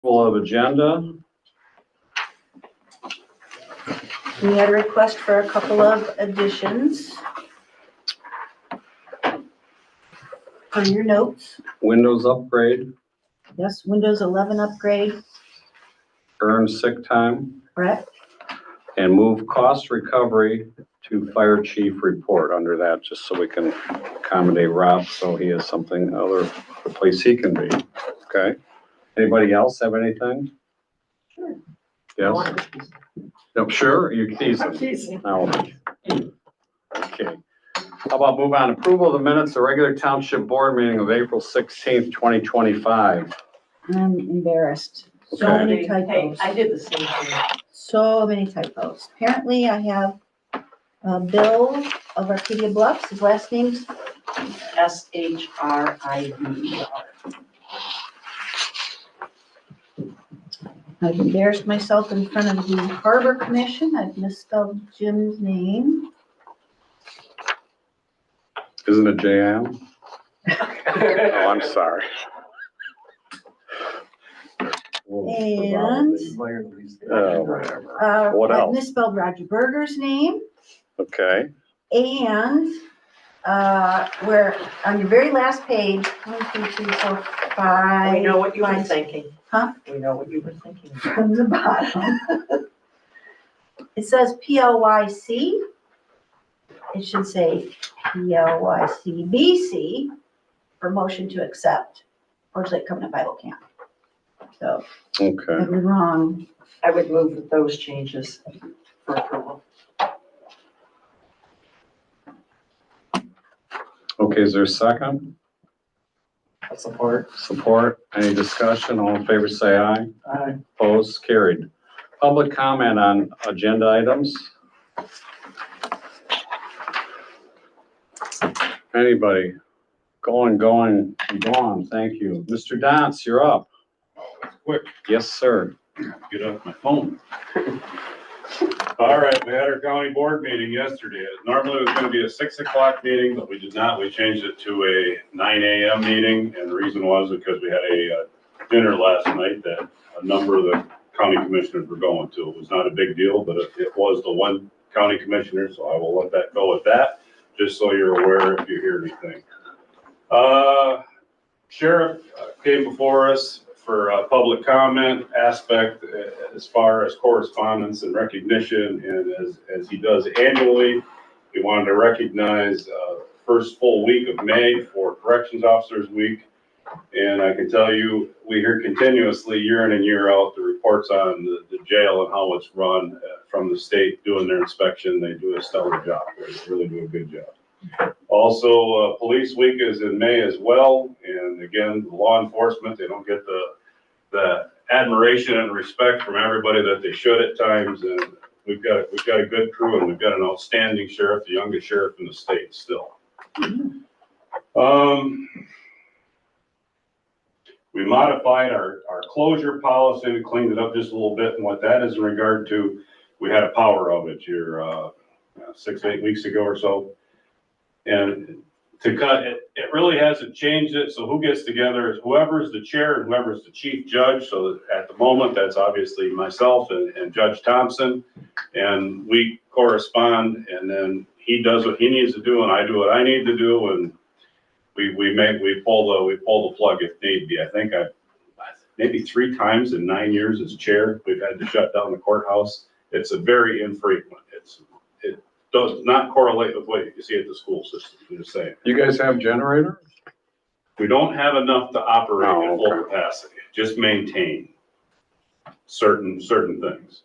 Full of agenda. We had a request for a couple of additions. For your notes, Windows upgrade, yes, Windows 11 upgrade, earned sick time, correct? and move cost recovery to fire chief report under that, just so we can accommodate Rob, so he has something other place he can be. Okay? Anybody else have anything? Sure. Yes? No, sure, you can I'm easily. teasing. Now, okay. How about move on, approval of the minutes of regular township board meeting of April 16th, 2025. I'm embarrassed. So Okay. many Hey, typos. I did the same thing. So many typos. Apparently I have Bill of Arcadia Bluffs, his last name's SHRIVER. I've embarrassed myself in front of the Harbor Commission. I've misspelled Jim's name. Isn't it JM? Oh, I'm sorry. And Whatever. What I've else? misspelled Roger Berger's name. Okay, And where on your very last page, 1, 2, 3, 4, 5. We know what you were five, thinking. Huh? We know what you were thinking. From the bottom. It says PLYC. It should say PLYCBC for motion to accept or Lake Covenant Bible Camp. So okay. I was wrong. I would move with those changes for approval. Okay, is there a second? Support. Support? Any discussion? All in favor, say aye. Aye. Opposed? Carried. Public comment on agenda items? Anybody? Going, gone. Thank you. Mr. Dance, you're up. Quick, Yes, sir. get off my phone. All right, we had our county board meeting yesterday. Normally it was gonna be a 6 o'clock meeting, but we did not. We changed it to a 9 AM meeting. And the reason was because we had a dinner last night that a number of the county commissioners were going to. It was not a big deal, but it was the one county commissioner, so I will let that go with that, just so you're aware if you hear anything. Sheriff came before us for a public comment aspect as far as correspondence and recognition, and as he does annually, we wanted to recognize first full week of May for Corrections Officers Week. And I can tell you, we hear continuously year in and year out the reports on the jail and how it's run from the state doing their inspection. They do a stellar job. They really do a good job. Also, Police Week is in May as well. And again, law enforcement, they don't get the admiration and respect from everybody that they should at times. And we've got a good crew, and we've got an outstanding sheriff, the youngest sheriff in the state still. We modified our closure policy. We cleaned it up just a little bit. And what that is in regard to, we had a power outage here 6, 8 weeks ago or so. And to cut it, it really hasn't changed it. So who gets together is whoever's the chair and whoever's the chief judge. So at the moment, that's obviously myself and Judge Thompson. And we correspond, and then he does what he needs to do and I do what I need to do. And we pull the plug if need be. I think maybe 3 times in 9 years as chair, we've had to shut down the courthouse. It's a very infrequent. It does not correlate with what you see at the school system. I'm just saying. You guys have generator? We don't have enough to operate Oh, at full okay. capacity. Just maintain certain things.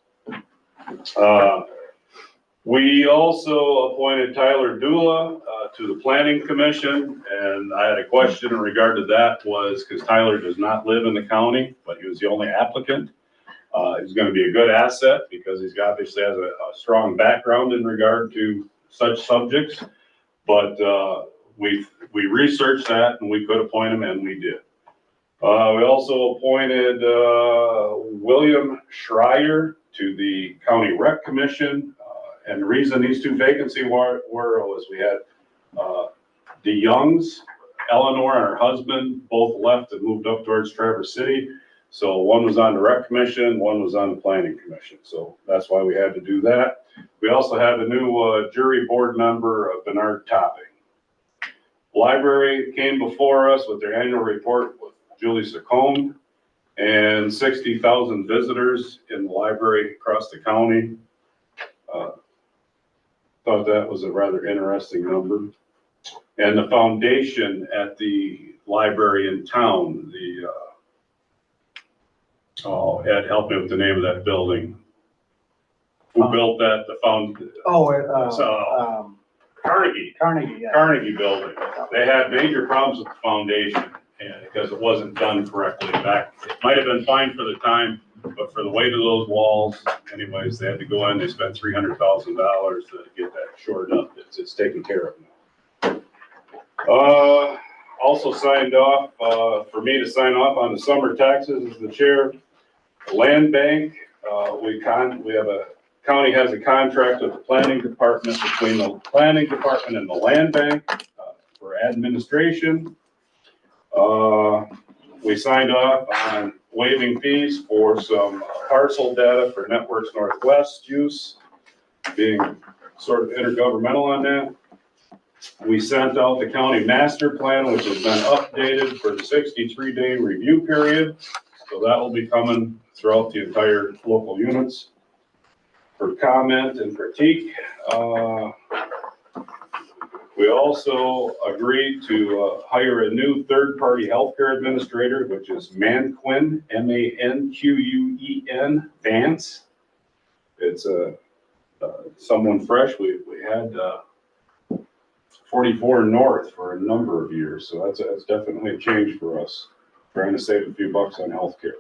We also appointed Tyler Dula to the Planning Commission, and I had a question in regard to that was because Tyler does not live in the county, but he was the only applicant. He's going to be a good asset because he's obviously has a strong background in regard to such subjects. But we researched that, and we could appoint him, and we did. We also appointed William Schreier to the County Rec Commission. And the reason these 2 vacancies were was we had the Youngs, Eleanor and her husband, both left and moved up towards Traverse City. So one was on the rec commission, one was on the planning commission. So that's why we had to do that. We also have a new jury board member, Bernard Topping. Library came before us with their annual report with Julie Secombe and 60,000 visitors in the library across the county. Thought that was a rather interesting number. And the foundation at the library in town, Ed, help me with the name of that building. Who built that, Carnegie. Carnegie, yeah. Carnegie building. They had major problems with the foundation and because it wasn't done correctly back. It might have been fine for the time, but for the weight of those walls, anyways, they had to go in, they spent $300,000 to get that shored up. It's taken care of now. Also signed off, for me to sign off on the summer taxes as the chair. Land bank, we have county has a contract with the planning department between the planning department and the land bank for administration. We signed off on waiving fees for some parcel data for Networks Northwest use, being sort of intergovernmental on that. We sent out the county master plan, which has been updated for the 63-day review period. So that will be coming throughout the entire local units for comment and critique. We also agreed to hire a new third-party healthcare administrator, which is Manquin, M-A-N-Q-U-E-N, Vance. It's someone fresh. We had 44 North for a number of years, so that's definitely a change for us, trying to save a few bucks on healthcare.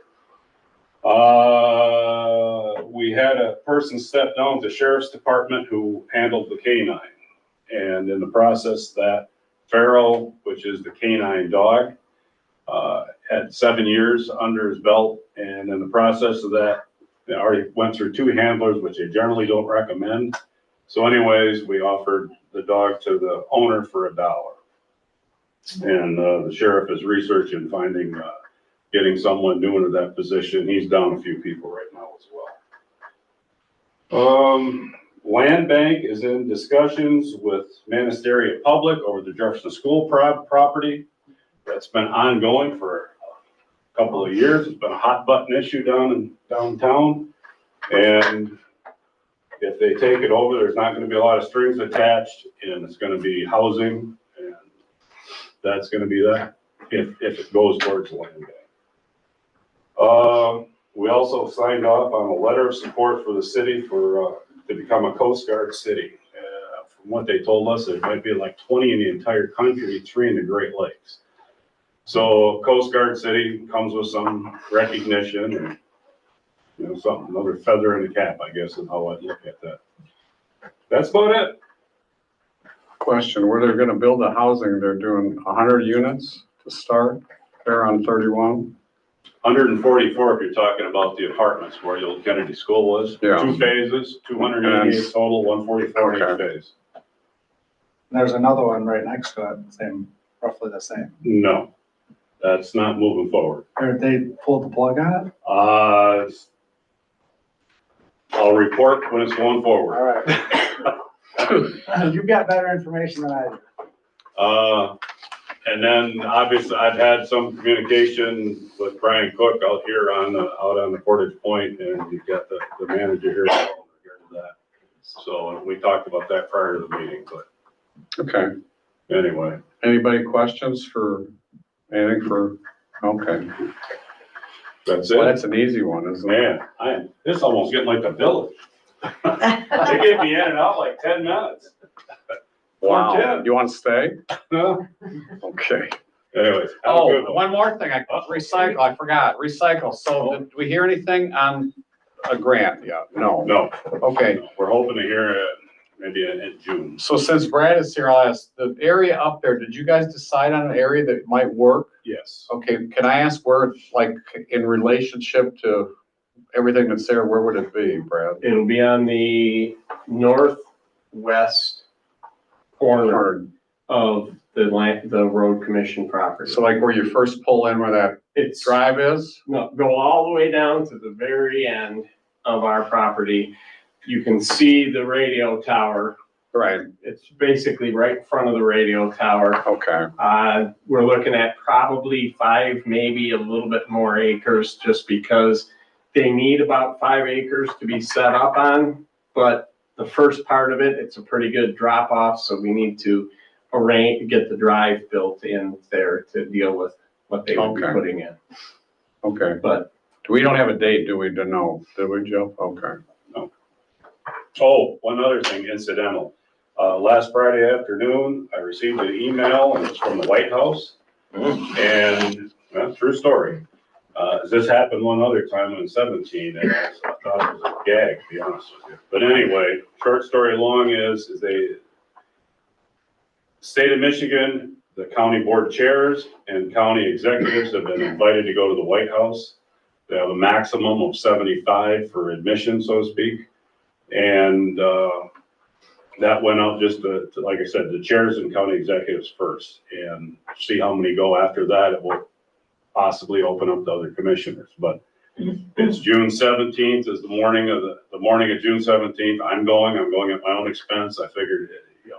We had a person step down at the sheriff's department who handled the canine. And in the process that Pharaoh, which is the canine dog, had 7 years under his belt. And in the process of that, they already went through 2 handlers, which they generally don't recommend. So anyways, we offered the dog to the owner for $1. And the sheriff is researching, finding, getting someone new into that position. He's down a few people right now as well. Land bank is in discussions with Monastery Public over the Jefferson School property. That's been ongoing for a couple of years. It's been a hot button issue downtown. And if they take it over, there's not going to be a lot of strings attached, and it's going to be housing, and that's going to be that if it goes towards the land bank. We also signed off on a letter of support for the city to become a Coast Guard city. From what they told us, there might be like 20 in the entire country, 3 in the Great Lakes. So Coast Guard city comes with some recognition and, you know, something, another feather in the cap, I guess, is how I'd look at that. That's about it. Question, where they're gonna build the housing, they're doing 100 units to start, they're on 31? 144 if you're talking about the apartments where the old Kennedy School was. Yeah. 2 phases, 288 total, 144 in each Okay. phase. There's another one right next to it, roughly the same. No, that's not moving forward. They pulled the plug on it? I'll report when it's going forward. All right. You've got better information than I do. And then obviously I've had some communication with Brian Cook out here out on the Portage Point, and you've got the manager here in regard to that. So we talked about that prior to the meeting, but Okay, anyway. anybody questions for, anything for, okay. That's Well, it. that's an easy one, isn't it? Man, this is almost getting like the village. They get me in and out like 10 minutes. Wow, Yeah. you want to stay? No? Okay. Anyways. have a good Oh, one more thing, I forgot, recycle. So did we hear anything on a grant yet? No. No, Okay, we're hoping to hear it maybe in June. so since Brad is here, I'll ask, the area up there, did you guys decide on an area that might work? Yes. Okay, can I ask where, like, in relationship to everything that's there, where would it be, Brad? It'll be on the northwest corner Or of the road commission property. So like where you first pull in where that It's, drive is? no, go all the way down to the very end of our property. You can see the radio tower. Right, It's basically right in front of the radio tower. okay, We're looking at probably 5, maybe a little bit more acres, just because they need about 5 acres to be set up on. But the first part of it, it's a pretty good drop off, so we need to get the drive built in there to deal with what they would be Okay. putting in. okay. But We don't have a date, do we? No, did we, Joe? Okay. Oh, one other thing incidental. Last Friday afternoon, I received an email and it's from the White House. And, well, true story. This happened one other time in 17 and I thought it was a gag, to be honest with you. But anyway, short story long is they, state of Michigan, the county board chairs and county executives have been invited to go to the White House. They have a maximum of 75 for admission, so to speak. And that went out just to, like I said, the chairs and county executives first, and see how many go after that. It will possibly open up to other commissioners, but it's June 17th is the morning of June 17th. I'm going at my own expense. I figured,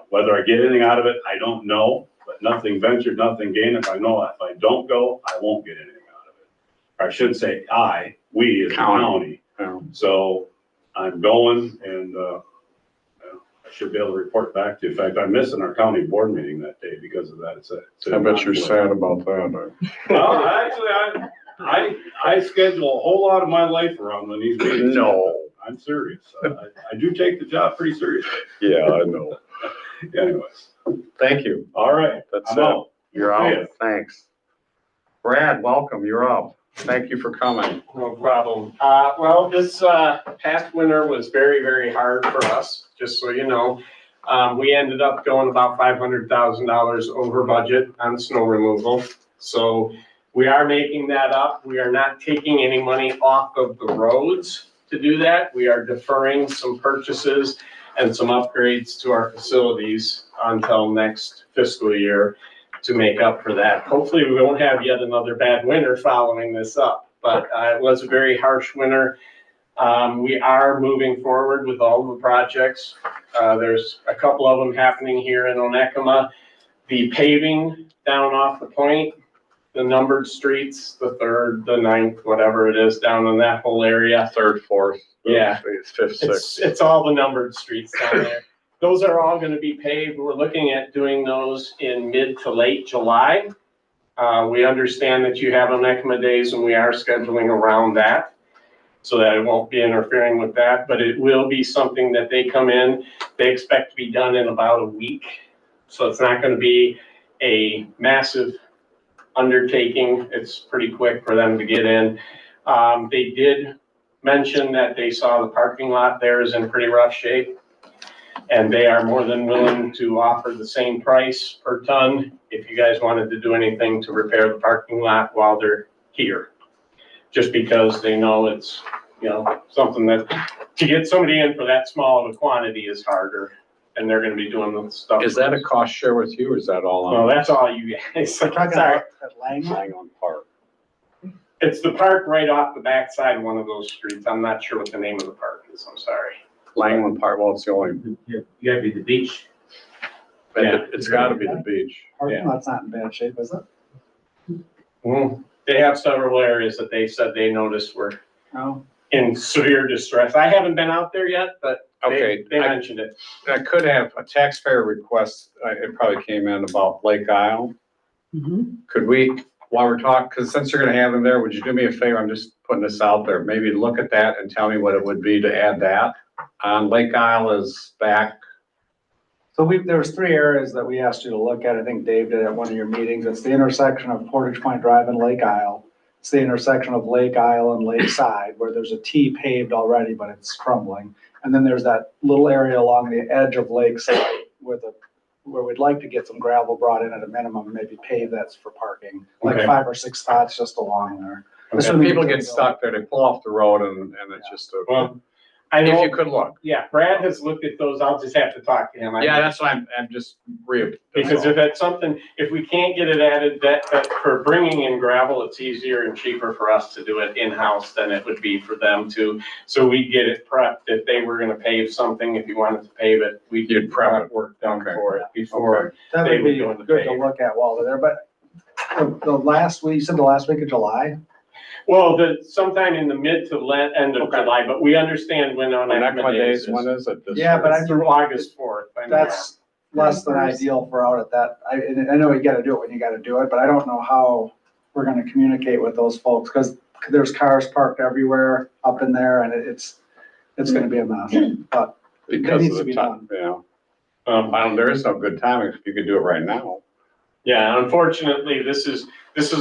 whether I get anything out of it, I don't know, but nothing ventured, nothing gained. If I don't go, I won't get anything out of it. Or I should say we as a county. Yeah. So I'm going and, I should be able to report back to you. In fact, I'm missing our county board meeting that day because of that. I bet you're sad about that. Well, actually, I schedule a whole lot of my life around when these meetings. No. I'm serious. I do take the job pretty seriously. Yeah, I know. Anyways, Thank you. all right. That's I'm it. out. You're See out. Thanks. Brad, welcome. You're up. Thank you for coming. no problem. Well, this past winter was very, very hard for us, just so you know. We ended up going about $500,000 over budget on snow removal. So we are making that up. We are not taking any money off of the roads to do that. We are deferring some purchases and some upgrades to our facilities until next fiscal year to make up for that. Hopefully we won't have yet another bad winter following this up, but it was a very harsh winter. We are moving forward with all the projects. There's a couple of them happening here in Onekama. The paving down off the point, the numbered streets, the 3rd, the 9th, whatever it is, down in that whole area. 3rd, 4th. Yeah. 5th, 6th. It's all the numbered streets down there. Those are all gonna be paved. We're looking at doing those in mid to late July. We understand that you have Onekama days and we are scheduling around that, so that it won't be interfering with that, but it will be something that they come in. They expect to be done in about a week. So it's not gonna be a massive undertaking. It's pretty quick for them to get in. They did mention that they saw the parking lot there is in pretty rough shape. And they are more than willing to offer the same price per ton if you guys wanted to do anything to repair the parking lot while they're here. Just because they know it's, something that, to get somebody in for that small of a quantity is harder, and they're gonna be doing the stuff. Is that a cost share with you or is that all No, on that's all you guys. Talking Sorry. about at Langland, Langland Park? It's the park right off the backside of one of those streets. I'm not sure what the name of the park is. I'm sorry. Langland Park, well, it's the only, You gotta be the beach. Yeah. it's gotta be the beach. parking lot's not in bad shape, is it? They have several areas that they said they noticed were No. in severe distress. I haven't been out there yet, but Okay, they mentioned it. I could have a taxpayer request, it probably came in about Lake Isle. Could we, while we're talking, because since you're gonna have them there, would you do me a favor? I'm just putting this out there. Maybe look at that and tell me what it would be to add that. Lake Isle is back. So there was 3 areas that we asked you to look at. I think Dave did at one of your meetings. It's the intersection of Portage Point Drive and Lake Isle. It's the intersection of Lake Isle and Lakeside where there's a T paved already, but it's crumbling. And then there's that little area along the edge of Lakeside where we'd like to get some gravel brought in at a minimum, maybe pave that's for parking, like Okay. 5 or 6 spots just along there. If people get stuck there, they pull off the road and it's just a. Well, I if you know, could look. yeah, Brad has looked at those. I'll just have to talk to him. Yeah, that's why I'm just Because if it's something, if we can't get it added, that for bringing in gravel, it's easier and cheaper for us to do it in-house than it would be for them to. So we get it prepped. If they were gonna pave something, if you wanted to pave it, we You'd did prep prep it. work done Okay. for it before. That They would would be go in the good to pave. look at while they're there, but the last week, you said the last week of July? Well, sometime in the mid to end of Okay. July, but we understand when on Onekama days, when is it? This Yeah, year? but It's through August 4th. I know. That's less than ideal for out at that. I know you gotta do it when you gotta do it, but I don't know how we're gonna communicate with those folks, because there's cars parked everywhere up in there, and it's gonna be a mess, but it Because needs of to the be time, done. yeah. There is no good timing if you could do it right now. Yeah, unfortunately, this is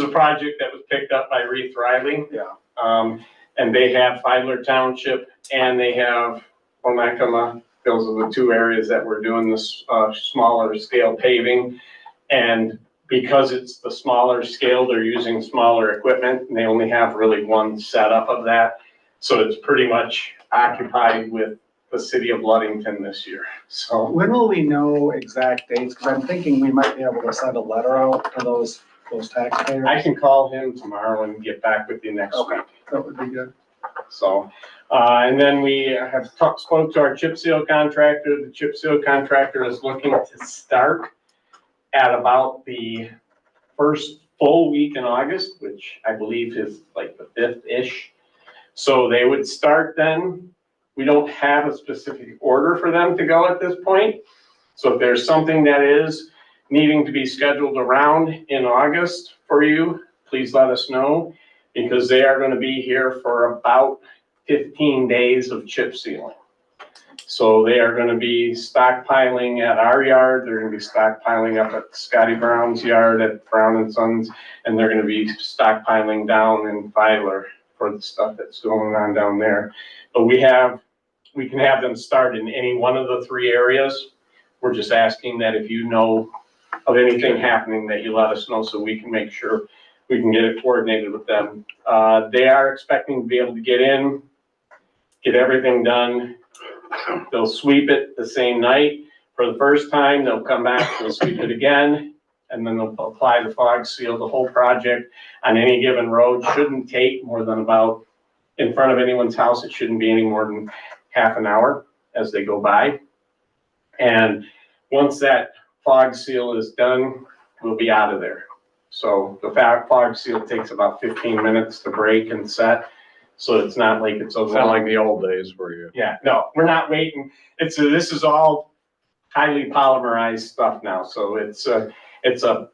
a project that was picked up by Reeve Riley. Yeah. And they have Filer Township and they have Onekama. Those are the two areas that we're doing this, smaller scale paving. And because it's the smaller scale, they're using smaller equipment and they only have really one setup of that. So it's pretty much occupied with the city of Ludington this year, so. When will we know exact dates? Because I'm thinking we might be able to send a letter out to those taxpayers. I can call him tomorrow and get back with you next Okay. week. That would be good. So, and then we have spoke to our chip seal contractor. The chip seal contractor is looking to start at about the first full week in August, which I believe is like the 5th-ish. So they would start then. We don't have a specific order for them to go at this point. So if there's something that is needing to be scheduled around in August for you, please let us know, because they are going to be here for about 15 days of chip sealing. So they are going to be stockpiling at our yard, they're going to be stockpiling up at Scotty Brown's yard at Brown and Sons, and they're going to be stockpiling down in Filer for the stuff that's going on down there. But we can have them start in any one of the 3 areas. We're just asking that if you know of anything happening, that you let us know so we can make sure we can get it coordinated with them. They are expecting to be able to get in, get everything done. They'll sweep it the same night for the first time. They'll come back, they'll sweep it again, and then they'll apply the fog seal. The whole project on any given road shouldn't take more than about, in front of anyone's house, it shouldn't be any more than half an hour as they go by. And once that fog seal is done, we'll be out of there. So the fog seal takes about 15 minutes to break and set. So it's not like it's a It's not like the old days where you. Yeah, no, we're not waiting. This is all highly polymerized stuff now. So it's a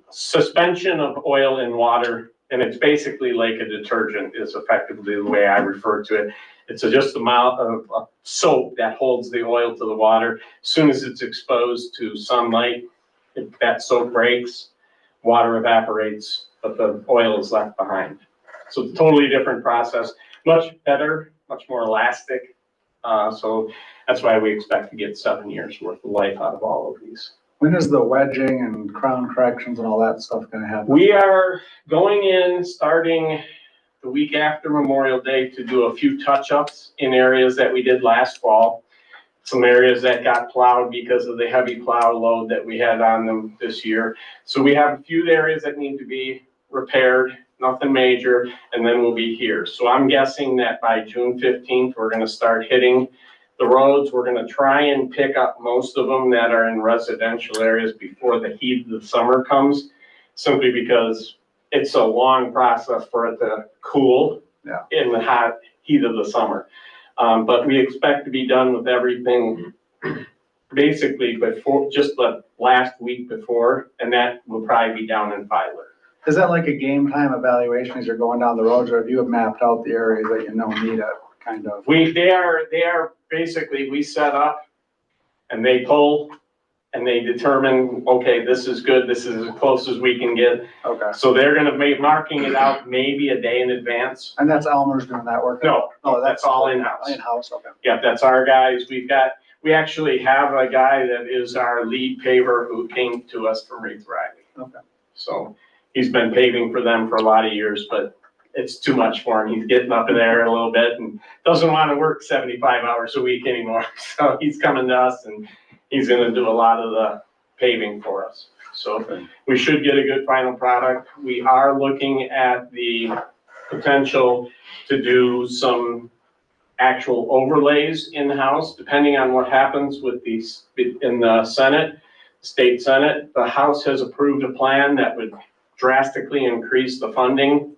suspension of oil in water, and it's basically like a detergent is effectively the way I refer to it. It's just a amount of soap that holds the oil to the water. As soon as it's exposed to sunlight, that soap breaks, water evaporates, but the oil is left behind. So it's a totally different process, much better, much more elastic. So that's why we expect to get 7 years worth of life out of all of these. When is the wedging and crown corrections and all that stuff gonna happen? We are going in, starting the week after Memorial Day, to do a few touch-ups in areas that we did last fall. Some areas that got plowed because of the heavy plow load that we had on them this year. So we have a few areas that need to be repaired, nothing major, and then we'll be here. So I'm guessing that by June 15th, we're gonna start hitting the roads. We're gonna try and pick up most of them that are in residential areas before the heat of the summer comes, simply because it's a long process for it to cool in the hot heat of the summer. But we expect to be done with everything basically before, just the last week before, and that will probably be down in Filer. Is that like a game time evaluation as you're going down the roads, or have you mapped out the areas that you know need it, kind of? They are basically, we set up and they pull and they determine, okay, this is good, this is as close as we can get. Okay. So they're gonna be marking it out maybe a day in advance. And that's Elmer's doing that work? No, Oh, that's all in-house. In-house, okay. Yeah, that's our guys. We actually have a guy that is our lead paver who came to us from Reeve Riley. Okay. So he's been paving for them for a lot of years, but it's too much for him. He's getting up in there a little bit and doesn't want to work 75 hours a week anymore. So he's coming to us and he's gonna do a lot of the paving for us. So we should get a good final product. We are looking at the potential to do some actual overlays in-house, depending on what happens with these in the Senate, State Senate. The House has approved a plan that would drastically increase the funding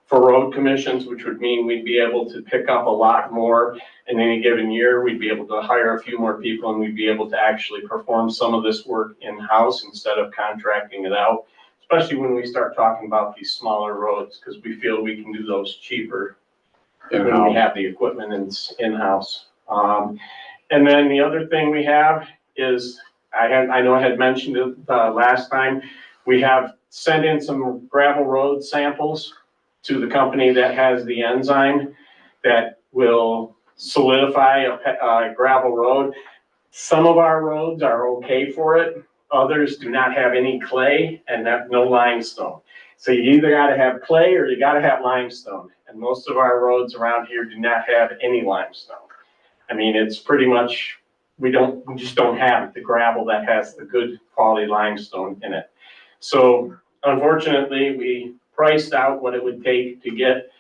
for road commissions, which would mean we'd be able to pick up a lot more in any given year. We'd be able to hire a few more people and we'd be able to actually perform some of this work in-house instead of contracting it out, especially when we start talking about these smaller roads, because we feel we can do those cheaper when we have the equipment in-house. And then the other thing we have is, I know I had mentioned it last time, we have sent in some gravel road samples to the company that has the enzyme that will solidify a gravel road. Some of our roads are okay for it. Others do not have any clay and have no limestone. So you either gotta have clay or you gotta have limestone. And most of our roads around here do not have any limestone. I mean, it's pretty much, we just don't have the gravel that has the good quality limestone in it. So unfortunately, we priced out what it would take to get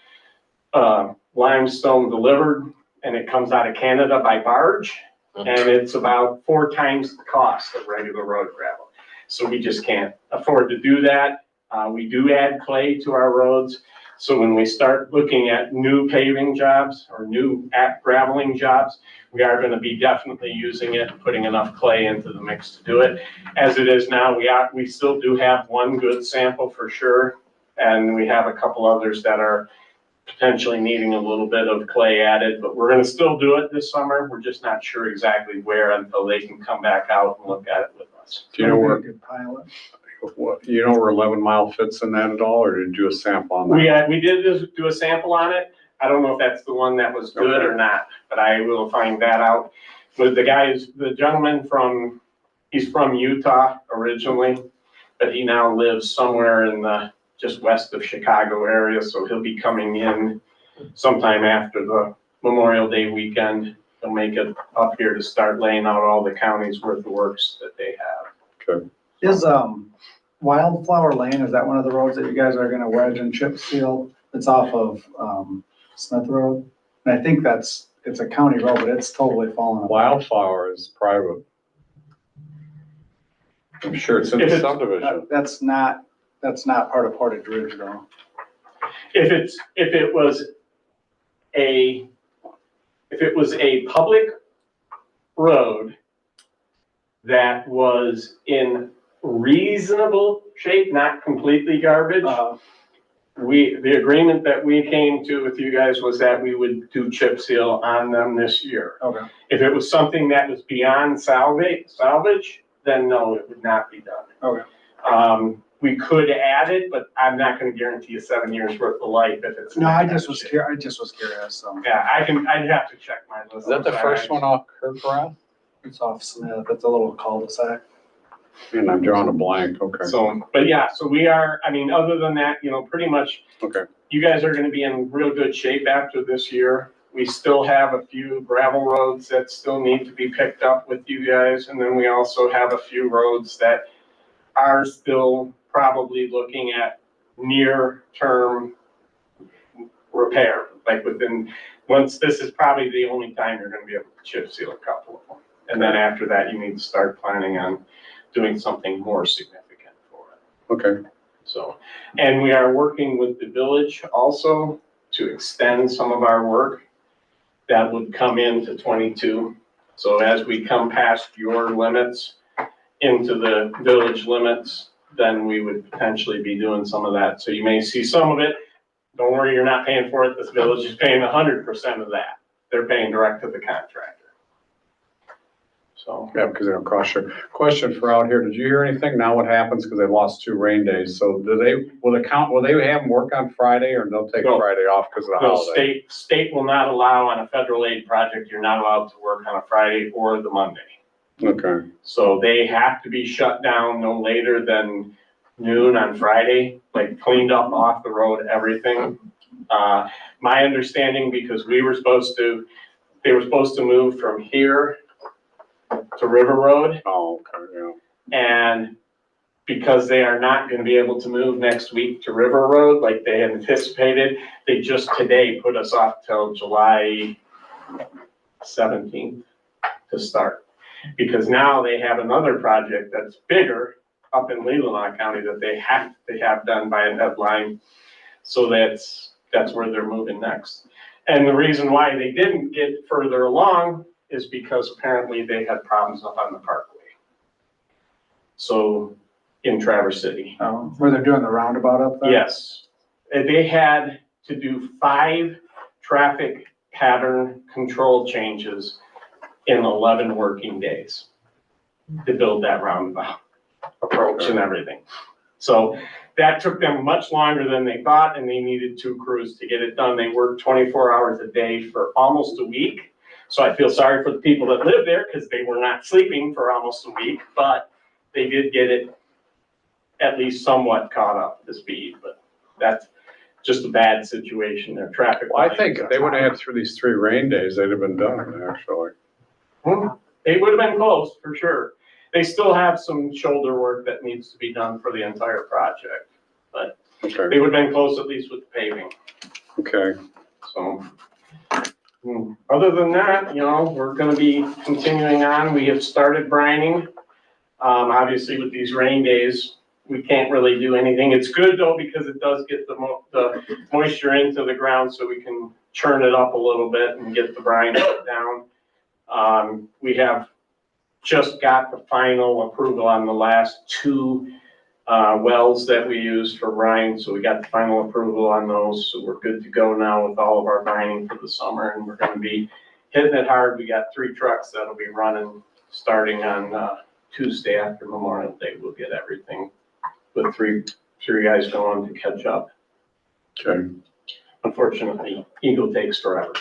limestone delivered, and it comes out of Canada by barge, and it's about 4 times the cost of regular road gravel. So we just can't afford to do that. We do add clay to our roads. So when we start looking at new paving jobs or new graveling jobs, we are going to be definitely using it and putting enough clay into the mix to do it. As it is now, we still do have one good sample for sure. And we have a couple others that are potentially needing a little bit of clay added, but we're going to still do it this summer. We're just not sure exactly where until they can come back out and look at it with us. Do you know where, Good pilot. you know where 11 Mile fits in that at all, or did you do a sample on that? We did do a sample on it. I don't know if that's the one that was good or not, but I will find that out. But the gentleman he's from Utah originally, but he now lives somewhere in the just west of Chicago area, so he'll be coming in sometime after the Memorial Day weekend. He'll make it up here to start laying out all the counties worth of works that they have. Okay. Is, Wildflower Lane, is that one of the roads that you guys are gonna wedge and chip seal? It's off of, Smith Road? And I think it's a county road, but it's totally fallen apart. Wildflower is private. I'm sure it's in the subdivision. That's not part of Portage Ridge though. If it was a public road that was in reasonable shape, not completely garbage, the agreement that we came to with you guys was that we would do chip seal on them this year. Okay. If it was something that was beyond salvage, then no, it would not be done. Okay. We could add it, but I'm not gonna guarantee you 7 years worth of life if it's. No, I just was curious, so. Yeah, I'd have to check my list. Is that the first one off Kirkcraft? It's off Smith, it's a little cul-de-sac. And I'm drawing a blank, okay. So, but yeah, so we are, I mean, other than that, pretty much. Okay. You guys are gonna be in real good shape after this year. We still have a few gravel roads that still need to be picked up with you guys. And then we also have a few roads that are still probably looking at near-term repair. Like this is probably the only time you're gonna be able to chip seal a couple of them. And then after that, you need to start planning on doing something more significant for it. Okay. So, and we are working with the village also to extend some of our work that would come into 22. So as we come past your limits into the village limits, then we would potentially be doing some of that. So you may see some of it. Don't worry, you're not paying for it. This village is paying 100% of that. They're paying direct to the contractor. So. Yeah, because they don't cost you. Question for out here, did you hear anything? Now what happens, because they lost 2 rain days, so will they have them work on Friday, or they'll take No. Friday off because of the No, holiday? state will not allow on a federal aid project, you're not allowed to work on a Friday or the Monday. Okay, So they have to be shut down no later than noon on Friday, like cleaned up off the road, everything. My understanding, because they were supposed to move from here to River Road, Oh, okay, yeah. and because they are not gonna be able to move next week to River Road like they had anticipated, they just today put us off till July 17th to start. Because now they have another project that's bigger up in Leelanau County that they have to have done by a deadline. So that's where they're moving next. And the reason why they didn't get further along is because apparently they had problems up on the parkway. So, in Traverse City. Where they're doing the roundabout up there? Yes. They had to do 5 traffic pattern control changes in 11 working days to build that roundabout approach and everything. So that took them much longer than they thought, and they needed 2 crews to get it done. They worked 24 hours a day for almost a week. So I feel sorry for the people that live there because they were not sleeping for almost a week, but they did get it at least somewhat caught up to speed, but that's just a bad situation. Their traffic. Well, I think if they would have had through these 3 rain days, they'd have been done, actually. They would have been close, for sure. They still have some shoulder work that needs to be done for the entire project, but Okay, they would have been close at least with the paving, okay. so. Other than that, we're gonna be continuing on. We have started brining. Obviously with these rain days, we can't really do anything. It's good though, because it does get the moisture into the ground so we can churn it up a little bit and get the brine down. We have just got the final approval on the last 2 wells that we used for brine. So we got the final approval on those. So we're good to go now with all of our brining for the summer, and we're gonna be hitting it hard. We got 3 trucks that'll be running starting on Tuesday after Memorial Day. We'll get everything with three guys going to catch up. Okay. Unfortunately, Eagle takes forever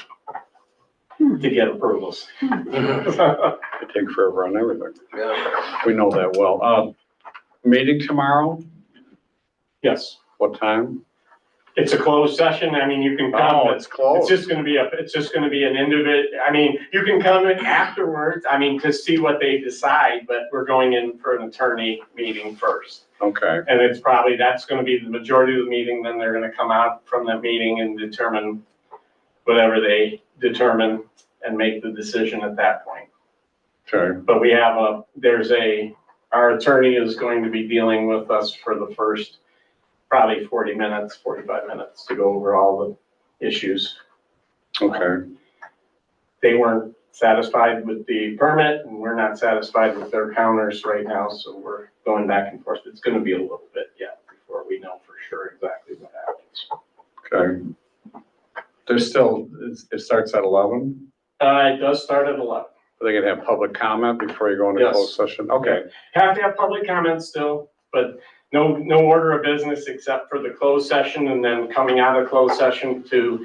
to get approvals. They take forever on everything. We know that well. Meeting tomorrow, Yes, what time? it's a closed session. I mean, you can come. Oh, but it's closed. It's just gonna be an individual. I mean, you can come in afterwards, to see what they decide, but we're going in for an attorney meeting first. Okay, And that's gonna be the majority of the meeting, then they're gonna come out from that meeting and determine whatever they determine and make the decision at that point. okay, But we have our attorney is going to be dealing with us for the first probably 40 minutes, 45 minutes to go over all the issues. okay, They weren't satisfied with the permit, and we're not satisfied with their counters right now, so we're going back and forth. It's gonna be a little bit yet before we know for sure exactly what happens. okay. There's still, it starts at 11? It does start at 11. Are they gonna have public comment before you go into Yes. closed session? Okay, Have to have public comments still, but no order of business except for the closed session, and then coming out of closed session to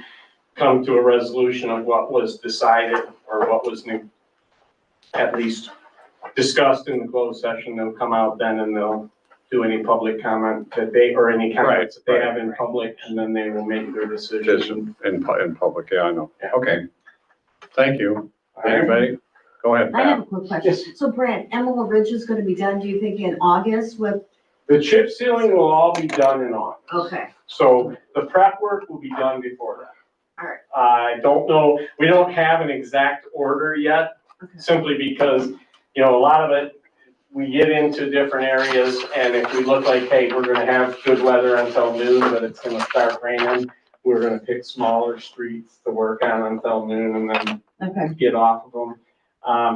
come to a resolution of what was decided or what was at least discussed in the closed session. They'll come out then and they'll do any public comment or any comments that they have in public, and then they will make their decision. in public, yeah, I know. Yeah. Okay. Thank you. Anybody? Go ahead, I have Pat. a quick question. So Brent, Emerald Ridge is gonna be done, do you think in August with, The chip sealing will all be done in August. okay, So the prep work will be done before that. all right, I don't know, we don't have an exact order yet, okay. simply because, a lot of it, we get into different areas, and if we look like, hey, we're gonna have good weather until noon, but it's gonna start raining, we're gonna pick smaller streets to work on until noon and then Okay, get off of them.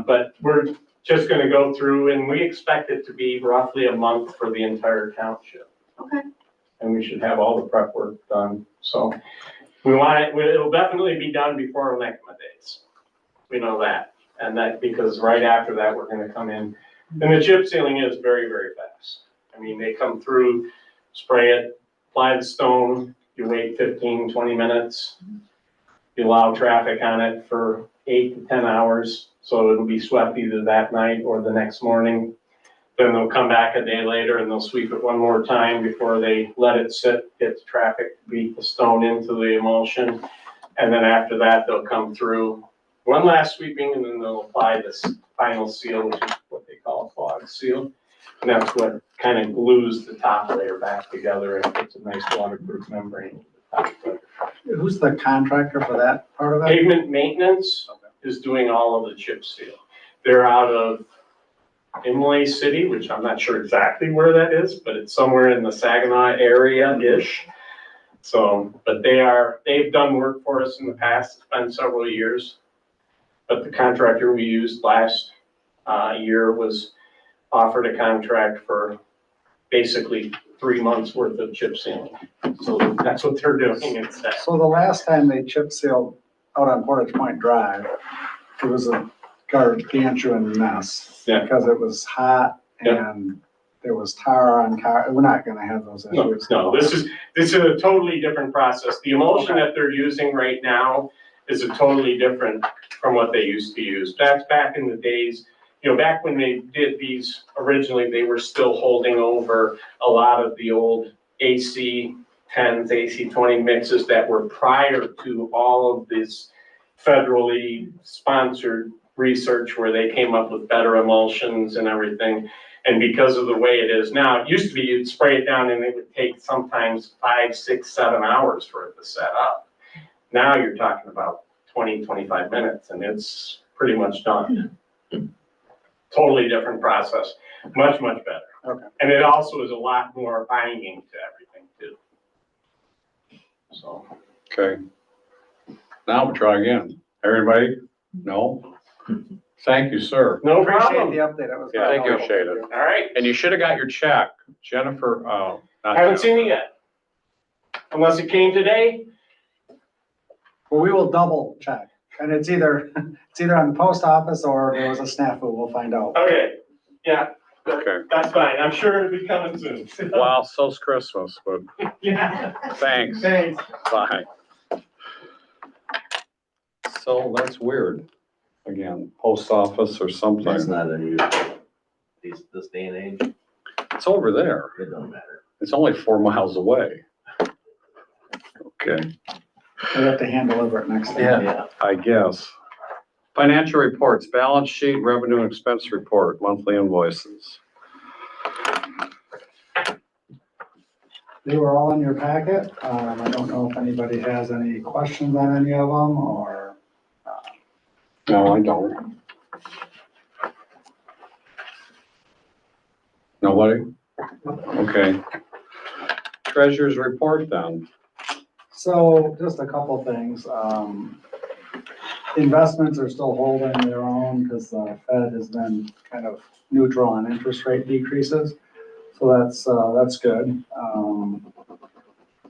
But we're just gonna go through, and we expect it to be roughly a month for the entire township. okay. And we should have all the prep work done, so we want it, it'll definitely be done before Onekama days. We know that, and that because right after that, we're gonna come in, and the chip sealing is very, very fast. I mean, they come through, spray it, apply the stone, you wait 15, 20 minutes. You allow traffic on it for 8 to 10 hours, so it'll be swept either that night or the next morning. Then they'll come back a day later and they'll sweep it one more time before they let it sit, get the traffic, beat the stone into the emulsion. And then after that, they'll come through one last sweeping and then they'll apply this final seal, which is what they call a fog seal. And that's what kind of glues the top layer back together and puts a nice waterproof membrane on the top. Who's the contractor for that part of it? Pavement maintenance is doing all of the chip seal. They're out of Imlay City, which I'm not sure exactly where that is, but it's somewhere in the Saginaw area-ish. So, but they've done work for us in the past. It's been several years. But the contractor we used last year was offered a contract for basically 3 months worth of chip sealing. So that's what they're doing instead. So the last time they chip sealed out on Portage Point Drive, it was a gargantuan mess. Yeah. Because it was hot Yeah. and there was tar on car. We're not gonna have those issues. No, this is a totally different process. The emulsion that they're using right now is a totally different from what they used to use. That's back in the days, back when they did these originally, they were still holding over a lot of the old AC 10s, AC 20 mixes that were prior to all of this federally sponsored research where they came up with better emulsions and everything. And because of the way it is now, it used to be you'd spray it down and it would take sometimes 5, 6, 7 hours for it to set up. Now you're talking about 20, 25 minutes and it's pretty much done. Totally different process, much, much better. Okay. And it also is a lot more binding to everything too. So. Okay. Now we'll try again. Everybody? No? Thank you, sir. No Appreciate problem. the update. That was. Yeah, very thank you. helpful. Appreciate it. All right. And you should have got your check. Jennifer, not Haven't seen it Jennifer. yet. Unless it came today. Well, we will double check. And it's either on the post office or there was a snafu. We'll find out. Okay. Yeah, Okay. that's fine. I'm sure it'll be coming soon. Well, so's Christmas, but Yeah. thanks. Thanks. Bye. So that's weird. Again, post office or That's something. not unusual. This day and age, It's over there. it don't matter. It's only 4 miles away. Okay, We have to hand deliver it next time. Yeah. I guess. Financial reports, balance sheet, revenue and expense report, monthly invoices. They were all in your packet. I don't know if anybody has any questions on any of them or. No, I don't. Nobody? Okay. Treasurer's report then. So just a couple things. Investments are still holding their own because the Fed has been kind of neutral on interest rate decreases. So that's good.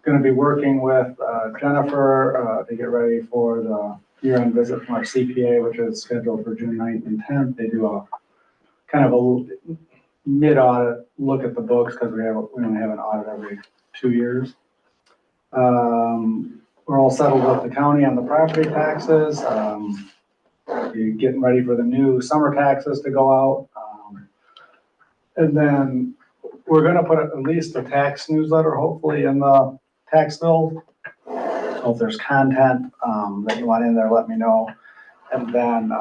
Going to be working with Jennifer to get ready for the year-end visit from our CPA, which is scheduled for June 9th and 10th. They do a kind of a mid-audit look at the books because we only have an audit every 2 years. We're all settled with the county on the property taxes. You're getting ready for the new summer taxes to go out. And then we're gonna put at least a tax newsletter, hopefully, in the tax bill. So if there's content that you want in there, let me know. And then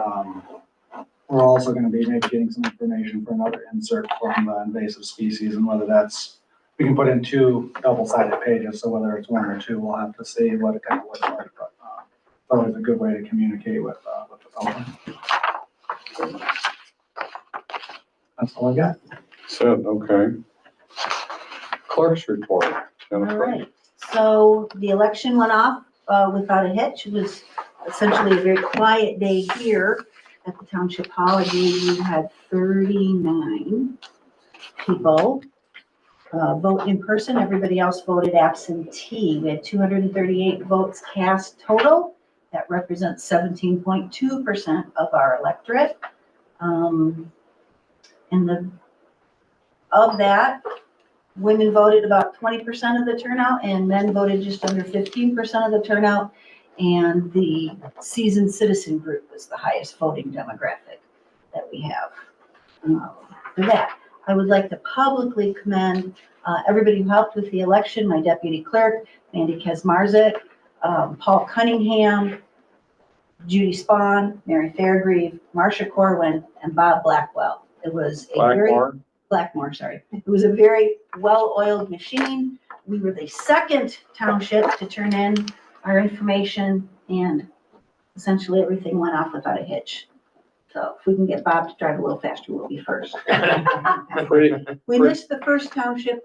we're also gonna be maybe getting some information for another insert from the invasive species and whether that's, we can put in 2 double-sided pages, so whether it's 1 or 2, we'll have to see what it kind of looks like. But it's always a good way to communicate with the public. That's all I got. Said, okay. Clerk's report. All Jennifer. right, so the election went off without a hitch. It was essentially a very quiet day here at the Township Hall. I believe we had 39 people vote in person. Everybody else voted absentee. We had 238 votes cast total. That represents 17.2% of our electorate. Of that, women voted about 20% of the turnout and men voted just under 15% of the turnout. And the seasoned citizen group was the highest voting demographic that we have for that. I would like to publicly commend everybody who helped with the election, my deputy clerk, Mandy Kesmarzik, Paul Cunningham, Judy Spahn, Mary Fairgrieve, Marcia Corwin, and Bob Blackwell. It was a very Blackmore, sorry. It was a very well-oiled machine. We were the second township to turn in our information, and essentially everything went off without a hitch. So if we can get Bob to drive a little faster, we'll be first. We missed the first township.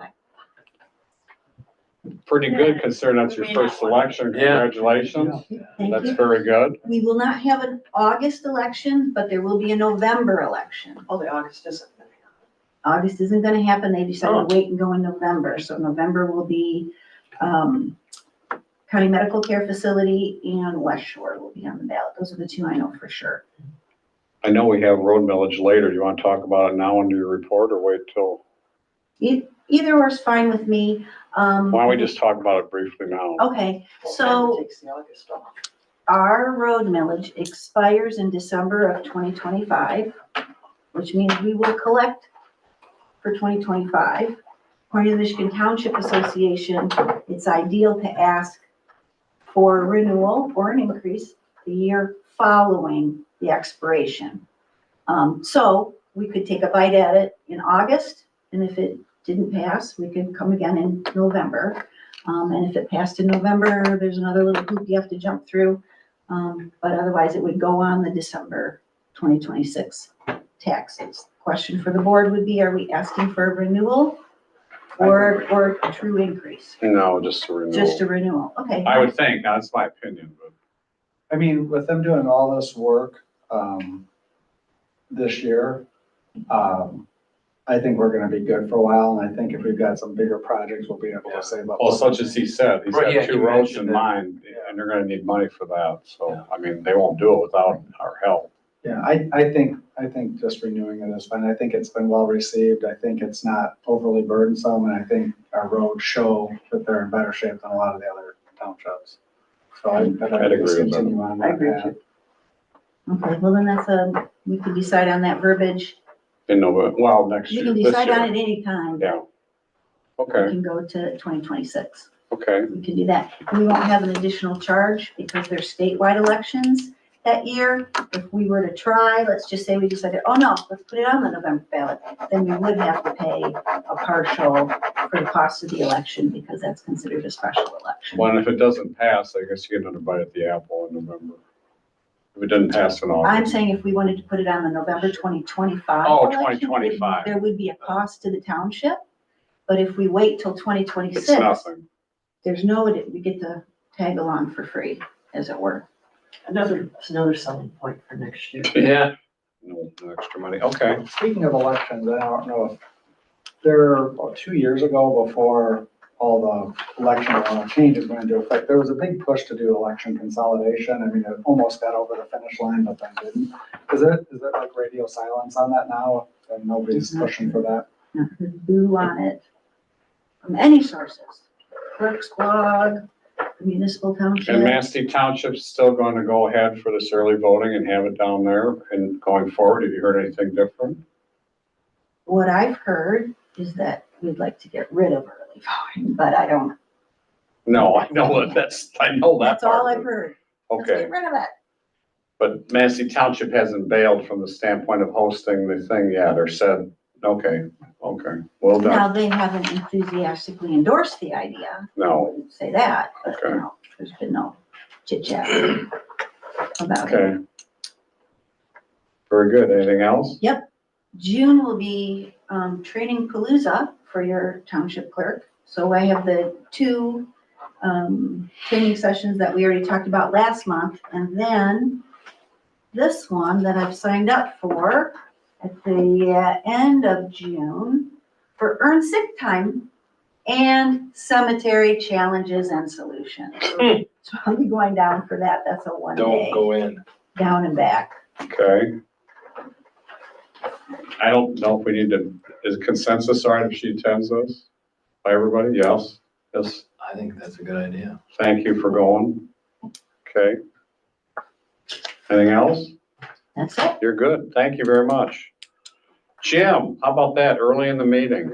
Pretty good considering that's your first election. Congratulations. Thank That's you. very good. We will not have an August election, but there will be a November election. Oh, the August isn't. August isn't gonna happen. They decided to wait and go in November. So November will be, County Medical Care Facility and West Shore will be on the ballot. Those are the two I know for sure. I know we have road millage later. Do you want to talk about it now under your report or wait till? Either or is fine with me. Why don't we just talk about it briefly now? Okay, so Takes the August off. our road millage expires in December of 2025, which means we will collect for 2025. According to the Michigan Township Association, it's ideal to ask for a renewal or an increase the year following the expiration. So we could take a bite at it in August, and if it didn't pass, we could come again in November. And if it passed in November, there's another little hoop you have to jump through. But otherwise it would go on the December 2026 taxes. Question for the board would be, are we asking for a renewal or a true increase? No, just a renewal. Just a renewal, okay. I would think, that's my opinion, but. I mean, with them doing all this work, this year, I think we're gonna be good for a while, and I think if we've got some bigger projects, we'll be able to save up. Well, such as he said, he's Right, yeah, got he 2 roads in mentioned that. mind, and they're gonna need money for that, so, I mean, they won't do it without our help. Yeah, I think just renewing it is fine. I think it's been well received. I think it's not overly burdensome, and I think our roads show that they're in better shape than a lot of the other townships. So I'd like I'd to agree with that. continue on I that agree with path. Okay, well then we could decide on that verbiage. In November, well, next We year, can this decide on year. it anytime. Yeah. We Okay, can go to 2026. okay, We can do that. We won't have an additional charge because there's statewide elections that year. If we were to try, let's just say we decided, oh no, let's put it on the November ballot, then we would have to pay a partial for the cost of the election because that's considered a special election. well, and if it doesn't pass, I guess you get another bite at the apple in November. If it didn't pass in August. I'm saying if we wanted to put it on the November 2025 Oh, election, 2025. there would be a cost to the township. But if we wait till It's 2026, nothing. we get to tag along for free, as it were. It's another selling point for next year. Yeah. No extra money, okay. Speaking of elections, I don't know if there, 2 years ago, before all the election law changes went into effect, there was a big push to do election consolidation. I mean, it almost got over the finish line, but then didn't. Is it like radio silence on that now, and nobody's pushing for that? Not heard boo on it from any sources, clerk's blog, the municipal township. And Manistee Township's still going to go ahead for this early voting and have it down there and going forward. Have you heard anything different? What I've heard is that we'd like to get rid of early voting, but I don't, No, I know that that that's all part I've of it. heard. Let's Okay, get rid of it. but Manistee Township hasn't bailed from the standpoint of hosting the thing yet, or said, okay, well Now, done. they haven't enthusiastically endorsed the idea. I No, wouldn't say that, but Okay. there's been no chit chat about it. okay. Very good. Anything else? June will be training palooza for your township clerk. So I have the 2 training sessions that we already talked about last month. And then this one that I've signed up for at the end of June for earned sick time and cemetery challenges and solutions. So I'll be going down for that. That's a 1 day, Don't go in. down and back. Okay. I don't know if we need to, is consensus all right if she attends this? By everybody? Yes? Yes. I think that's a good idea. Thank you for going. Okay. Anything else? That's it. You're good. Thank you very much. Jim, how about that, early in the meeting?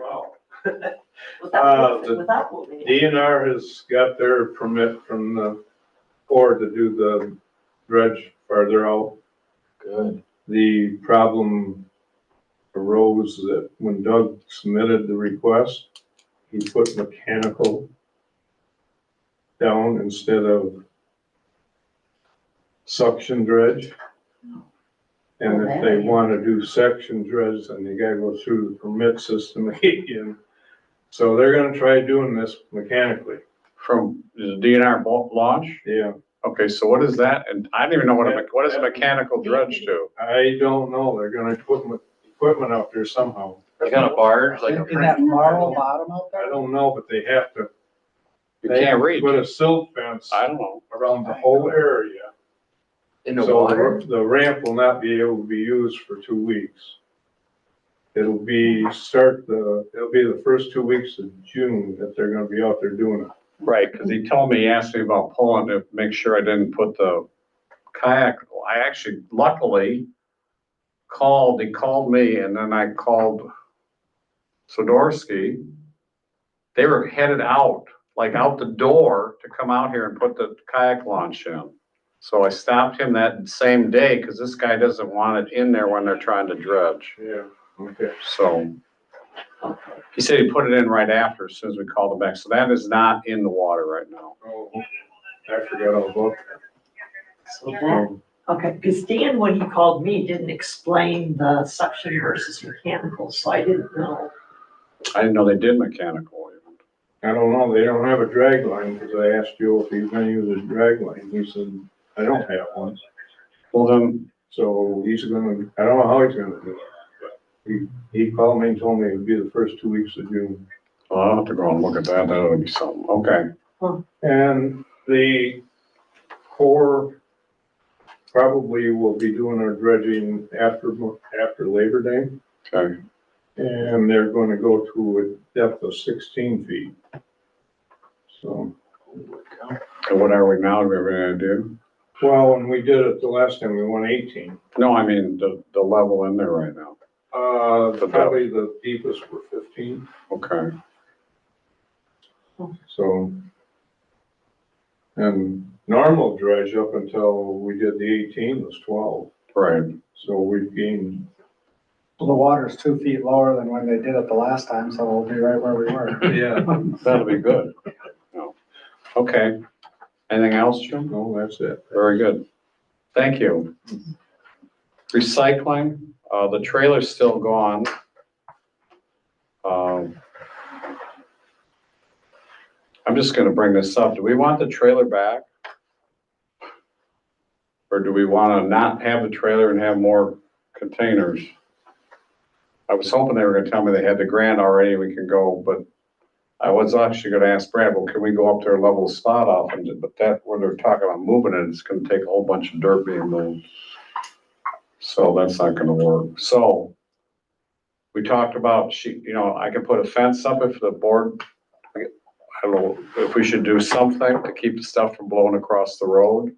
Without moving. DNR has got their permit from the Corps to do the dredge farther out. Good. The problem arose that when Doug submitted the request, he put mechanical down instead of suction dredge. And if they want to do section dredge, then they gotta go through the permit system again. So they're gonna try doing this mechanically. From the DNR launch? Yeah, Okay, so what is that? And I don't even know what is a mechanical dredge do? I don't know. They're gonna put equipment out there somehow. Like on a barge, like a In that marble bottom out I there? don't know, but they have to. You they have can't to reach. Put a silt fence I don't know. around the whole area. in the So water? the ramp will not be able to be used for 2 weeks. It'll be the first 2 weeks of June that they're gonna be out there doing it. Right, because he told me, he asked me about pulling to make sure I didn't put the kayak. I actually luckily he called me and then I called Sodorsky. They were headed out, like out the door to come out here and put the kayak launch in. So I stopped him that same day because this guy doesn't want it in there when they're trying to dredge. Yeah, okay. So he said he put it in right after, as soon as we called him back. So that is not in the water right now. Oh, I forgot all about So that, that. okay, because Dan, when he called me, didn't explain the suction versus mechanical, so I didn't know. I didn't know they did mechanical even. I don't know, they don't have a drag line, because I asked Joe if he's gonna use a drag line. He said, I don't have one. Well, then, So he's gonna, I don't know how he's gonna do it. But he called me and told me it'd be the first 2 weeks of June. well, I'll have to go and look at that. That ought to be something. Okay. And the Corps probably will be doing our dredging after Labor Day. Okay. And they're gonna go to a depth of 16 feet. So, And what are we now? Do we have any idea? well, when we did it the last time, we went 18. No, I mean, the level in there right now. Probably the deepest were 15, Okay. so. And normal dredge up until we did the 18 was 12, Right. so we've gained. Well, the water's 2 feet lower than when they did it the last time, so we'll be right where we were. Yeah. That'll be good. No. Okay. Anything else, Jim? No, that's it. Very good. Thank you. Recycling, the trailer's still gone. I'm just gonna bring this up. Do we want the trailer back? Or do we wanna not have the trailer and have more containers? I was hoping they were gonna tell me they had the grant already, we can go, but I was actually gonna ask Brad, well, can we go up there and level the spot off? But that, where they're talking about moving it, it's gonna take a whole bunch of dirt being moved. So that's not gonna work. So we talked about, I could put a fence up if the board, I don't know, if we should do something to keep the stuff from blowing across the road.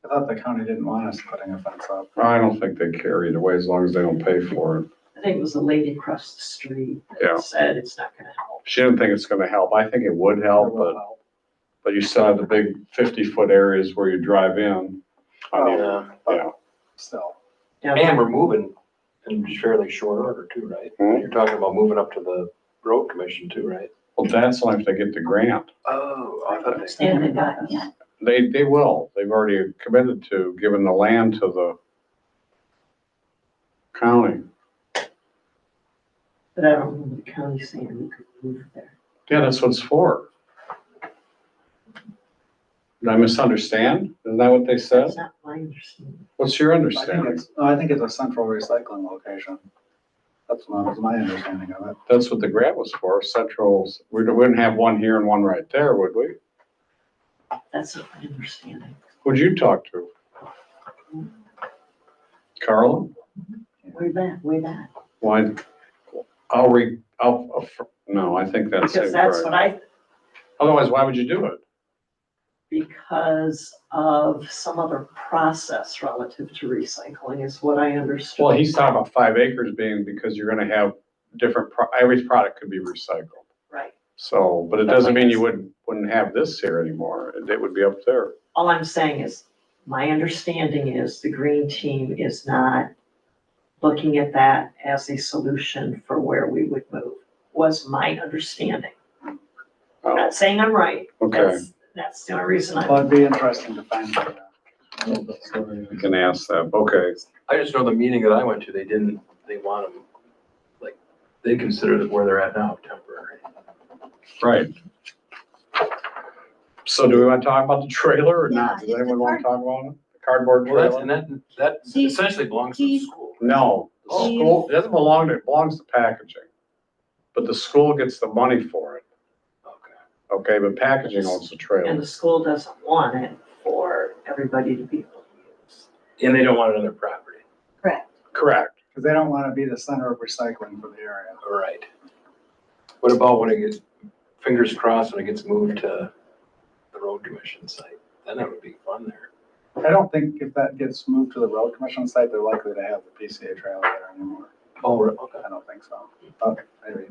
I thought the county didn't want us putting a fence up. I don't think they care either way, as long as they don't pay for it. I think it was a lady across the street Yeah. that said it's not gonna help. She didn't think it's gonna help. I think it would help, but you still have the big 50-foot areas where you drive in. I mean, Yeah. yeah. Still. And we're moving in fairly short order too, right? Hmm? You're talking about moving up to the road commission too, right? Well, that's only if they get the grant. Oh, I thought they. And they got, yeah, They will. They've already committed to giving the land to the county. but I don't know the county saying we could move there. Yeah, that's what it's for. Did I misunderstand? Isn't that what they said? That's not my understanding. What's your I think understanding? I think it's a central recycling location. That's my understanding of it. That's what the grant was for, centrals. We wouldn't have one here and one right there, would we? That's not my understanding. Who'd you talk to? Carla? Way back. Why? No, I think that's Because that's what incorrect. Otherwise, why would you do it? because of some other process relative to recycling is what I understood. Well, he's talking about 5 acres being because you're gonna have every product could be recycled. Right. So, but it doesn't mean you wouldn't have this here anymore. It would be up there. All I'm saying is, my understanding is the green team is not looking at that as a solution for where we would move, was my understanding. I'm Oh, not saying I'm right. okay, That's the only reason Well, it'd be interesting to find out. we can ask them. Okay, I just know the meeting that I went to, they want them, like, they consider it where they're at now temporary. right. So do we want to talk about the trailer or not? Yeah, Does it's the anyone want to talk about it? The cardboard Well, that's, trailer? and that Do you- essentially belongs to do the you- school. No, the Oh. school, it doesn't belong to, it belongs to packaging. But the school gets the money for it, Okay. okay, but packaging owns the And trailer. the school doesn't want it for everybody to be able to use. And they don't want it on their property. Correct. Correct. Because they don't want to be the center of recycling for the area. All right. What about when it gets, fingers crossed, when it gets moved to the road commission site? Then it would be fun there. I don't think if that gets moved to the road commission site, they're likely to have the PCA trailer there anymore. Oh, okay. I don't think so. Okay, maybe.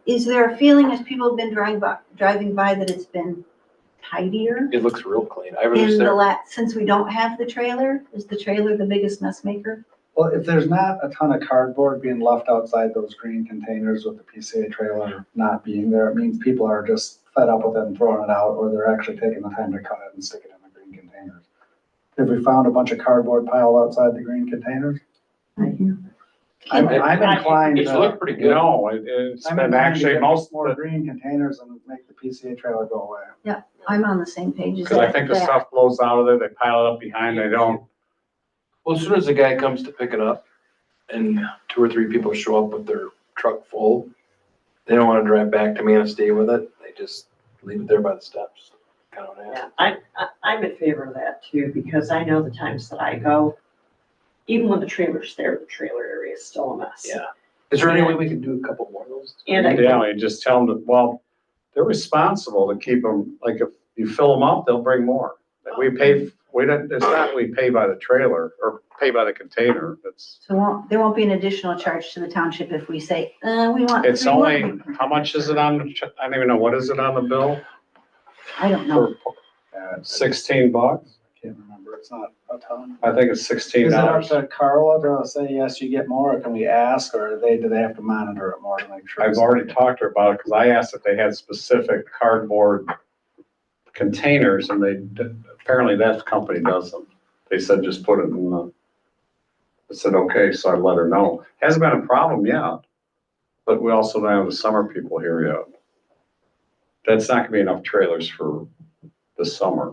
Is there a feeling as people have been driving by that it's been tidier It looks real clean. I was in just the there. since we don't have the trailer? Is the trailer the biggest mess maker? Well, if there's not a ton of cardboard being left outside those green containers with the PCA trailer not being there, it means people are just fed up with it and throwing it out, or they're actually taking the time to cut it and stick it in the green containers. If we found a bunch of cardboard piled outside the green containers, I'm inclined It's to, looked pretty good. No, it's I'm been inclined to actually get most, more green containers and make the PCA trailer go away. I'm on the same page as because I think the that. stuff blows out of there, they pile it up behind, they don't. Well, as soon as the guy comes to pick it up and 2 or 3 people show up with their truck full, they don't want to drive back to Manistee with it. They just leave it there by the steps. Kind of nasty. Yeah, I'm in favor of that too, because I know the times that I go, even when the trailer's there, the trailer area is still a mess. Yeah. Is there any way we can do a couple more of those? And I Yeah, you just tell them that, well, they're responsible to keep them, like if you fill them up, they'll bring more. We pay, we don't, it's not we pay by the trailer or pay by the container, it's, There won't be an additional charge to the township if we say, we want. it's we want only, how much is it on, I don't even know, what is it on the bill? I don't know. $16? I can't remember, it's not a ton. I think it's $16. Is it up to Carla to say, yes, you get more, or can we ask, or do they have to monitor it more to make sure? I've already talked to her about it, because I asked if they had specific cardboard containers, and apparently that company doesn't. They said, just put it in the, I said, okay, so I let her know. Hasn't been a problem yet, but we also don't have the summer people here yet. That's not gonna be enough trailers for the summer,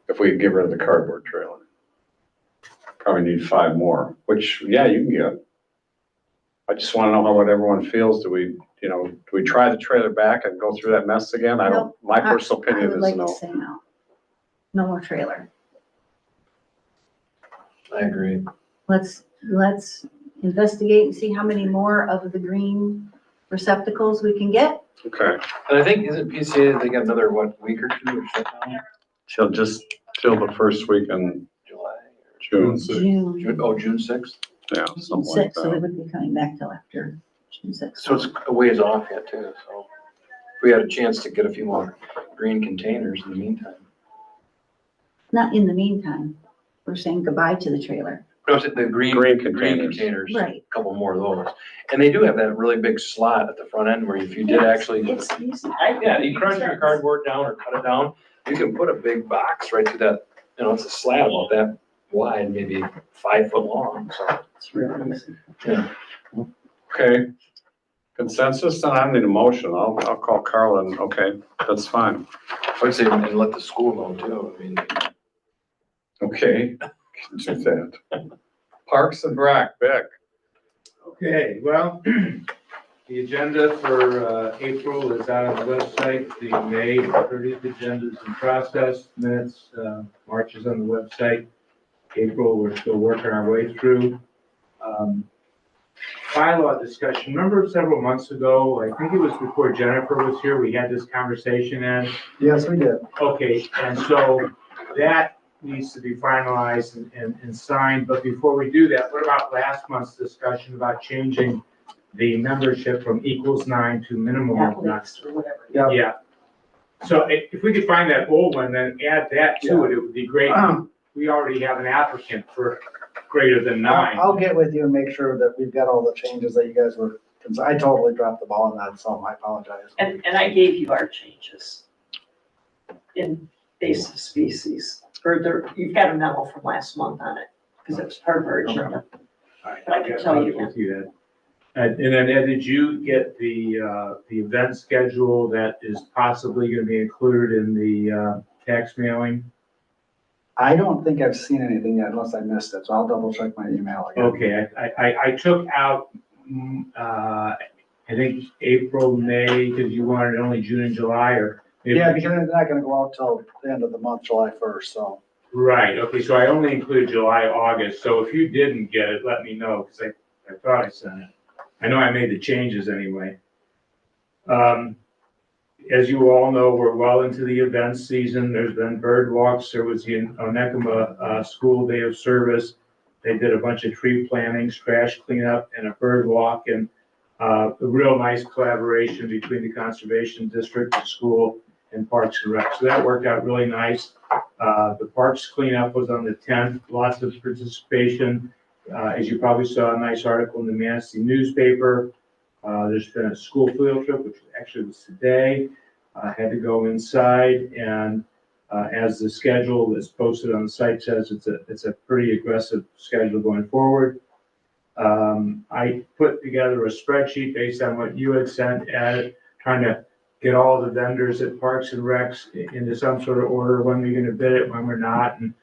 if we give rid of the cardboard trailer. Probably need 5 more, which, yeah, you can get. I just wanna know how what everyone feels. Do we try the trailer back and go through that mess again? I don't, my personal I opinion would is like to no. say no. No more trailer. I agree. Let's investigate and see how many more of the green receptacles we can get. Okay, And I think, isn't PCA, they got another, week or 2 of shutdown? she'll just till the first week in July? June, June June 6th? yeah, something like 6th, so they that. wouldn't be coming back till after June 6th. So it's a ways off yet too, so if we had a chance to get a few more green containers in the meantime. Not in the meantime. We're saying goodbye to the trailer. No, the green containers. containers, Right. a couple more of those. And they do have that really big slot at the front end where if you did actually, It's easy. yeah, you crunch your cardboard down or cut it down, you can put a big box right through that, it's a slab about that wide, maybe 5 foot long, so. It's really easy. Yeah. Okay. Consensus, then I don't need a motion. I'll call Carla and, okay, that's fine. I would say, and let the school know too, I mean. Okay, can do that. Parks and Rec, Vic. Okay, well, the agenda for April is out on the website. The May 30th agenda is in process. Minutes, March is on the website. April, we're still working our way through. bylaw discussion. Remember several months ago, I think it was before Jennifer was here, we had this conversation and, Yes, we did. okay, and so that needs to be finalized and signed, but before we do that, what about last month's discussion about changing the membership from equals 9 to minimum of 9? Athletes or whatever. Yeah. Yeah. So if we could find that old one, then add that to it, it would be great. We already have an applicant for greater than 9. I'll get with you and make sure that we've got all the changes that you guys were, because I totally dropped the ball on that, so I apologize. And I gave you our changes in invasive species. Or you've got a memo from last month on it, because it was part of our agenda. All right, But I can tell you I'll get you that. And then Ed, did you get the event schedule that is possibly gonna be included in the tax mailing? I don't think I've seen anything yet unless I missed it, so I'll double check my email again. Okay, I took out, I think April, May, because you wanted only June and July, or? maybe- Yeah, because it's not gonna go out till the end of the month, July 1st, so. Right, okay, so I only included July, August, so if you didn't get it, let me know, because I thought I sent it. I know I made the changes anyway. As you all know, we're well into the event season. There's been bird walks. There was the Onekama School Day of Service. They did a bunch of tree plantings, trash cleanup, and a bird walk, and a real nice collaboration between the Conservation District, the school, and Parks and Rec. So that worked out really nice. The parks cleanup was on the 10th, lots of participation. As you probably saw, a nice article in the Manistee newspaper. There's been a school field trip, which actually was today. Had to go inside, and as the schedule that's posted on the site says, it's a pretty aggressive schedule going forward. I put together a spreadsheet based on what you had sent, trying to get all the vendors at Parks and Recs into some sort of order, when we're gonna bid it, when we're not, and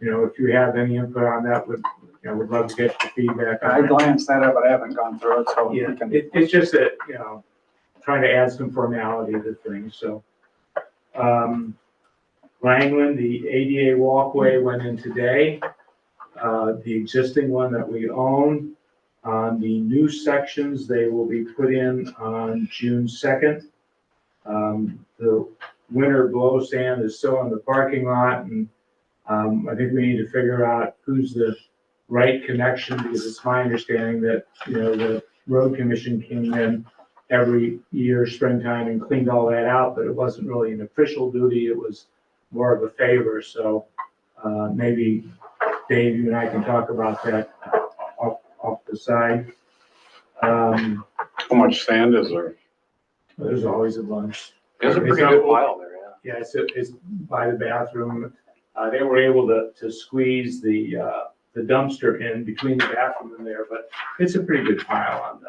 if you have any input on that, would love to get your feedback on I it. glanced at it, but I haven't gone through it, so. Yeah, we can- it's just that, trying to add some formality to things, so. Langland, the ADA walkway went in today. The existing one that we own, on the new sections, they will be put in on June 2nd. The winter blow sand is still in the parking lot, and I think we need to figure out who's the right connection, because it's my understanding that, the road commission came in every year springtime and cleaned all that out, but it wasn't really an official duty, it was more of a favor, so maybe Dave, you and I can talk about that off the side. How much sand is there? There's always a bunch. There's a pretty good pile there, yeah. Yeah, it's by the bathroom. They were able to squeeze the dumpster in between the bathroom and there, but it's a pretty good pile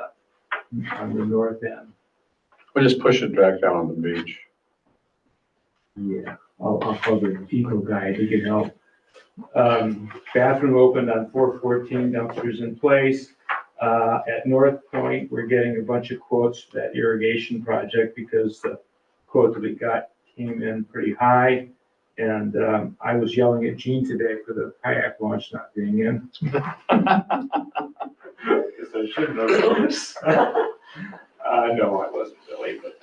on the north end. We'll just push it back down on the beach. Yeah, I'll call the eco guy, he can help. Bathroom opened on 414, dumpsters in place. At North Point, we're getting a bunch of quotes for that irrigation project, because the quote that we got came in pretty high. And I was yelling at Gene today for the kayak launch not being in. Because I shouldn't have noticed. No, I wasn't really, but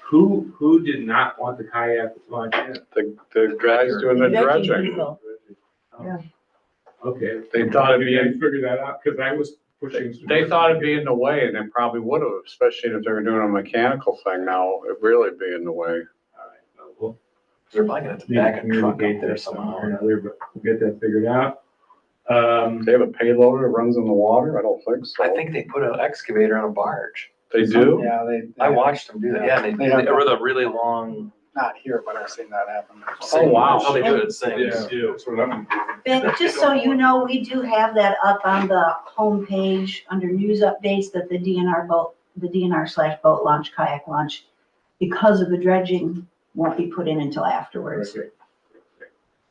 who did not want the kayak launch in? The guys doing the dredging. Yeah. Okay. They thought it'd be, Figure that out, because I was pushing. they thought it'd be in the way, and they probably would have, especially if they were doing a mechanical thing now, it'd really be in the way. All right, well, They're probably gonna have to need to back a truck up communicate there that somehow or somehow. another, but we'll get that figured out. They have a payloader that runs in the water? I don't think so. I think they put an excavator on a barge. They do? Yeah, they. I watched them do that. Yeah, They have- they were the really long. Not here, but I've seen that happen. Oh, wow. How they do it, same. Yeah, that's what I'm. Ben, just so you know, we do have that up on the homepage under news updates, that the DNR/boat launch, kayak launch, because of the dredging, won't be put in until afterwards. Okay.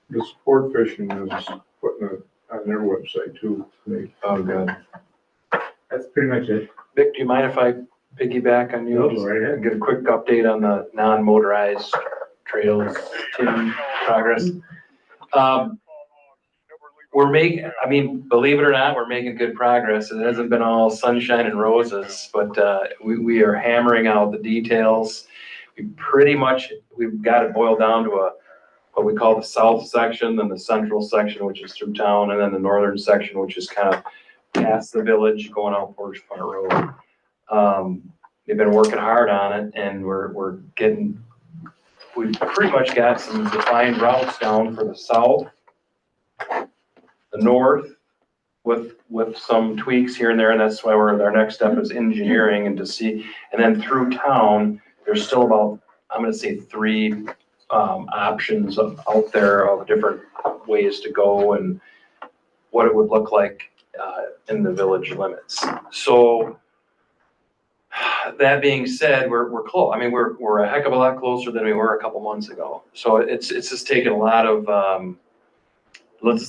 The sport fishing is putting it on their website too. Oh, good. That's pretty much it. Vic, do you mind if I piggyback on you? Go Just right ahead. Give a quick update on the non-motorized trails, Tim, progress. we're making, I mean, believe it or not, we're making good progress. It hasn't been all sunshine and roses, but, we are hammering out the details. We've got it boiled down to what we call the south section, then the central section, which is through town, and then the northern section, which is kind of past the village going out Portage Point Road. They've been working hard on it, and we've pretty much got some defined routes down for the south, the north, with some tweaks here and there, and that's why our next step is engineering and to see, and then through town, there's still about, I'm gonna say 3 options out there of different ways to go and what it would look like in the village limits. So that being said, we're close. I mean, we're a heck of a lot closer than we were a couple months ago. So it's just taken a lot of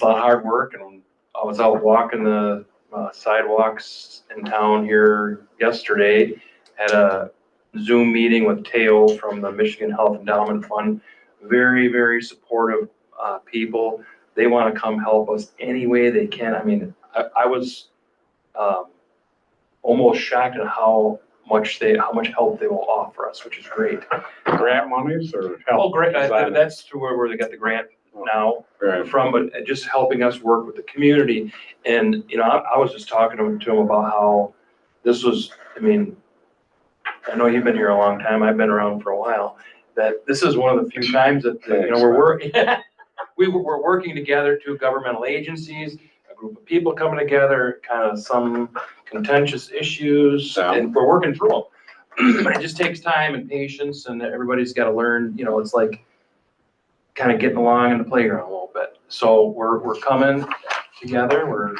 hard work, and I was out walking the sidewalks in town here yesterday, had a Zoom meeting with Teo from the Michigan Health Endowment Fund. Very, very supportive people. They want to come help us any way they can. I mean, I was almost shocked at how much help they will offer us, which is great. Grant monies or Oh, help? great. That's to where they got the grant now Right. from, but just helping us work with the community. And, I was just talking to him about how this was, I mean, I know you've been here a long time. I've been around for a while. That this is one of the few times that, we're working together, 2 governmental agencies, a group of people coming together, kind of some contentious issues, and we're working through them. It just takes time and patience, and everybody's got to learn, it's like kind of getting along in the playground a little bit. So we're coming together, we're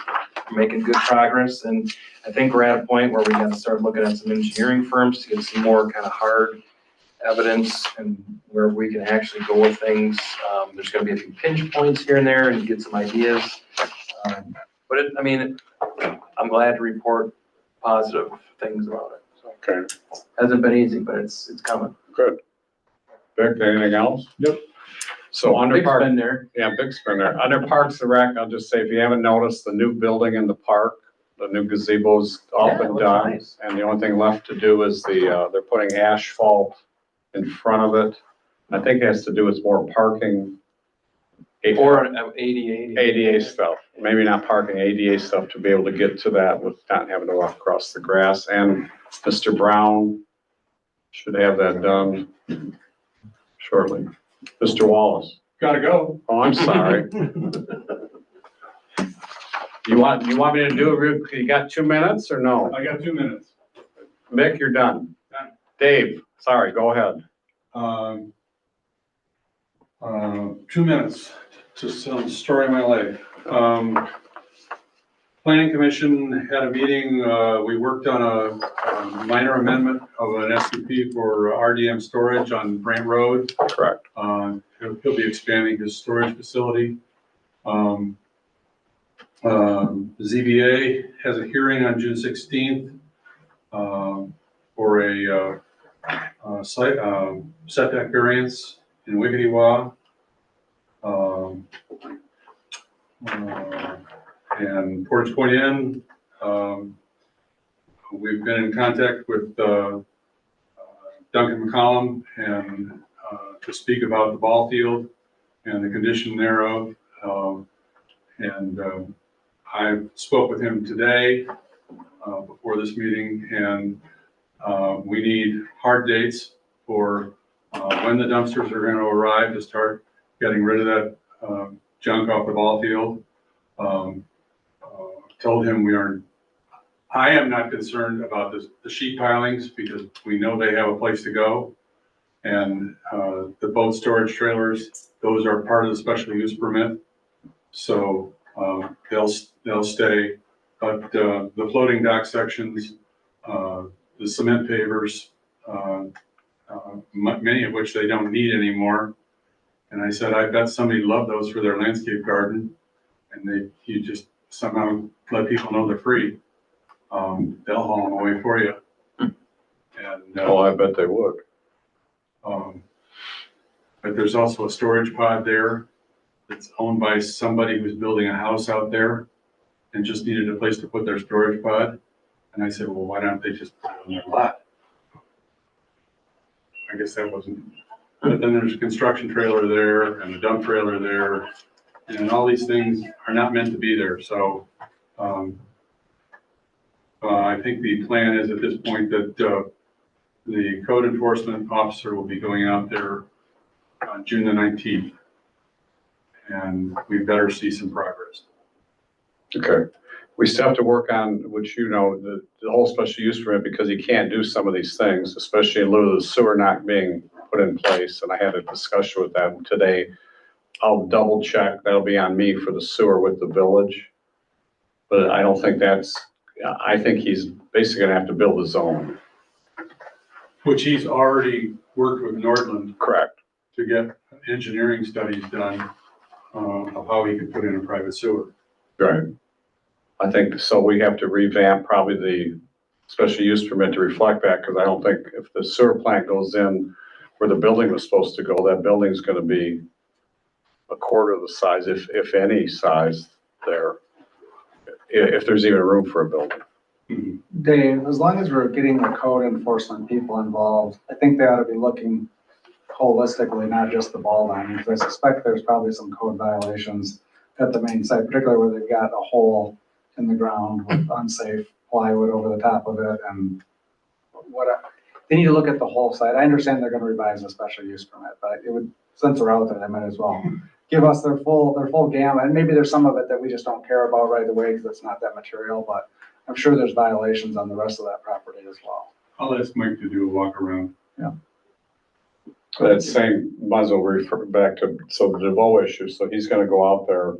making good progress, and I think we're at a point where we got to start looking at some engineering firms to get some more kind of hard evidence and where we can actually go with things. There's going to be a few pinch points here and there and get some ideas. But I'm glad to report positive things about it. So, Okay, hasn't been easy, but it's coming. good. Vic, anything else? Nope. So under Big park, spend there. yeah, big spender. Under Parks and Rec, I'll just say, if you haven't noticed, the new building in the park, the new gazebo's up Yeah, it and looks done. nice. And the only thing left to do is they're putting asphalt in front of it. I think it has to do with more parking. Or ADA. ADA stuff, maybe not parking, ADA stuff to be able to get to that with not having to walk across the grass. And Mr. Brown should have that done shortly. Mr. Wallace. Gotta go. Oh, I'm sorry. You want me to do it? You got 2 minutes or no? I got 2 minutes. Mick, you're done. Done. Dave, sorry, go ahead. 2 minutes to tell the story of my life. Planning Commission had a meeting, we worked on a minor amendment of an SUP for RDM storage on Brant Road. Correct. He'll be expanding his storage facility. ZBA has a hearing on June 16th for a site setback variance in Wiggity-Wa. And Portage Point Inn, we've been in contact with Duncan McCollum and to speak about the ball field and the condition thereof. I spoke with him today before this meeting, and we need hard dates for when the dumpsters are going to arrive to start getting rid of that junk off the ball field. Told him I am not concerned about the sheet pilings because we know they have a place to go. And the boat storage trailers, those are part of the special use permit. So they'll stay, but the floating dock sections, the cement pavers, many of which they don't need anymore. And I said, I bet somebody loved those for their landscape garden. And you just somehow let people know they're free. They'll haul them away for you. And I bet they would. but there's also a storage pod there. that's owned by somebody who's building a house out there and just needed a place to put their storage pod. And I said, well, why don't they just put it on their lot? I guess that wasn't, but then there's a construction trailer there and a dump trailer there. And all these things are not meant to be there. So I think the plan is at this point that the code enforcement officer will be going out there on June the 19th. And we better see some progress. Okay. We still have to work on, which you know, the whole special use permit, because he can't do some of these things, especially in lieu of the sewer not being put in place. And I had a discussion with them today. I'll double check. That'll be on me for the sewer with the village. But I don't think I think he's basically gonna have to build his own. Which he's already worked with Nordland Correct. to get engineering studies done of how he could put in a private sewer. Right. I think, so we have to revamp probably the special use permit to reflect that, because I don't think if the sewer plant goes in where the building was supposed to go, that building's gonna be a quarter of the size, if any size there, if there's even room for a building. Dave, as long as we're getting the code enforcement people involved, I think they ought to be looking holistically, not just the ball diamond, because I suspect there's probably some code violations at the main site, particularly where they've got a hole in the ground with unsafe plywood over the top of it and they need to look at the whole site. I understand they're gonna revise the special use permit, but it would, since we're out there, they might as well give us their full gamut. And maybe there's some of it that we just don't care about right away because it's not that material, but I'm sure there's violations on the rest of that property as well. I'll ask Mike to do a walk around. That same muzzle refer back to, so the DeVoe issue, so he's gonna go out there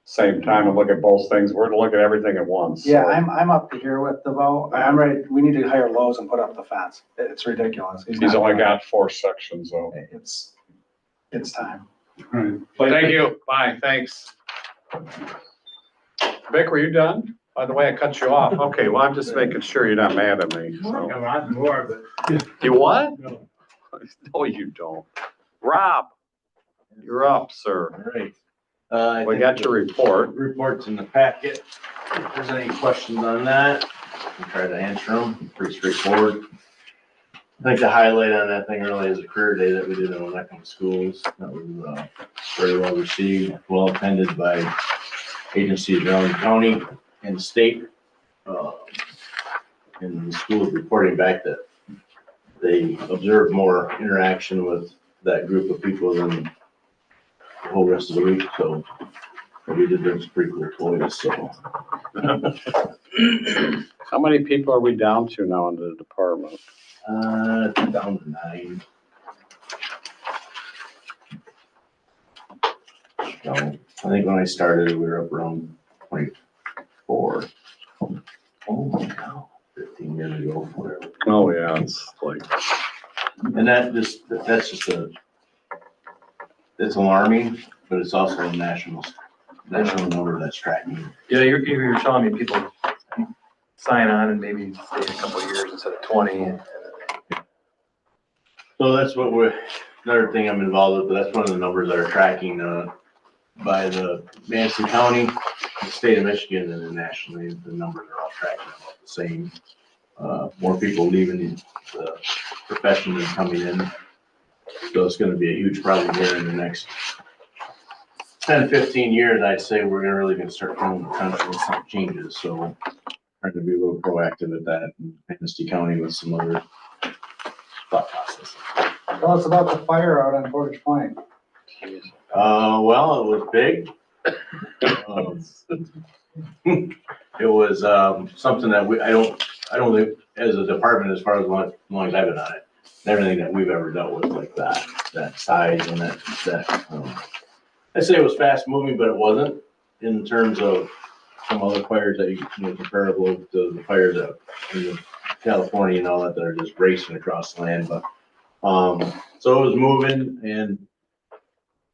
same time and look at both things. We're gonna look at everything at once. Yeah, so. I'm up to here with DeVoe. I'm ready. We need to hire Lowe's and put up the fence. It's ridiculous. He's only got 4 sections though. It's time. All right. Thank you. Bye, thanks. Vic, were you done? By the way, I cut you off. Okay, well, I'm just making sure you're not mad at me. So. A lot more, but. You what? No. No, you don't. Rob, you're up, sir. All right. We got your report. Report's in the packet. If there's any questions on that, I'll try to answer them. Pretty straightforward. I think the highlight on that thing really is a career day that we did in Onekama schools. That was very well received, well attended by agencies around the county and the state. And the school is reporting back that they observed more interaction with that group of people than the whole rest of the week, so we did some pretty cool toys, so. How many people are we down to now in the department? Down to 9. So, I think when I started, we were up around 24. Oh my God, 15 years ago, whatever. Oh, yeah, it's like, And that's just it's alarming, but it's also a national number that's tracking. Yeah, you're telling me people sign on and maybe stay a couple of years instead of 20. So that's what another thing I'm involved with, but that's one of the numbers that are tracking, by the Manistee County, the state of Michigan, and then nationally, the numbers are all tracking about the same. More people leaving the profession than coming in. So it's gonna be a huge problem here in the next 10, 15 years. I'd say we're really gonna start feeling the potential of some changes, so trying to be a little proactive at that in Manistee County with some other thought process. Tell us about the fire out on Portage Point. Well, it was big. It was, something that I don't think, as a department, as far as long as I've been on it, everything that we've ever dealt with like that size and I'd say it was fast moving, but it wasn't in terms of some other fires that you know, comparable to the fires that in California and all that are just racing across the land, but, so it was moving and,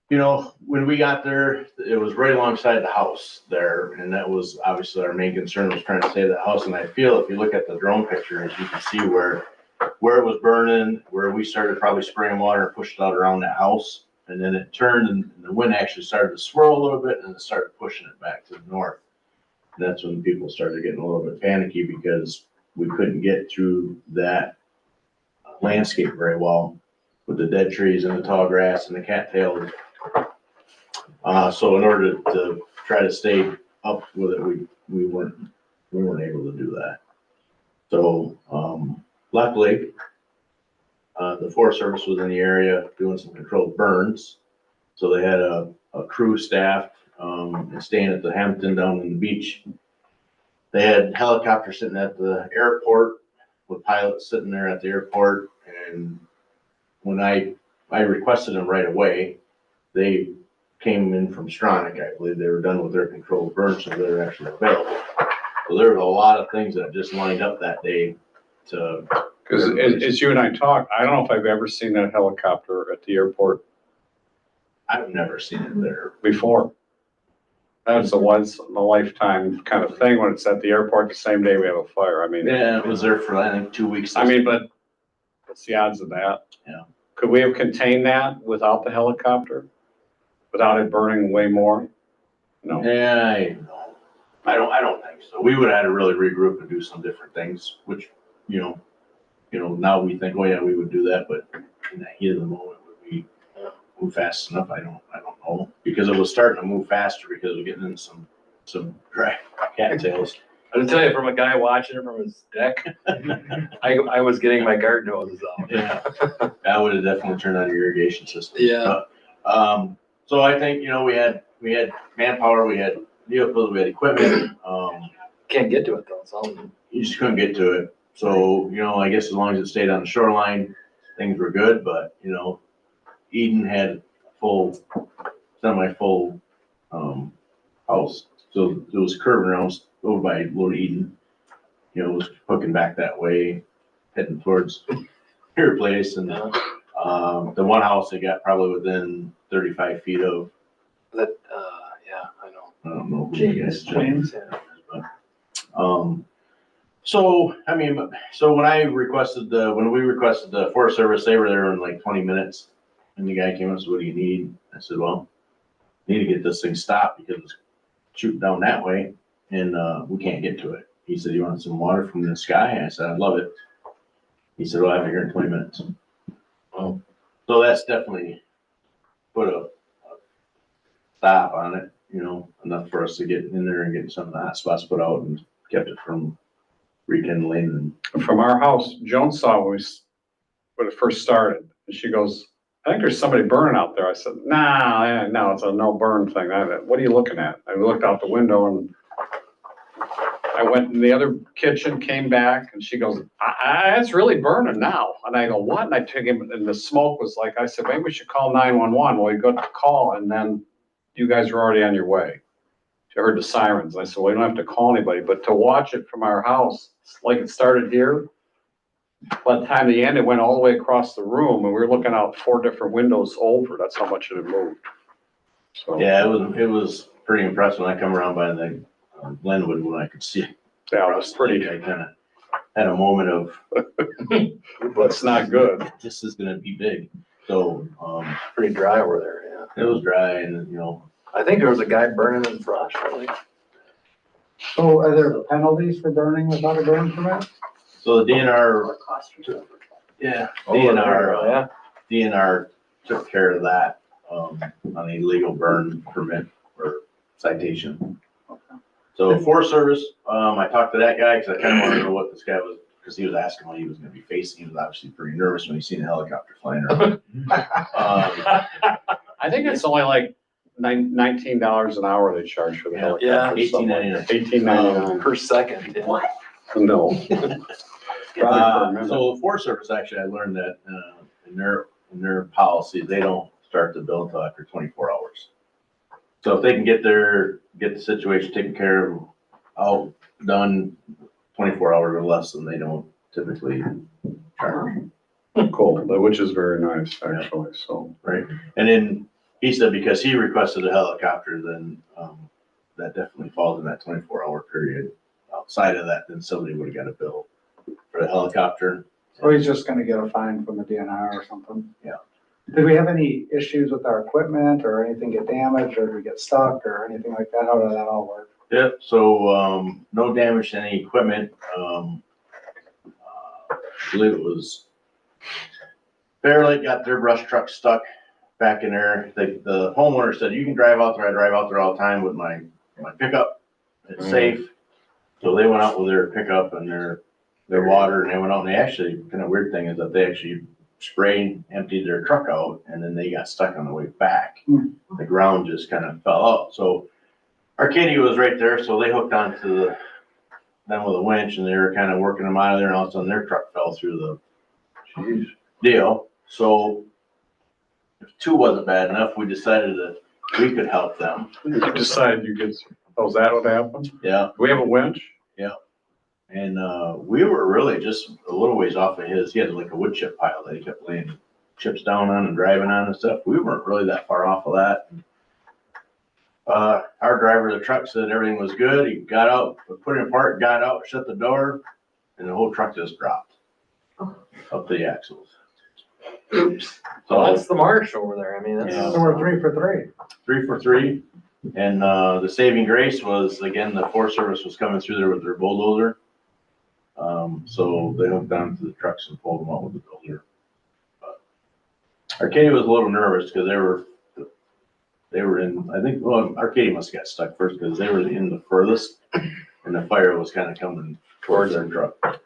you know, when we got there, it was right alongside the house there, and that was obviously our main concern, was trying to save the house. And I feel if you look at the drone pictures, you can see where it was burning, where we started probably spraying water and pushed it out around that house. and then it turned and the wind actually started to swirl a little bit and it started pushing it back to the north. And that's when people started getting a little bit panicky because we couldn't get through that landscape very well with the dead trees and the tall grass and the cattails. So in order to try to stay up with it, we weren't able to do that. So, luckily, the Forest Service was in the area doing some controlled burns. So they had a crew staff, and staying at the Hampton down on the beach. They had helicopters sitting at the airport with pilots sitting there at the airport. And when I requested them right away, they came in from Stronach. I believe they were done with their controlled burns, so they're actually available. So there were a lot of things that just lined up that day to. Because as you and I talked, I don't know if I've ever seen that helicopter at the airport I've never seen it there. before. That's a once in a lifetime kind of thing when it's at the airport the same day we have a fire. I mean. Yeah, it was there for, I think, 2 weeks. I mean, but what's the odds of that? Yeah. Could we have contained that without the helicopter? Without it burning way more? No. Yeah, I don't think so. We would have had to really regroup and do some different things, which, now we think, oh yeah, we would do that, but in the heat of the moment, would we move fast enough? I don't know. Because it was starting to move faster because we're getting in some dry cattails. I'll tell you, from a guy watching it from his deck, I was getting my garden hoses out. Yeah, that would have definitely turned on your irrigation system. Yeah. So I think, we had manpower, we had vehicles, we had equipment. Can't get to it though, so. You just couldn't get to it. So, I guess as long as it stayed on the shoreline, things were good, but, Eden had semi-full, house. So it was curving around over by Little Eden. It was hooking back that way, heading towards your place. And, the one house they got probably within 35 feet of. That, yeah, I know. I don't know. Who James. So when we requested the Forest Service, they were there in like 20 minutes. And the guy came up and said, what do you need? I said, well, need to get this thing stopped because it's shooting down that way and, we can't get to it. He said, you want some water from the sky? I said, I'd love it. He said, well, I'll have it here in 20 minutes. Well, so that's definitely put a stop on it, enough for us to get in there and get some of the hot spots put out and kept it from rekindling. And From our house, Joan saw when it first started, and she goes, I think there's somebody burning out there. I said, no, it's a no burn thing. What are you looking at? I looked out the window and I went in the other kitchen, came back, and she goes, it's really burning now. And I go, what? And I took him, and the smoke was like, I said, maybe we should call 911. Well, we got the call, and then you guys were already on your way. She heard the sirens. I said, well, you don't have to call anybody, but to watch it from our house, like it started here, by the time the end, it went all the way across the room, and we were looking out 4 different windows over. That's how much it had moved. So yeah, it was pretty impressive when I come around by the Glenwood when I could see it. yeah, it was pretty. I kind of had a moment of, That's not good. this is gonna be big. So, Pretty dry over there, yeah. it was dry and, I think there was a guy burning in brush, really. So are there penalties for burning without a burn permit? so the DNR, Cost recovery. yeah, Oh, there you go, DNR, yeah. DNR took care of that, on the illegal burn permit or citation. So Forest Service, I talked to that guy because I kind of wanted to know what this guy was, because he was asking what he was gonna be facing. He was obviously pretty nervous when he seen a helicopter flying around. I think it's only like $19 an hour they charge for the helicopter. Yeah, $18.99. $18.99 Per second, yeah. What? No. Probably per minute. So the Forest Service, actually, I learned that, in their policy, they don't start the bill until after 24 hours. So if they can get the situation taken care of, all done 24 hours or less, then they don't typically charge. Cool, which is very nice, actually, so. Right. And then he said because he requested a helicopter, then, that definitely falls in that 24-hour period. Outside of that, then somebody would have got a bill for the helicopter. Or he's just gonna get a fine from the DNR or something? Did we have any issues with our equipment or anything get damaged or did we get stuck or anything like that? How did that all work? Yep, so, no damage to any equipment. I believe it was Bear Lake got their brush truck stuck back in there. The homeowner said, you can drive out there. I drive out there all the time with my pickup. It's safe. So they went out with their pickup and their water and they went out and they actually, kind of weird thing is that they actually sprayed, emptied their truck out and then they got stuck on the way back. The ground just kind of fell out. So Arcadia was right there. So they hooked onto them with a winch and they were kind of working them out of there and all of a sudden their truck fell through the deal. So if 2 wasn't bad enough, we decided that we could help them. You decided you could, oh, is that what happened? Yeah. Do we have a winch? Yeah. And we were really just a little ways off of his. He had like a wood chip pile that he kept laying chips down on and driving on and stuff. We weren't really that far off of that. Our driver of the truck said everything was good. He got out, put it apart, got out, shut the door, and the whole truck just dropped up the axles. Oops. So So that's the marsh over there. I mean, that's. Yeah. So we're 3 for 3. 3 for 3. And the saving grace was, again, the Forest Service was coming through there with their bulldozer. So they hooked onto the trucks and pulled them out with the bulldozer. But Arcadia was a little nervous because they were in, I think, well, Arcadia must have got stuck first because they were in the furthest and the fire was kind of coming towards their truck.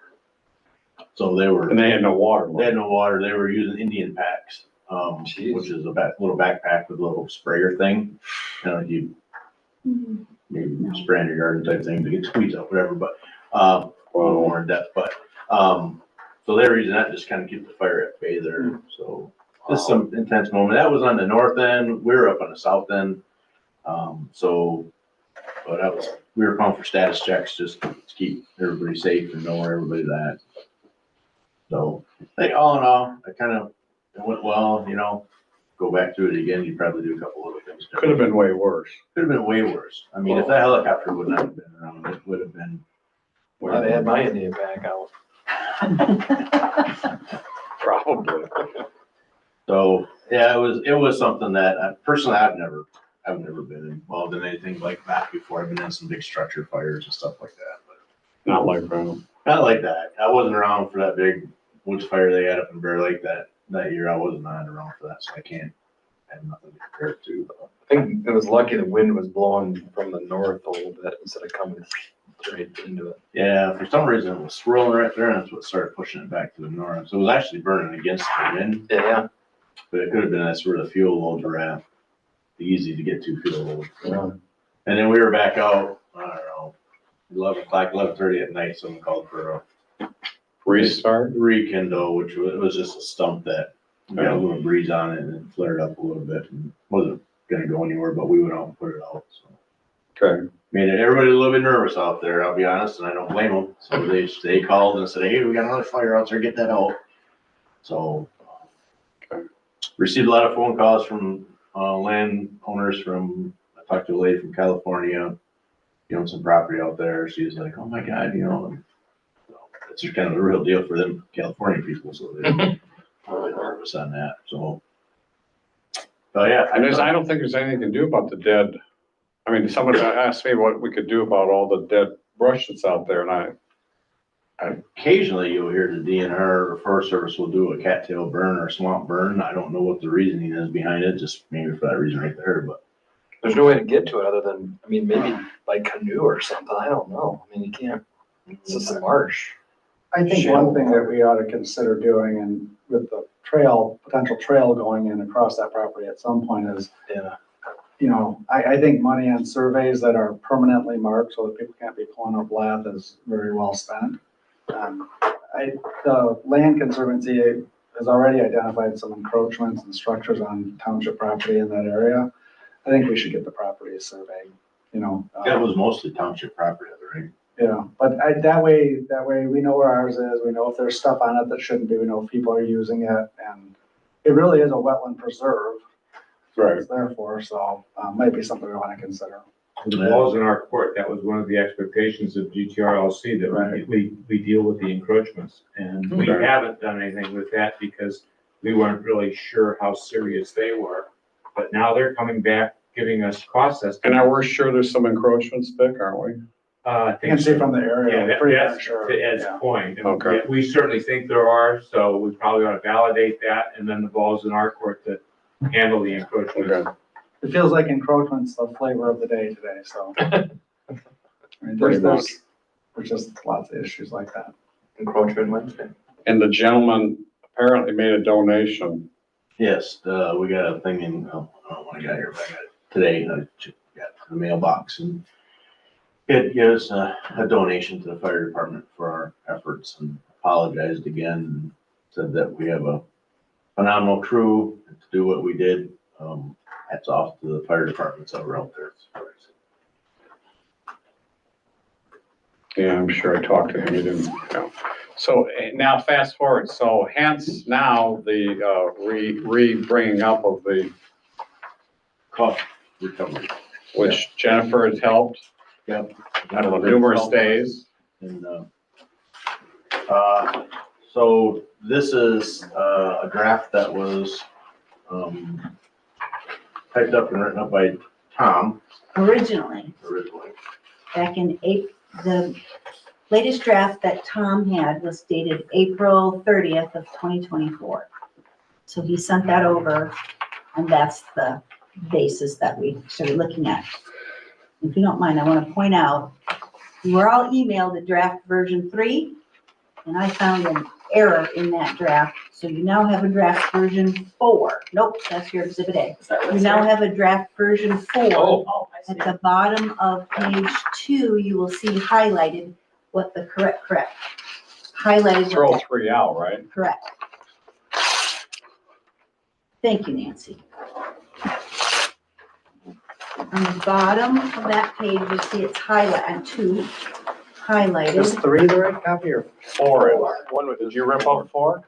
So they were. And they had no water. They had no water. They were using Indian packs, which is a little backpack with a little sprayer thing. Kind of like you maybe spray in your garden type thing to get the weeds out, whatever, but a little more in depth. But so they were using that to just kind of keep the fire at bay there. So just some intense moment. That was on the north end. We were up on the south end. But that was, we were calling for status checks just to keep everybody safe and know where everybody's at. So I think all in all, it went well, you know, go back through it again, you'd probably do a couple other things. Could have been way worse. Could have been way worse. I mean, if that helicopter would not have been around, it would have been. Well, they had my Indian back out. Probably. So, yeah, it was something that personally, I've never been involved in anything like that before. I've been in some big structure fires and stuff like that, but Not like that. not like that. I wasn't around for that big woods fire they had up in Bear Lake that year. I wasn't around for that, so I have nothing to compare it to. I think it was lucky the wind was blowing from the north a little bit instead of coming straight into it. Yeah, for some reason it was swirling right there, and that's what started pushing it back to the north. So it was actually burning against the wind, Yeah. but it could have been that's where the fuel loads were at. Easy to get to fuel loads. Yeah. And then we were back out, I don't know, 11:30 at night, someone called for a Restart? rekindle, which was just a stump that got a little breeze on it and it flared up a little bit and wasn't gonna go anywhere, but we went out and put it out, so. Okay. Made everybody a little bit nervous out there, I'll be honest, and I don't blame them. So they called and said, hey, we got another fire out there, get that out. So, received a lot of phone calls from landowners I talked to a lady from California, you know, some property out there. She was like, oh my God, you know, it's kind of a real deal for them California people, so they're really nervous on that, so. But yeah. And I don't think there's anything to do about the dead. I mean, someone asked me what we could do about all the dead brush that's out there, and Occasionally you'll hear the DNR or Forest Service will do a cattail burn or swamp burn. I don't know what the reasoning is behind it, just maybe for that reason right there, but. There's no way to get to it other than, I mean, maybe by canoe or something. I don't know. I mean, you can't, it's just a marsh. I think one thing that we ought to consider doing, and with the potential trail going in across that property at some point is, you know, I think money on surveys that are permanently marked so that people can't be pulling up lath is very well spent. The Land Conservancy has already identified some encroachments and structures on township property in that area. I think we should get the property surveyed, you know. That was mostly township property, right? Yeah, but that way we know where ours is, we know if there's stuff on it that shouldn't be, we know if people are using it, and it really is a wetland preserve. Right. It's there for, so might be something we want to consider. The ball's in our court. That was one of the expectations of GTRLC, that we deal with the encroachments. And we haven't done anything with that because we weren't really sure how serious they were. But now they're coming back, giving us cost estimates. And are we sure there's some encroachments, Vic, aren't we? I You think can see from the area. Yeah, pretty that's darn sure. to Ed's Yeah. point. And Okay. yeah, we certainly think there are, so we probably ought to validate that, and then the ball's in our court to handle the encroachment. Okay. It feels like encroachment's the flavor of the day today, so. I mean, Pretty there's just lots of issues like that. Encroachment Wednesday. And the gentleman apparently made a donation. Yes, we got a thing in, I don't know when I got here, but I got it today, and I got it in the mailbox, and it gives a donation to the fire department for our efforts, and apologized again, and said that we have a phenomenal crew to do what we did. Hats off to the fire departments that were out there. Yeah, I'm sure I talked to him, he didn't, So now fast forward, so hence now the bringing up of the, Cost recovery. which Jennifer has helped, Yep. I don't know, numerous days. And, so this is a draft that was, typed up and written up by Tom Originally, originally. back in April, the latest draft that Tom had was dated April 30th of 2024. So he sent that over, and that's the basis that we started looking at. If you don't mind, I want to point out, we were all emailed the draft version 3, and I found an error in that draft. So you now have a draft version 4. Nope, that's your exhibit A. Is that You what's now there? have a draft version 4. Oh, I see. At the bottom of page 2, you will see highlighted what the correct, highlighted. what Throw that- 3 out, right? Correct. Thank you, Nancy. On the bottom of that page, you see it's highlighted, 2, Is highlighted. 3 the right copy or? 4 is. Did you rip out 4?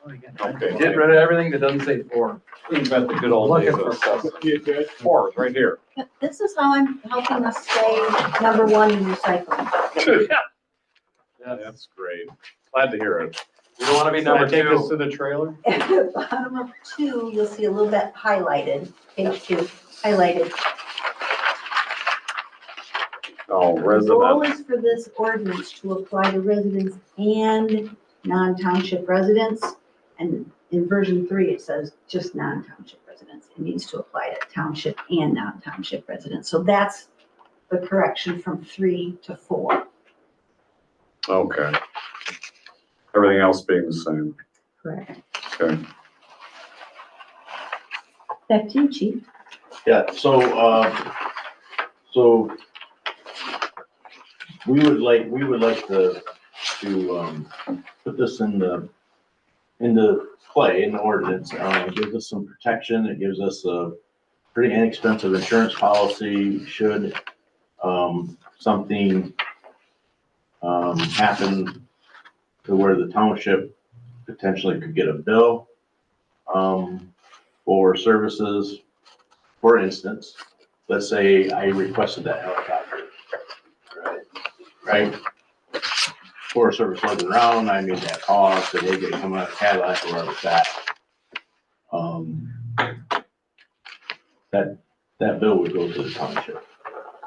Okay. Get rid of everything that doesn't say four. You've got the good old days of assessment. 4 is right here. This is how I'm helping us stay number 1 in recycling. That's great. Glad to hear it. You don't want to be number Can I take this two. to the trailer? At the bottom of 2, you'll see a little bit highlighted, page 2, highlighted. Oh, The goal resident. is for this ordinance to apply to residents and non-township residents. And in version 3, it says just non-township residents. It needs to apply to township and non-township residents. So that's the correction from 3 to 4. Okay. Everything else being the same. Correct. Okay. Back to you, Chief. Yeah, so we would like to put this into play in the ordinance. It gives us some protection. It gives us a pretty inexpensive insurance policy should something happen to where the township potentially could get a bill for services. For instance, let's say I requested that helicopter, right? Forest Service wasn't around, I made that call, said, hey, get it coming out of Cadillac or wherever it's at. That bill would go to the township.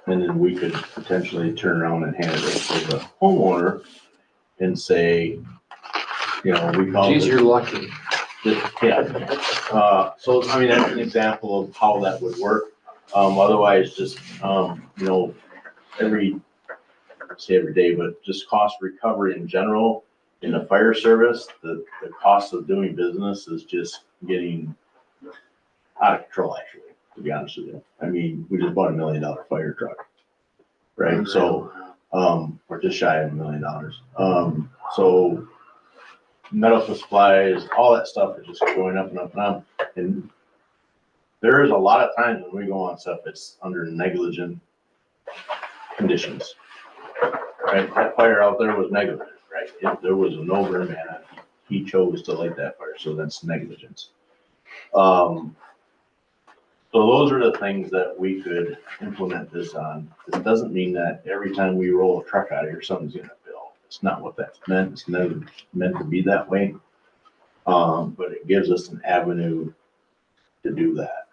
And then we could potentially turn around and hand it to the homeowner and say, you know, we call Geez, it. you're lucky. Yeah, so, I mean, that's an example of how that would work. Otherwise, just, you know, every day, but just cost recovery in general, in the fire service, the cost of doing business is just getting out of control, actually, to be honest with you. I mean, we just bought $1 million fire truck, right? So, we're just shy of $1 million. So medical supplies, all that stuff is just going up and up and up. And there is a lot of times when we go on stuff, it's under negligent conditions, right? That fire out there was negligent, right? If there was an overman, he chose to light that fire, so that's negligence. So those are the things that we could implement this on. It doesn't mean that every time we roll a truck out of here, something's gonna bill. It's not what that's meant. It's never meant to be that way. But it gives us an avenue to do that.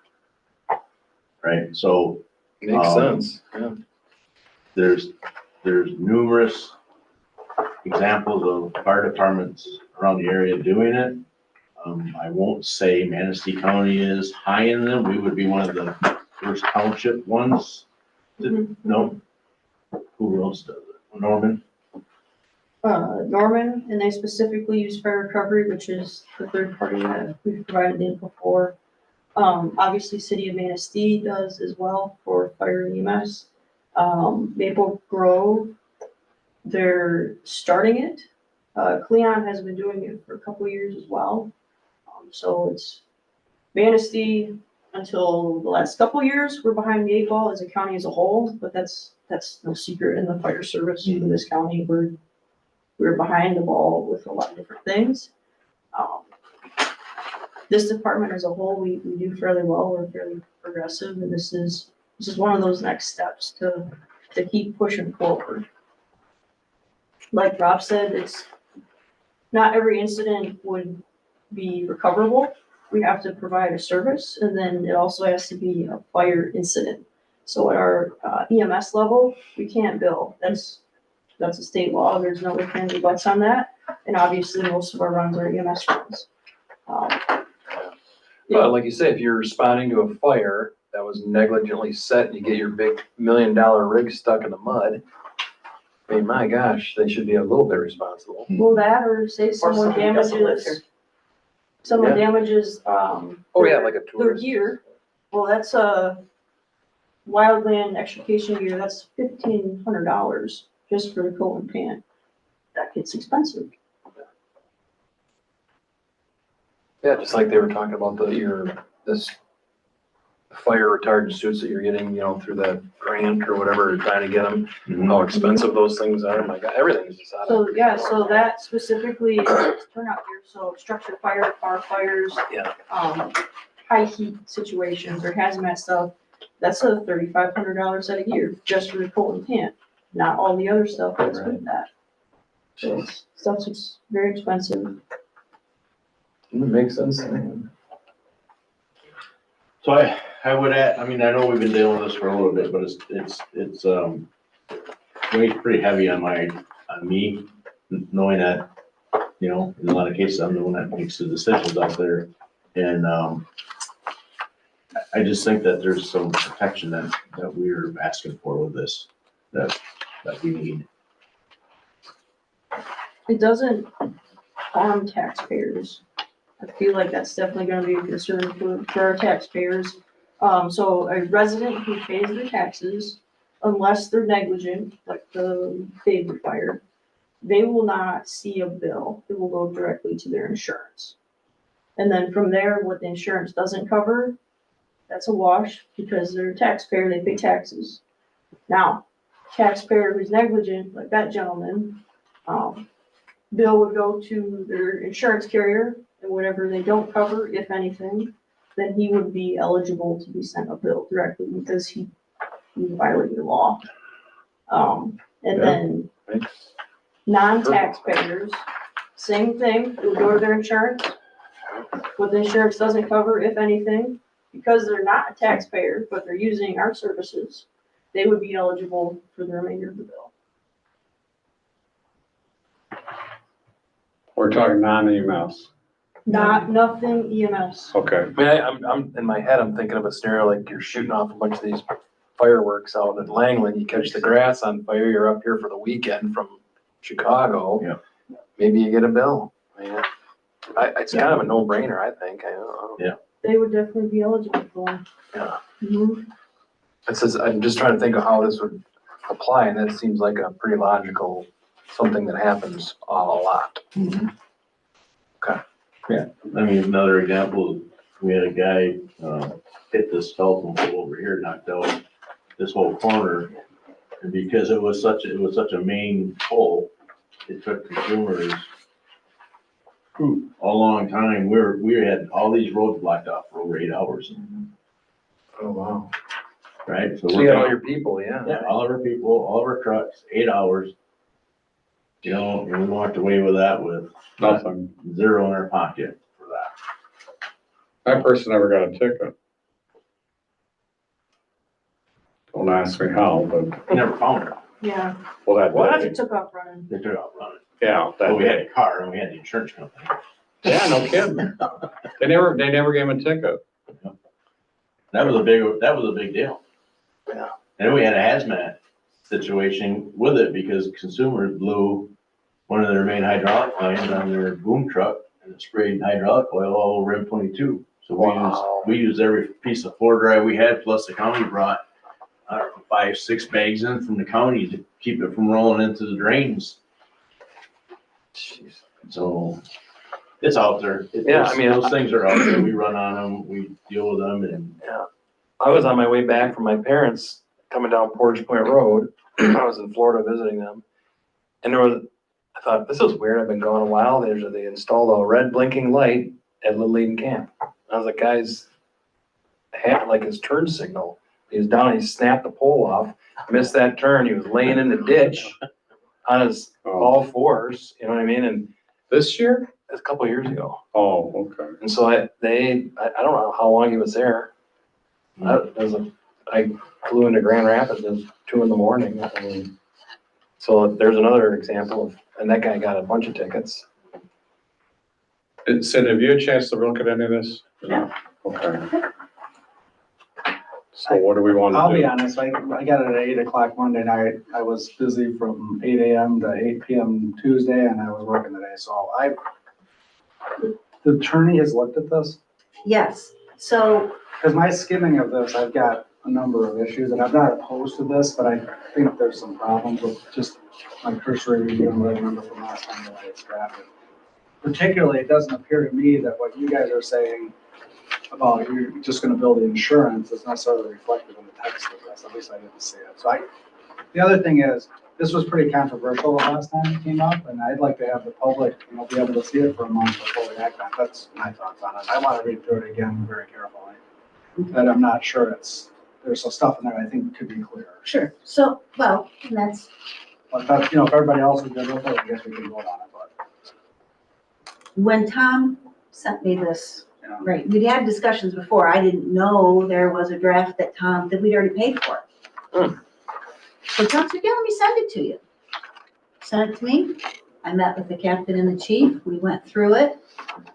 Right, so Makes sense, yeah. there's numerous examples of fire departments around the area doing it. I won't say Manistee County is high in them. We would be one of the first township ones. No? Who else does it? Norman? Norman, and they specifically use fire recovery, which is the third party that we've provided the info for. Obviously, City of Manistee does as well for fire and EMS. Maple Grove, they're starting it. Cleon has been doing it for a couple of years as well. So it's Manistee until the last couple of years, we're behind the 8 ball as a county as a whole, but that's no secret in the fire service in this county. We're behind the ball with a lot of different things. This department as a whole, we do fairly well. We're fairly progressive, and this is one of those next steps to keep pushing forward. Like Rob said, it's not every incident would be recoverable. We have to provide a service, and then it also has to be a fire incident. So at our EMS level, we can't bill. That's a state law. There's no ifs, ands, or buts on that. And obviously, most of our runs are EMS runs. But like you say, if you're responding to a fire that was negligently set and you get your big $1 million rig stuck in the mud, I mean, my gosh, they should be a little bit responsible. Well, that, or say someone somebody doesn't live here. damages, Oh, yeah, like a their tourist. gear. Well, that's a wildland extrication gear. That's $1,500 just for the coat and pant. That gets expensive. Yeah, just like they were talking about this fire retardant suits that you're getting, through that grant or whatever, you're trying to get them, how expensive those things are. My God, everything's just out of. So, yeah, so that specifically is turnout gear, so structure fire, car fires. Yeah. High heat situations or hazmat stuff, that's a $3,500 set of gear just for the coat and pant, not all the other stuff that's with that. So it's stuff that's very expensive. It makes sense to me. So I would add, I mean, I know we've been dealing with this for a little bit, but it's weighs pretty heavy on me, knowing that, in a lot of cases, I'm the one that makes the decisions out there. And, I just think that there's some protection that we're asking for with this, that we need. It doesn't harm taxpayers. I feel like that's definitely gonna be a concern for our taxpayers. So a resident who pays their taxes, unless they're negligent, like the David fire, they will not see a bill. It will go directly to their insurance. And then from there, what the insurance doesn't cover, that's a wash because they're a taxpayer, they pay taxes. Now, taxpayer who's negligent, like that gentleman, bill would go to their insurance carrier, and whatever they don't cover, if anything, then he would be eligible to be sent a bill directly because he violated the law. And then non-taxpayers, same thing, it would go to their insurance. What the insurance doesn't cover, if anything, because they're not a taxpayer, but they're using our services, they would be eligible for the remainder of the bill. We're talking non-EMS. Nothing EMS. Okay. I mean, I'm in my head, I'm thinking of a scenario like you're shooting off a bunch of these fireworks out in Langland, you catch the grass on fire, you're up here for the weekend from Chicago. Yeah. Maybe you get a bill. I mean, it's kind of a no-brainer, I think. I don't know. Yeah. They would definitely be eligible for them. Yeah. Mhm. It says, I'm just trying to think of how this would apply, and that seems like a pretty logical, something that happens a lot. Okay. Yeah, I mean, another example, we had a guy, hit this telephone pole over here, knocked out this whole corner. And because it was such a main pole, it took consumers a long time. We had all these roads blocked off for over 8 hours, Oh, wow. right? So you got all your people, yeah. Yeah, all of our people, all of our trucks, 8 hours. And we walked away with that with Nothing. zero in our pocket. That person never got a ticket. Don't ask me how, but, We never found her. Yeah, well, that What? day, it took off running. They took out running. yeah, But that we had day. a car and we had the insurance company. Yeah, no kidding. They never gave him a ticket. That was a big deal. Yeah. And we had a hazmat situation with it because consumers blew one of their main hydraulic lines on their boom truck and it sprayed hydraulic oil all over M22. So Wow. we used every piece of floor dry we had, plus the county brought, I don't know, 5, 6 bags in from the county to keep it from rolling into the drains. Jeez. So it's out there. Yeah, I mean, Those things are out there. We run on them, we deal with them and Yeah. I was on my way back from my parents coming down Portage Point Road. I was in Florida visiting them. And I thought, this is weird. I've been gone a while. They installed a red blinking light at Little Eden Camp. I was like, guys, had like his turn signal. He was down, he snapped the pole off, missed that turn. He was laying in the ditch on his all fours, you know what I mean? And This year? that's a couple of years ago. Oh, okay. And so I don't know how long he was there. I flew into Grand Rapids at 2 a.m. I mean, so there's another example of, and that guy got a bunch of tickets. Sid, have you had a chance to look at any of this? No. Okay. So what do we want I'll to be do? honest, I got it at 8 o'clock Monday night. I was busy from 8 a.m. to 8 p.m. Tuesday and I was working today, so the attorney has looked at this. Yes, so, Because my skimming of this, I've got a number of issues, and I'm not opposed to this, but I think there's some problems with just my cursory review and what I remember from last time the way it's drafted. Particularly, it doesn't appear to me that what you guys are saying about you're just gonna build the insurance is necessarily reflected in the text of this, at least I didn't see it. So the other thing is, this was pretty controversial the last time it came up, and I'd like to have the public, be able to see it for a month before we act on it. That's my thoughts on it. I want to read through it again very carefully. And I'm not sure there's some stuff in there I think could be clearer. sure, so, well, and that's, But if, if everybody else is good with it, I guess we can vote on it, but. when Tom sent me this, Yeah. right, we'd had discussions before, I didn't know there was a draft that we'd already paid for. So Tom said, yeah, let me send it to you. Sent it to me, I met with the captain and the chief, we went through it,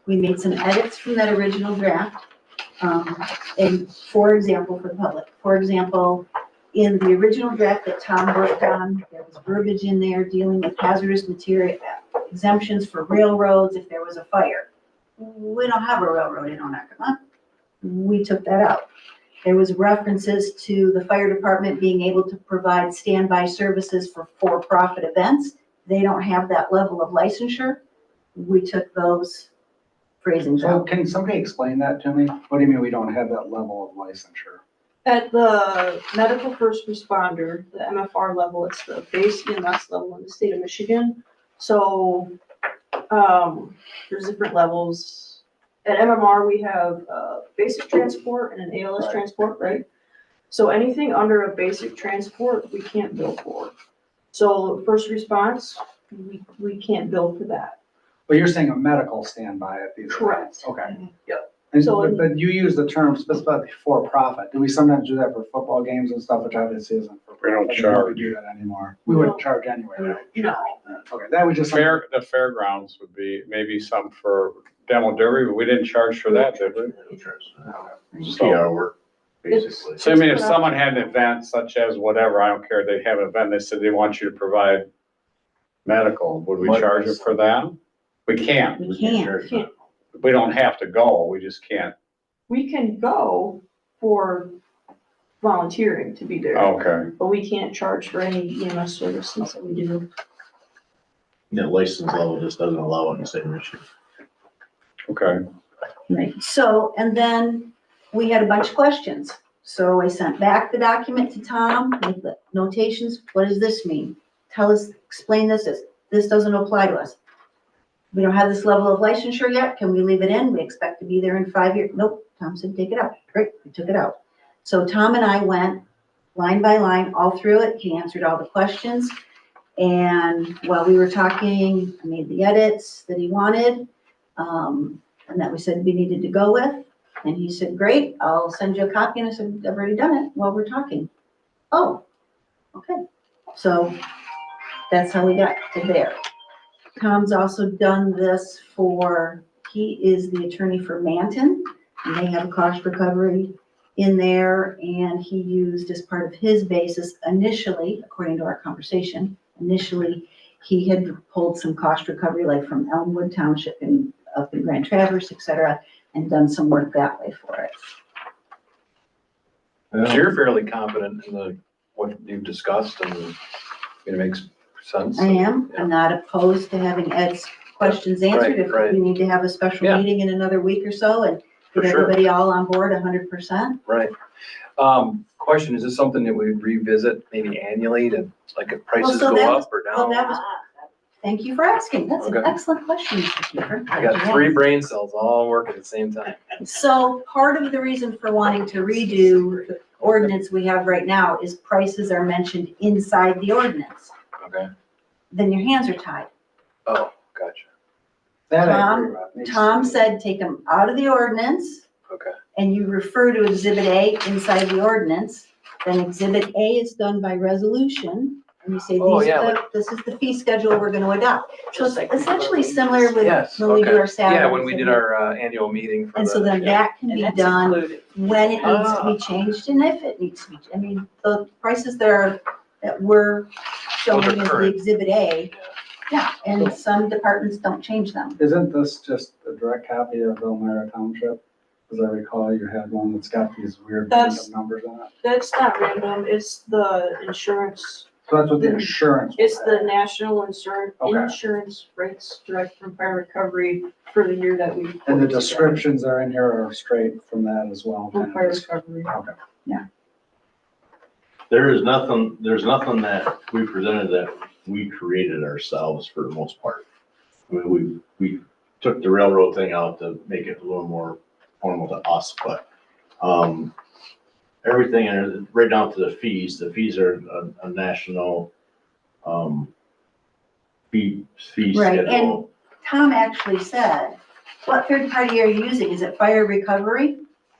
we made some edits from that original draft. And for example, for the public, for example, in the original draft that Tom worked on, there was verbiage in there dealing with hazardous material exemptions for railroads if there was a fire. We don't have a railroad in Onekama. We took that out. There was references to the fire department being able to provide standby services for for-profit events. They don't have that level of licensure. We took those phrasings So out. can somebody explain that to me? What do you mean we don't have that level of licensure? At the medical first responder, the MFR level, it's the base EMS level in the state of Michigan. So, there's different levels. At MMR, we have, basic transport and an ALS Right. transport, right? So anything under a basic transport, we can't bill for. So first response, we can't bill for that. But you're saying a medical standby at these Correct. events? Okay. Yep. And So- but you use the term specifically for profit. Do we sometimes do that for football games and stuff, which obviously isn't for? We don't profit? charge. We do that anymore. We wouldn't charge anyway, right? No. Okay, that was just. The fairgrounds would be maybe some for demo derby, but we didn't charge for that, did we? PR work, basically. So I mean, if someone had an event such as whatever, I don't care, they have an event, they said they want you to provide medical, would we charge them for that? We can't. We can't. We don't have to go, we just can't. We can go for volunteering to be there, Okay, but we can't charge for any EMS services that we do. The license level just doesn't allow it in the state of Michigan. okay. Right, so, and then we had a bunch of questions. So I sent back the document to Tom with the notations. What does this mean? Tell us, explain this doesn't apply to us. We don't have this level of licensure yet. Can we leave it in? We expect to be there in 5 years. Nope, Tom said, take it out. Great, we took it out. So Tom and I went line by line, all through it. He answered all the questions. And while we were talking, I made the edits that he wanted, and that we said we needed to go with. And he said, great, I'll send you a copy. And I said, I've already done it while we're talking. Oh, okay. So that's how we got to there. Tom's also done this for, he is the attorney for Manton, and they have a cost recovery in there, and he used as part of his basis initially, according to our conversation, initially, he had pulled some cost recovery like from Elmwood Township and up in Grand Traverse, et cetera, and done some work that way for it. So you're fairly confident in what you've discussed and it makes sense. I am. I'm not opposed to having Ed's questions answered. If Right. we need to have a special Yeah. meeting in another week or so and For get sure. everybody all on board 100%. Right. Question, is this something that we revisit maybe annually to, like if prices so go that up or Well, down? that was, thank you for asking. That's an Okay. excellent question, Mr. Kiefer. I got 3 brain cells all working at the same time. So part of the reason for wanting to redo the ordinance we have right now is prices are mentioned inside the ordinance. Okay. Then your hands are tied. Oh, gotcha. That I Tom- agree with. Makes Tom sense. said, take them out of the ordinance Okay. and you refer to Exhibit A inside the ordinance. Then Exhibit A is done by resolution and you say, Oh, yeah, this is the fee schedule we're gonna adopt. So it's essentially similar with Yes, when we do okay. our salaries. Yeah, when we did our annual meeting for And so the, then yeah. that can be done when it needs to be changed and if it needs to be, I mean, the prices that we're showing Those are in the current. Exhibit A, yeah, and some departments don't change them. Isn't this just a direct copy of Elmira Township? As I recall, you had one that's got these weird random That's- numbers on it. That's not random, it's the insurance, So that's what the insurance. it's the was. national insurance, Okay. insurance rates direct from fire recovery for the year that we. And the put together. descriptions are in here are straight from that as well. From fire recovery. Okay. There's nothing that we presented that we created ourselves for the most part. I mean, we took the railroad thing out to make it a little more formal to us, but, everything, in it, right down to the fees are a national, fee Right, and schedule. Tom actually said, what third party are you using? Is it fire recovery?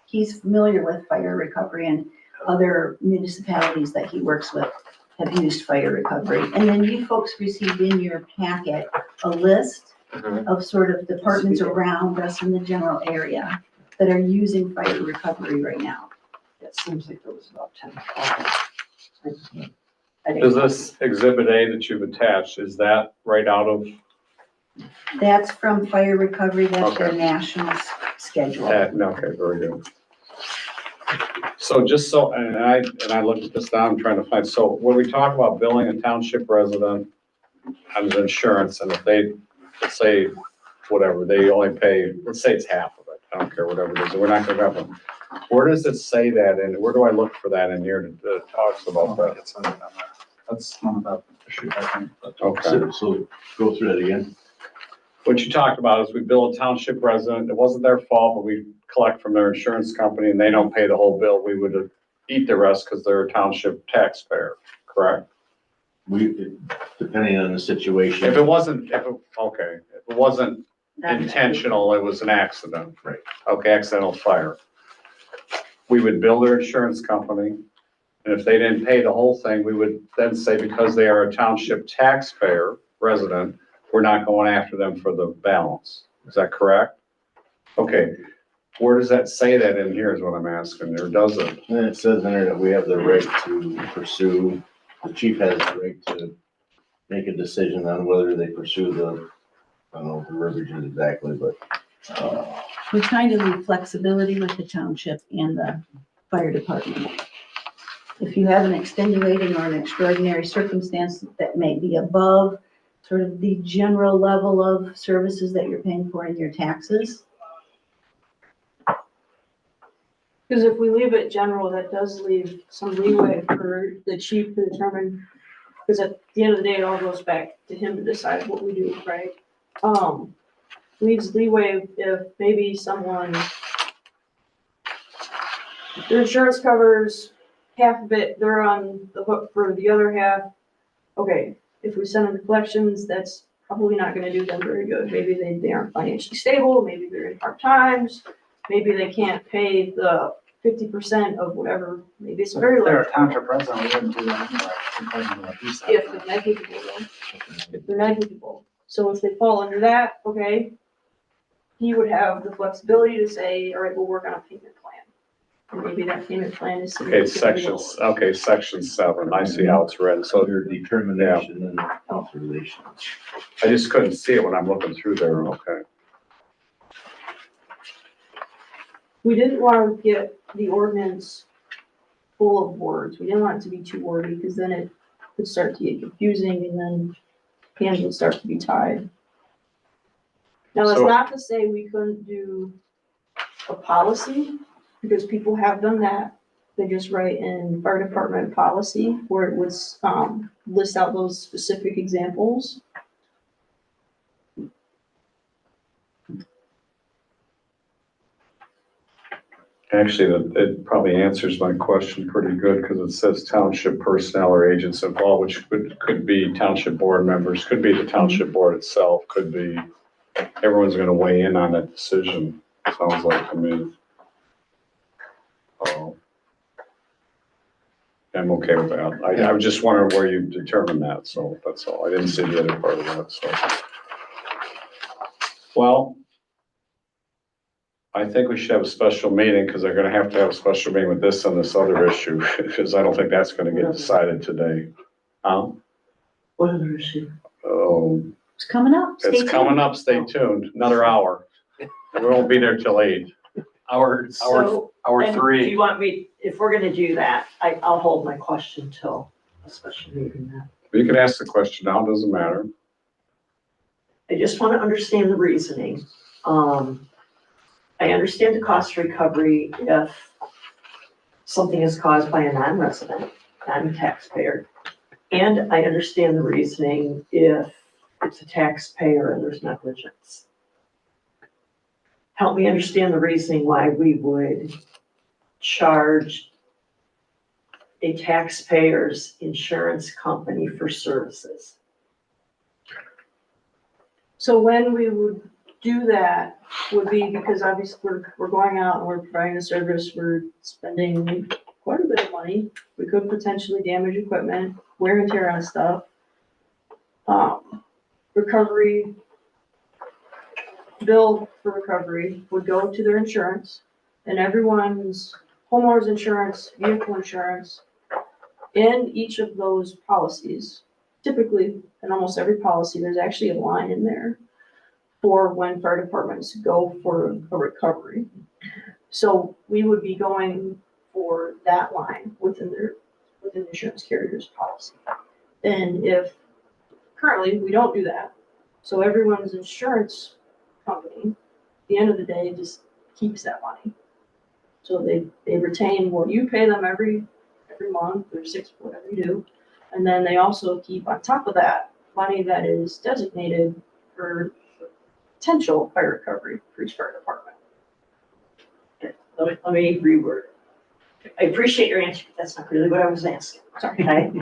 He's familiar with fire recovery and other municipalities that he works with have used fire recovery. And then you folks received in your packet a list of sort of departments around us in the general area that are using fire recovery right now. It seems like there was about 10. Is this Exhibit A that you've attached, is that right out of That's from fire recovery, that's their Okay. national schedule. No, okay, very good. So just so, and I looked at this down, I'm trying to find, so when we talk about billing a township resident on the insurance, and if they, let's say, whatever, they only pay, let's say it's half of it, I don't care, whatever it is, we're not gonna have them. Where does it say that, and where do I look for that in here that talks about that? It's on there. That's not about the issue, I think. but- Okay. So go through that again. What you talked about is we bill a township resident, it wasn't their fault, but we collect from their insurance company and they don't pay the whole bill, we would eat the rest because they're a township taxpayer, correct? Depending on the situation. If it wasn't intentional, it was an accident. Right. Okay, accidental fire. We would bill their insurance company, and if they didn't pay the whole thing, we would then say because they are a township taxpayer resident, we're not going after them for the balance. Is that correct? Okay, where does that say that in here is what I'm asking, or does it? And it says in there that we have the right to pursue, the chief has the right to make a decision on whether they pursue the, I don't know the verbiage is exactly, but, We're trying to leave flexibility with the township and the fire department. If you have an extenuating or an extraordinary circumstance that may be above sort of the general level of services that you're paying for in your taxes, Because if we leave it general, that does leave some leeway for the chief to determine, because at the end of the day, it all goes back to him to decide what we do, right? Leaves leeway if maybe someone, their insurance covers half of it, they're on the hook for the other half. Okay, if we send them to collections, that's probably not gonna do them very good. Maybe they aren't financially stable, maybe they're in hard times. maybe they can't pay the 50% of whatever, maybe it's a very If they're large. a township resident, we wouldn't do that anyway, according to what he said. If they're negligible, though. If they're negligible. So if they fall under that, okay, he would have the flexibility to say, all right, we'll work on a payment plan. And maybe that payment plan is. Okay, significantly sections, lower. okay, section 7, I see how it's written, so Under determination and authorization. I just couldn't see it when I'm looking through there, okay. We didn't want to get the ordinance full of words. We didn't want it to be too wordy because then it could start to get confusing and then hands would start to be tied. Now, that's So- not to say we couldn't do a policy because people have done that. They just write in fire department policy where it would, list out those specific examples. Actually, it probably answers my question pretty good, because it says township personnel or agents involved, which could be township board members, could be the township board itself, could be, everyone's gonna weigh in on that decision, sounds like to me. I'm okay with that. I was just wondering where you determined that, so that's all. I didn't see the other part of that, so. Well, I think we should have a special meeting, because they're gonna have to have a special meeting with this and this other issue, because I don't think that's gonna get decided today. What other issue? Oh, It's coming up. Stay it's tuned. coming up, stay tuned, another hour. We won't be there till 8. Hour So, and do 3. you want me, if we're gonna do that, I'll hold my question till a special meeting then. You can ask the question now, doesn't matter. I just want to understand the reasoning. I understand the cost recovery if something is caused by a non-resident, non-taxpayer. And I understand the reasoning if it's a taxpayer and there's negligence. Help me understand the reasoning why we would charge a taxpayer's insurance company for services. So when we would do that would be because obviously we're going out and we're providing a service, we're spending quite a bit of money. We could potentially damage equipment, wear and tear on stuff. Recovery, bill for recovery would go to their insurance and everyone's homeowner's insurance, vehicle insurance. In each of those policies, typically in almost every policy, there's actually a line in there for when fire departments go for a recovery. So we would be going for that line within the insurance carrier's policy. And if currently we don't do that, so everyone's insurance company, at the end of the day, just keeps that money. So they retain what you pay them every month or 6, whatever you do. And then they also keep on top of that money that is designated for potential fire recovery for each fire department. Let me reword it. I appreciate your answer, but that's not really what I was asking. Sorry. Okay,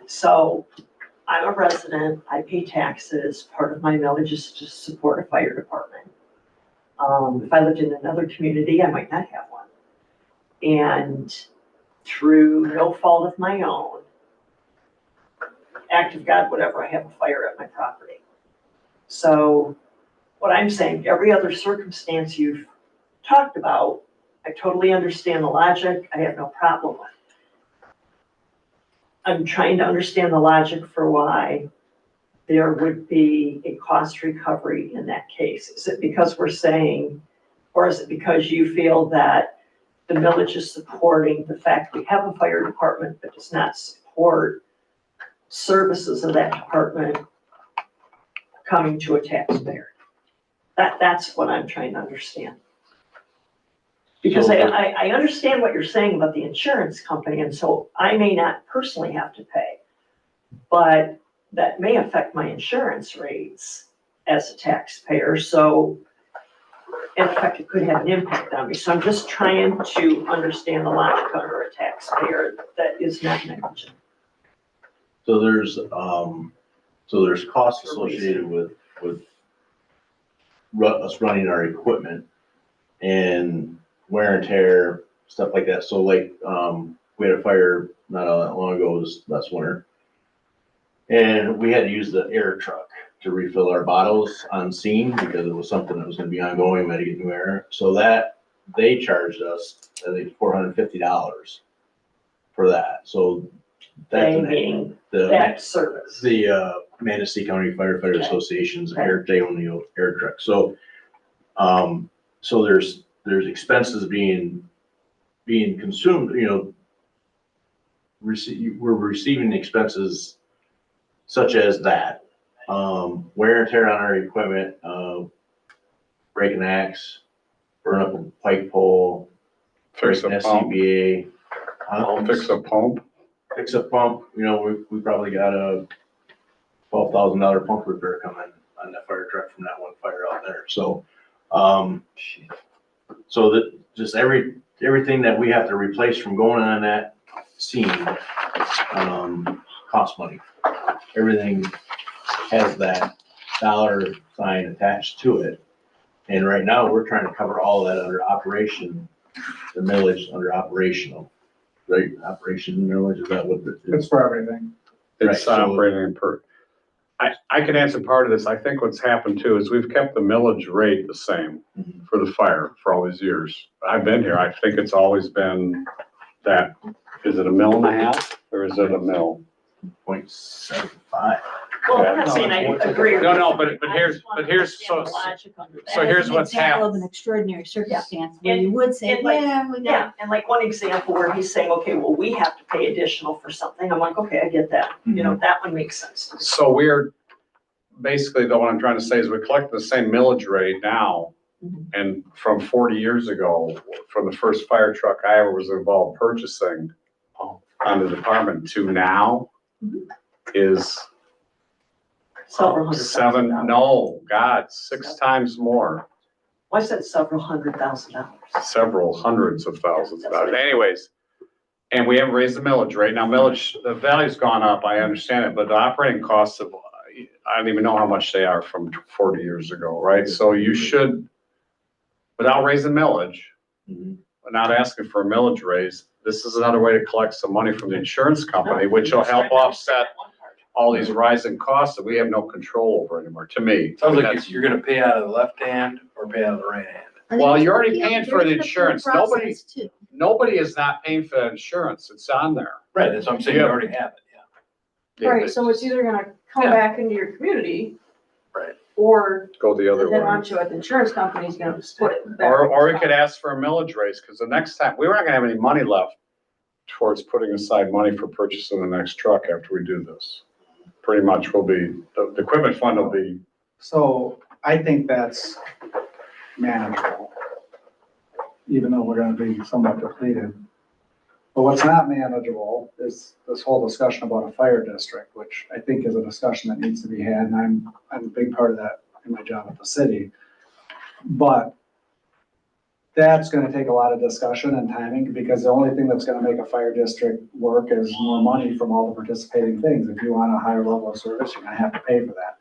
so I'm a resident, I pay taxes, part of my millage is to support a fire department. If I lived in another community, I might not have one. And through no fault of my own, act of God, whatever, I have a fire at my property. So what I'm saying, every other circumstance you've talked about, I totally understand the logic, I have no problem with. I'm trying to understand the logic for why there would be a cost recovery in that case. Is it because we're saying, or is it because you feel that the millage is supporting the fact we have a fire department but does not support services of that department coming to a taxpayer? That's what I'm trying to understand. Because I understand what you're saying about the insurance company, and so I may not personally have to pay, but that may affect my insurance rates as a taxpayer, so in effect, it could have an impact on me. So I'm just trying to understand the logic under a taxpayer that is not negligent. So there's costs associated with us running our equipment. And wear and tear, stuff like that. So like, we had a fire not all that long ago, it was last winter. And we had to use the air truck to refill our bottles on scene because it was something that was gonna be ongoing, we had to get new air. So that, they charged us, I think, $450 for that. So that's They meaning the, that service. the Manistee County Firefighter Okay. Association's Okay. air, they own the air truck. So, so there's expenses being consumed, you know, we're receiving expenses such as that, wear and tear on our equipment, break an axe, burn up a pike pole, Fix break a an pump, SCBA. fix a pump. Fix a pump, you know, we probably got a $12,000 pump repair coming on that fire truck from that one fire out there. So, so that just everything that we have to replace from going on that scene, costs money. Everything has that dollar sign attached to it. And right now, we're trying to cover all that under operation, the millage under operational, right? Operation millage, is that what it is? It's for everything. Right, It's so- operating per, I can answer part of this. I think what's happened too is we've kept the millage rate the same Mhm. for the fire for all these years. I've been here. I think it's always been that, is it a mill and a half or is it a mill? 0.75. Well, Yeah, I'm not saying I agree. with No, you. no, but I just here's, wanna but here's, understand so, the logic under that. so here's what's Example happened. of an extraordinary circumstance where And- you would say, and like- yeah, we got. Yeah, and like one example where he's saying, okay, well, we have to pay additional for something. I'm like, okay, I get that. You know, that one makes sense to me. So we're, basically, though, what I'm trying to say is we collect the same millage rate now. Mhm. And from 40 years ago, for the first fire truck I ever was involved purchasing on the department to now is Several hundred thousand seven, dollars. no, God, 6 times more, Why said several $100,000? several hundreds of thousands of dollars. Anyways, and we haven't raised the millage rate. Now millage, the value's gone up, I understand it, but the operating costs of, I don't even know how much they are from 40 years ago, right? So you should, without raising millage, Mhm. not asking for a millage raise, this is another way to collect some money from the insurance company, which will help offset all these rising costs that we have no control over anymore, to me. Sounds like That's- you're gonna pay out of the left hand or pay out of the right hand. Well, you're already paying for the insurance. Nobody, Process too. nobody is not paying for that insurance. It's on there. Right, that's what I'm saying, you Yeah. already have it, yeah. Right, so it's either gonna come Yeah. back into your community. Right. Or Go the other then way. onto it, the insurance company's gonna put it back. Or we could ask for a millage raise, because the next time, we weren't gonna have any money left towards putting aside money for purchasing the next truck after we do this. Pretty much will be, the equipment fund will be, So I think that's manageable, even though we're gonna be somewhat depleted. But what's not manageable is this whole discussion about a fire district, which I think is a discussion that needs to be had, and I'm a big part of that in my job at the city. But that's gonna take a lot of discussion and timing, because the only thing that's gonna make a fire district work is more money from all the participating things. If you want a higher level of service, you're gonna have to pay for that.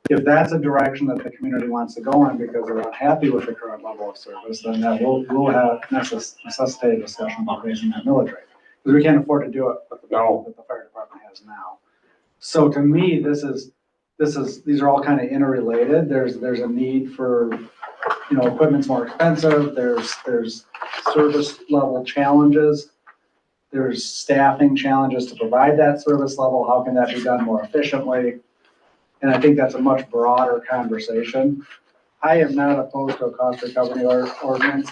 If that's a direction that the community wants to go in because they're unhappy with the current level of service, then that will have necessitate a discussion about raising that millage rate. Because we can't afford to do it with the No. that the fire department has now. So to me, these are all kind of interrelated. There's a need for, you know, equipment's more expensive, there's service level challenges. There's staffing challenges to provide that service level. How can that be done more efficiently? And I think that's a much broader conversation. I am not opposed to a cost recovery ordinance.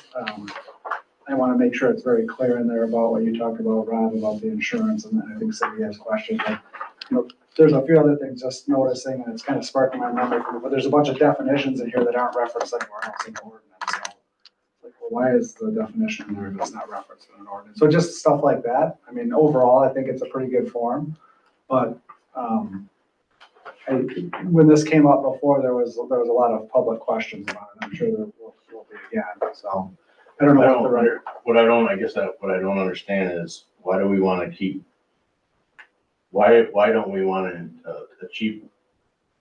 I want to make sure it's very clear in there about what you talked about, Rob, about the insurance, and I think Cindy has questions. But, you know, there's a few other things just noticing, and it's kind of sparking my memory, but there's a bunch of definitions in here that aren't referenced anywhere else in the ordinance. So, like, well, why is the definition in there if it's not referenced in an ordinance? So just stuff like that. I mean, overall, I think it's a pretty good form, but, when this came up before, there was a lot of public questions about it. I'm sure there will be again, so. I don't know what the right. What I don't understand is, why do we wanna keep, why don't we want a cheap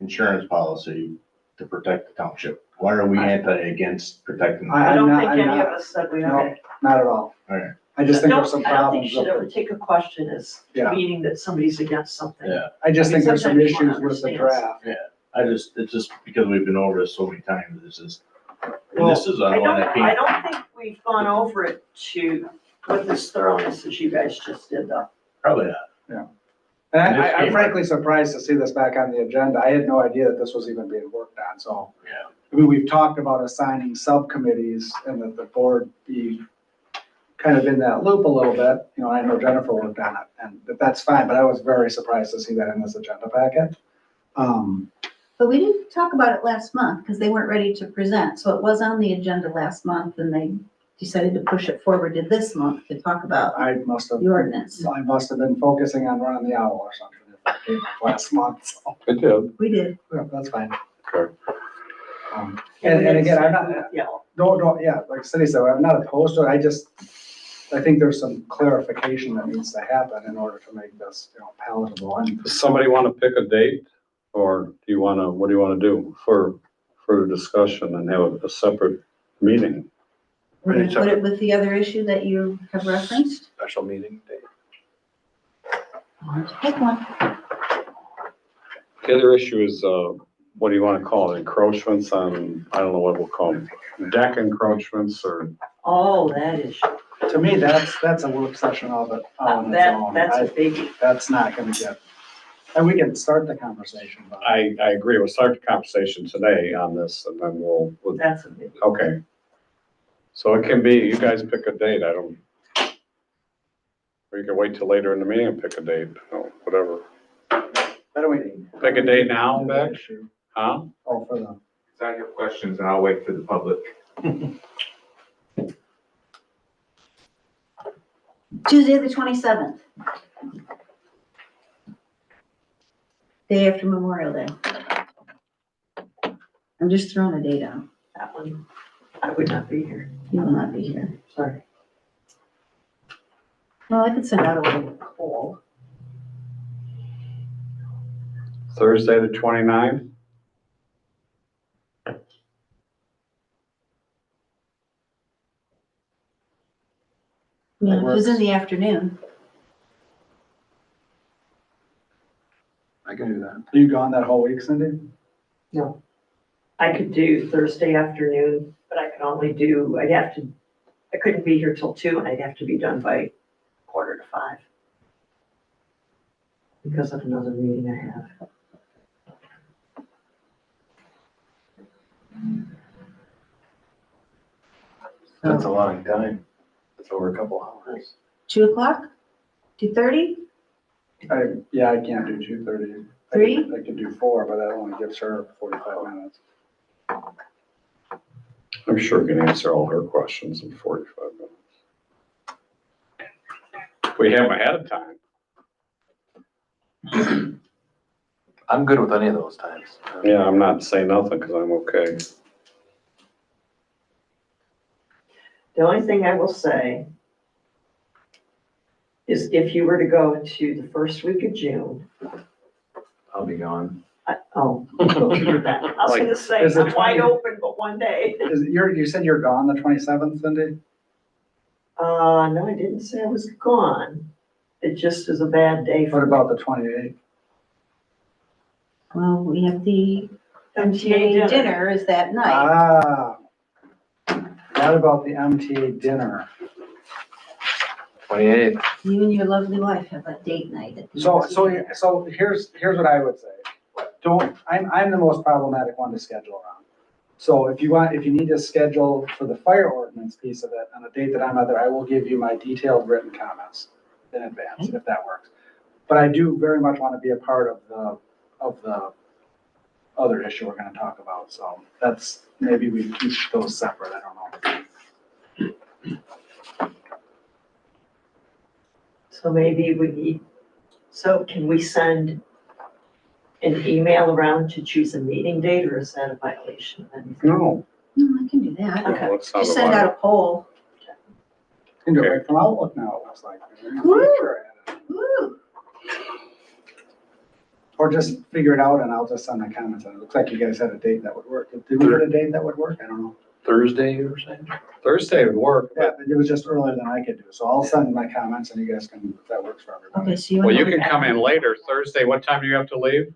insurance policy to protect the township? Why are we against protecting? the I don't I'm think not- any I'm of not. us said we No. are. Not at all. Alright. I just think there's some I don't think problems. you should ever take a question as Yeah. meaning that somebody's against something. Yeah, I just think there's some Sometimes one issues with the understands. draft. it's just because we've been over this so many times, this is, and this is I on one don't, that I came, don't think we've gone over it with this thoroughness as you guys just did though. probably not. And And this I'm came frankly surprised to see this back on the agenda. I had no idea that this was even being worked on, so. Yeah. I mean, we've talked about assigning subcommittees and that the board be kind of in that loop a little bit. You know, I know Jennifer worked on it, and that's fine, but I was very surprised to see that in this agenda packet. But we didn't talk about it last month because they weren't ready to present. So it was on the agenda last month and they decided to push it forward to this month to talk about I must have, the ordinance. I must have been focusing on running the owl or something if that came up last month, so, It did. We did. yeah, that's fine. Okay. And again, I'm not, Yeah. yeah, like Cindy said, I'm not opposed to it, I think there's some clarification that needs to happen in order to make this, palatable. And Does somebody want to pick a date, or do you want to, what do you want to do for further discussion and have a separate meeting? We're gonna put it with the other issue that you have referenced. Special meeting day. Pick one. The other issue is, what do you want to call it, encroachments on, I don't know what we'll call them, deck encroachments or, Oh, that is, to me, that's a work session of it on its own. that's a biggie. That's not gonna get, and we can start the conversation, but I agree, we'll start the conversation today on this and then we'll, That's a biggie. okay. So it can be, you guys pick a date, or you can wait till later in the meeting and pick a date, whatever. why don't we? Pick a date now, The Beck? issue. Huh? Oh, for the, I have questions and I'll wait for the public. Tuesday, the 27th. Day after Memorial Day. I'm just throwing a date out. That one, I would not be here. You will not be here. Sorry. Well, I could send out a little poll. Thursday, the 29th? Yeah, That it was in works. the afternoon. I can do that. are you gone that whole week, Cindy? No. I could do Thursday afternoon, but I could only do, I couldn't be here till 2 and I'd have to be done by 4:45. Because of another meeting I have. That's a long time. It's over a couple hours. 2 o'clock? 2:30? Yeah, I can't do 2:30. 3? I could do 4, but that only gives her 45 minutes. I'm sure we can answer all her questions in 45 minutes. We have them ahead of time. I'm good with any of those times. Yeah, I'm not saying nothing because I'm okay. The only thing I will say is if you were to go to the first week of June, I'll be gone. I was gonna say, Is it I'm wide 20? open, but one day. You said you're gone the 27th, Cindy? No, I didn't say I was gone. It just is a bad day What for about the 28th? Well, we have the MTA MTA dinner is that night. Ah. What about the MTA dinner? 28th. You and your lovely wife have a date night at the So MTA. here's what I would say. I'm the most problematic one to schedule around. So if you need to schedule for the fire ordinance piece of it on a date that I'm not there, I will give you my detailed written comments in advance, if that works. But I do very much want to be a part of the other issue we're gonna talk about, so that's, maybe we keep those separate, I don't know. So maybe so can we send an email around to choose a meeting date, or is that a violation of anything? No. No, I can do that. Okay. No, it's not Just a send out a poll. Can do it right from Outlook now, it looks like. Woo! Woo! Or just figure it out and I'll just send my comments on it. Looks like you guys had a date that would work. Did we get a date that would work? I don't know. Thursday, you were saying? Thursday would work, Yeah, but, but it was just earlier than I could do, so I'll send my comments and you guys can, if that works for everybody. Okay, so you well, want you to. can come in later. Thursday, what time do you have to leave?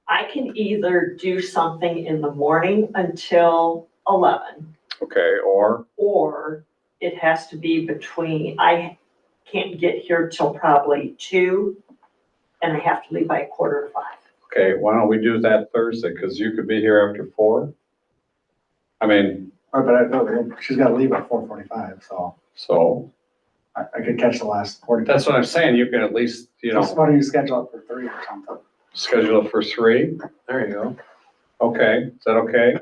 I can either do something in the morning until 11, Okay, or it has to be between, I can't get here till probably 2, and I have to leave by 4:45. okay, why don't we do that Thursday? Cause you could be here after 4. I mean, Or, but she's gotta leave at 4:45, so I could catch the last 40. that's what I'm saying. You can at least, Just why don't you schedule it for 3 or something? schedule it for 3. There you go. Okay, is that okay?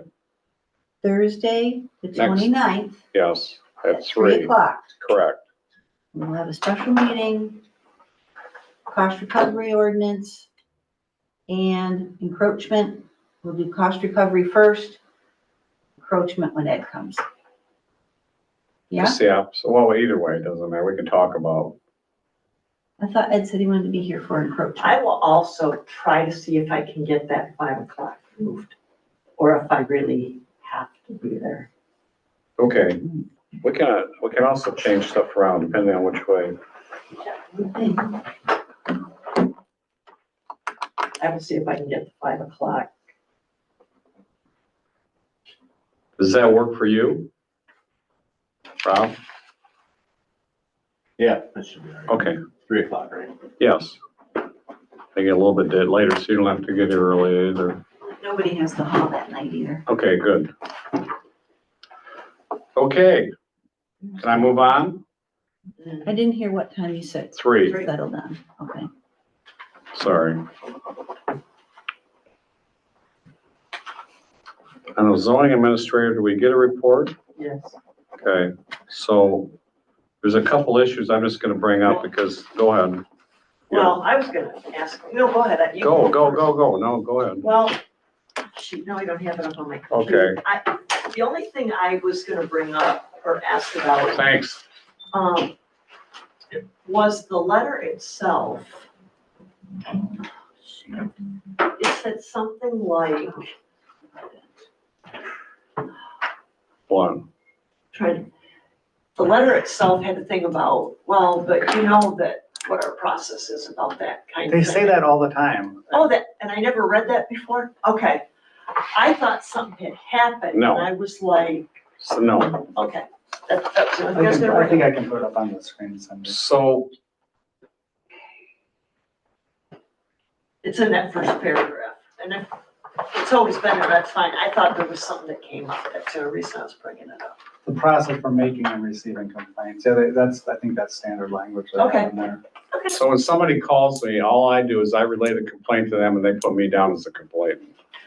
Thursday, the Next. 29th, Yes, at at 3 3, o'clock. correct. We'll have a special meeting, cost recovery ordinance, and encroachment. We'll do cost recovery first, encroachment when Ed comes. Yeah, Just the opposite. Well, either way, it doesn't matter. We can talk about. I thought Ed said he wanted to be here for encroachment. I will also try to see if I can get that 5 o'clock moved, or if I really have to be there. Okay, we can also change stuff around depending on which way. I will see if I can get the 5 o'clock. Does that work for you? Rob? Yeah, that should be all right. Okay, 3 o'clock, right? yes. They get a little bit dead later, so you don't have to get here early either. Nobody has to haul that night either. Okay, good. Okay, can I move on? I didn't hear what time you said. 3, Settle down, okay. sorry. On the zoning administrator, do we get a report? Yes. Okay, so there's a couple issues I'm just gonna bring up because, go ahead. Well, I was gonna ask, no, go ahead. You Go, first. no, go ahead. Well, shoot, no, I don't have it up on my computer. Okay. The only thing I was gonna bring up or ask about, Thanks. was the letter itself. It said something like, One. the letter itself had a thing about, well, but you know that what our process is about that kind of They thing. say that all the time. Oh, and I never read that before? Okay. I thought something had happened. No. And I was like, So, no, okay, that was what I was gonna I bring think up. I can put it up on the screen someday. so, It's in that first paragraph. And if it's always been there, that's fine. I thought there was something that came up. That's the reason I was bringing it up. The process for making and receiving complaints, yeah, I think that's standard language that I have in there. so when somebody calls me, all I do is I relay the complaint to them and they put me down as a complainant.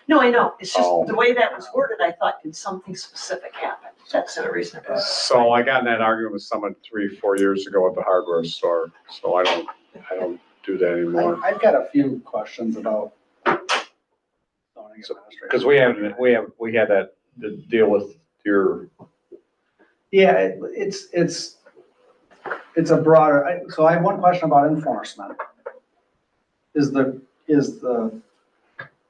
No, I know. It's Oh. just the way that was worded, I thought, did something specific happen? That's the reason I brought it up. So I got in that argument with someone 3-4 years ago at the hardware store, so I don't do that anymore. I've got a few questions about zoning administration. Cause we had that, the deal with your, Yeah, it's a broader, so I have one question about enforcement. Is the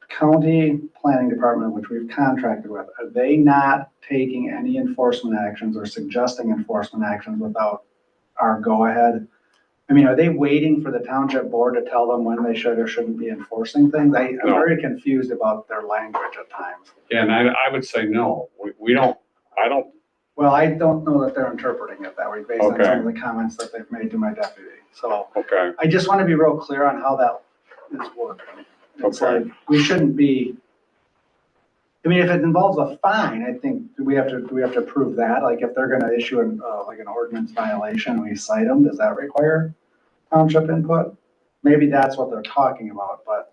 county planning department, which we've contracted with, are they not taking any enforcement actions or suggesting enforcement actions without our go-ahead? I mean, are they waiting for the township board to tell them when they should or shouldn't be enforcing things? I'm No. very confused about their language at times. yeah, and I would say no, we don't, I don't, Well, I don't know that they're interpreting it that way based on Okay. some of the comments that they've made to my deputy. So okay, I just want to be real clear on how that is working. It's Okay. like, we shouldn't be, I mean, if it involves a fine, I think, do we have to prove that? Like, if they're gonna issue like an ordinance violation, and we cite them, does that require township input? Maybe that's what they're talking about, but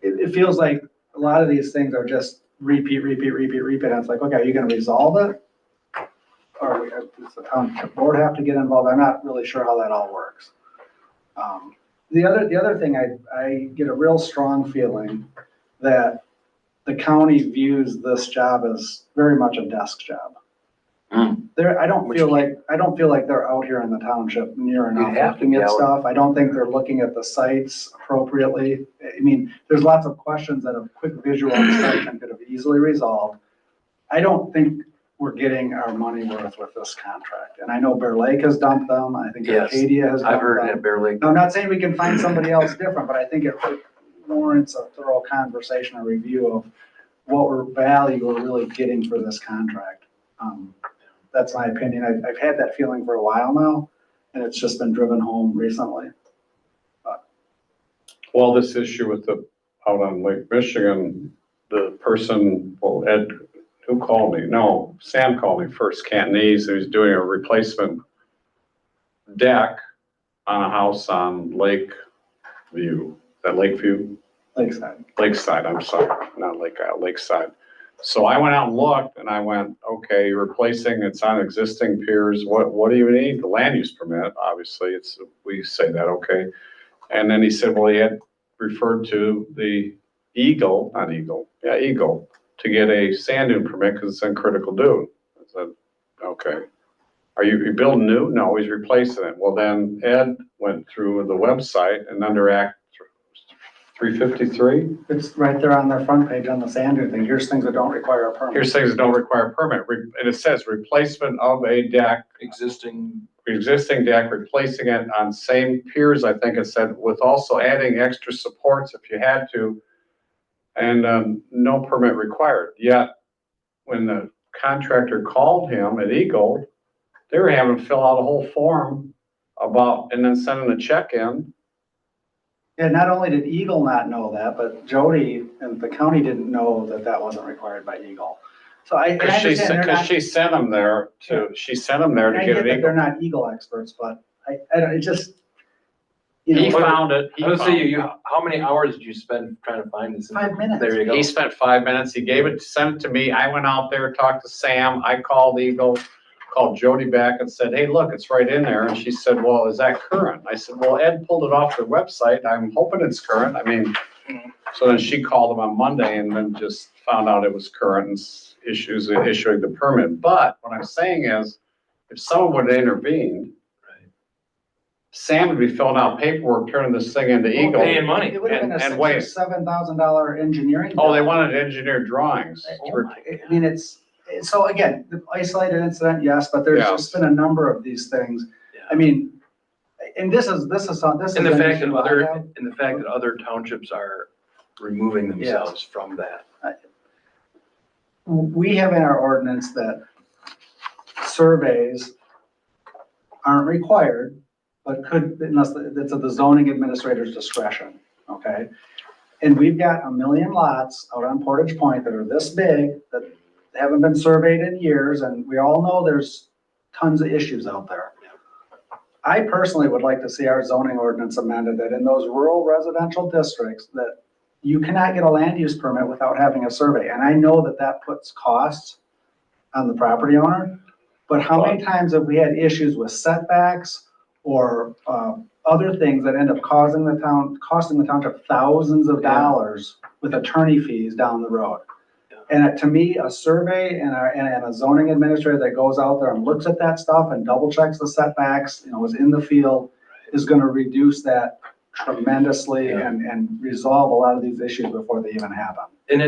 it feels like a lot of these things are just repeat, and it's like, okay, are you gonna resolve it? Or does the township board have to get involved? I'm not really sure how that all works. The other thing, I get a real strong feeling that the county views this job as very much a desk job. I don't feel like they're out here in the township near enough You'd have to looking be at out. stuff. I don't think they're looking at the sites appropriately I mean, there's lots of questions that a quick visual inspection could have easily resolved. I don't think we're getting our money worth with this contract. And I know Bear Lake has dumped them. I think Yes, Acadia has dumped I've heard them. that Bear Lake. Now, I'm not saying we can find somebody else different, but I think it warrants a thorough conversation and review of what value we're really getting for this contract. That's my opinion. I've had that feeling for a while now, and it's just been driven home recently. Well, this issue with out on Lake Michigan, the person, well, Ed, who called me? No, Sam called me first, Cantonese, and he's doing a replacement deck on a house on Lakeview. Is that Lakeview? Lakeside. Lakeside, I'm sorry, not Lake Isle, Lakeside. So I went out and looked and I went, okay, you're replacing, it's on existing piers. What do you need? The land use permit, obviously, we say that, okay. And then he said, well, he had referred to the Eagle, to get a sand dune permit because it's in critical dune. I said, okay. Are you building new? No, he's replacing it. Well, then Ed went through the website and under Act 353. It's right there on their front page on the sand dune thing. Here's things that don't require a permit. Here's things that don't require a permit. And it says replacement of a deck, Existing. deck, replacing it on same piers, I think it said, with also adding extra supports if you had to, and no permit required. Yet, when the contractor called him at Eagle, they were having him fill out a whole form and then sending a check in. Yeah, not only did Eagle not know that, but Jody and the county didn't know that that wasn't required by Eagle. So Because she sent him there to get get an that they're Eagle. not Eagle experts, but I don't, it just, you He know, found it. I would say how many hours did you spend trying to find this? 5 minutes. There you go. He spent 5 minutes. He sent it to me. I went out there, talked to Sam. I called Eagle, called Jody back and said, hey, look, it's right in there. And she said, well, is that current? I said, well, Ed pulled it off their website. I'm hoping it's current. I mean, so then she called him on Monday and then just found out it was current and issuing the permit. But what I'm saying is, if someone would have intervened, Sam would be filling out paperwork, turning this thing into Eagle. Paying money. It would have been a And $6,000 wait. or $7,000 engineering. Oh, they bill. wanted engineered drawings. I mean, so again, the isolated incident, yes, but there's Yeah. just been a number of these things. I mean, and this is. And the fact that other townships are removing themselves from that. We have in our ordinance that surveys aren't required, but could, unless it's at the zoning administrator's discretion, okay? And we've got 1 million lots out on Portage Point that are this big, that haven't been surveyed in years, and we all know there's tons of issues out there. I personally would like to see our zoning ordinance amended that in those rural residential districts that you cannot get a land use permit without having a survey. And I know that that puts costs on the property owner, but how many times have we had issues with setbacks or other things that end up costing the township thousands of dollars with attorney fees down the road? And to me, a survey and a zoning administrator that goes out there and looks at that stuff and double checks the setbacks, is in the field, is gonna reduce that tremendously and resolve a lot of these issues before they even happen. And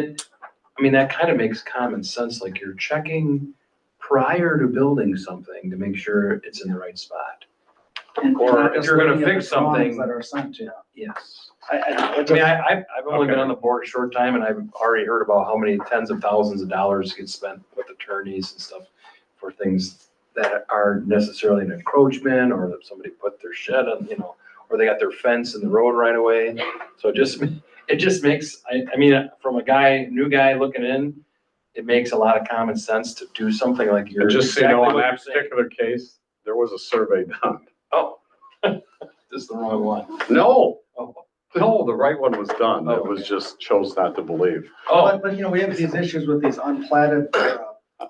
that kind of makes common sense, like you're checking prior to building something to make sure it's in the right spot. And Or not if just you're gonna looking at fix the drawings something- that are sent to you. Yes. I I've only been on the board a short time and I've already heard about how many tens of thousands of dollars get spent with attorneys and stuff for things that aren't necessarily an encroachment or that somebody put their shed on, or they got their fence in the road right away. So it just makes, from a new guy looking in, it makes a lot of common sense to do something like you're. Just so you know, exactly on what that you're saying. particular case, there was a survey done. Oh, this is the wrong one. No, Oh. no, the right one was done. It Okay. was just chose not to believe. Oh, But we have these issues with these unplatted,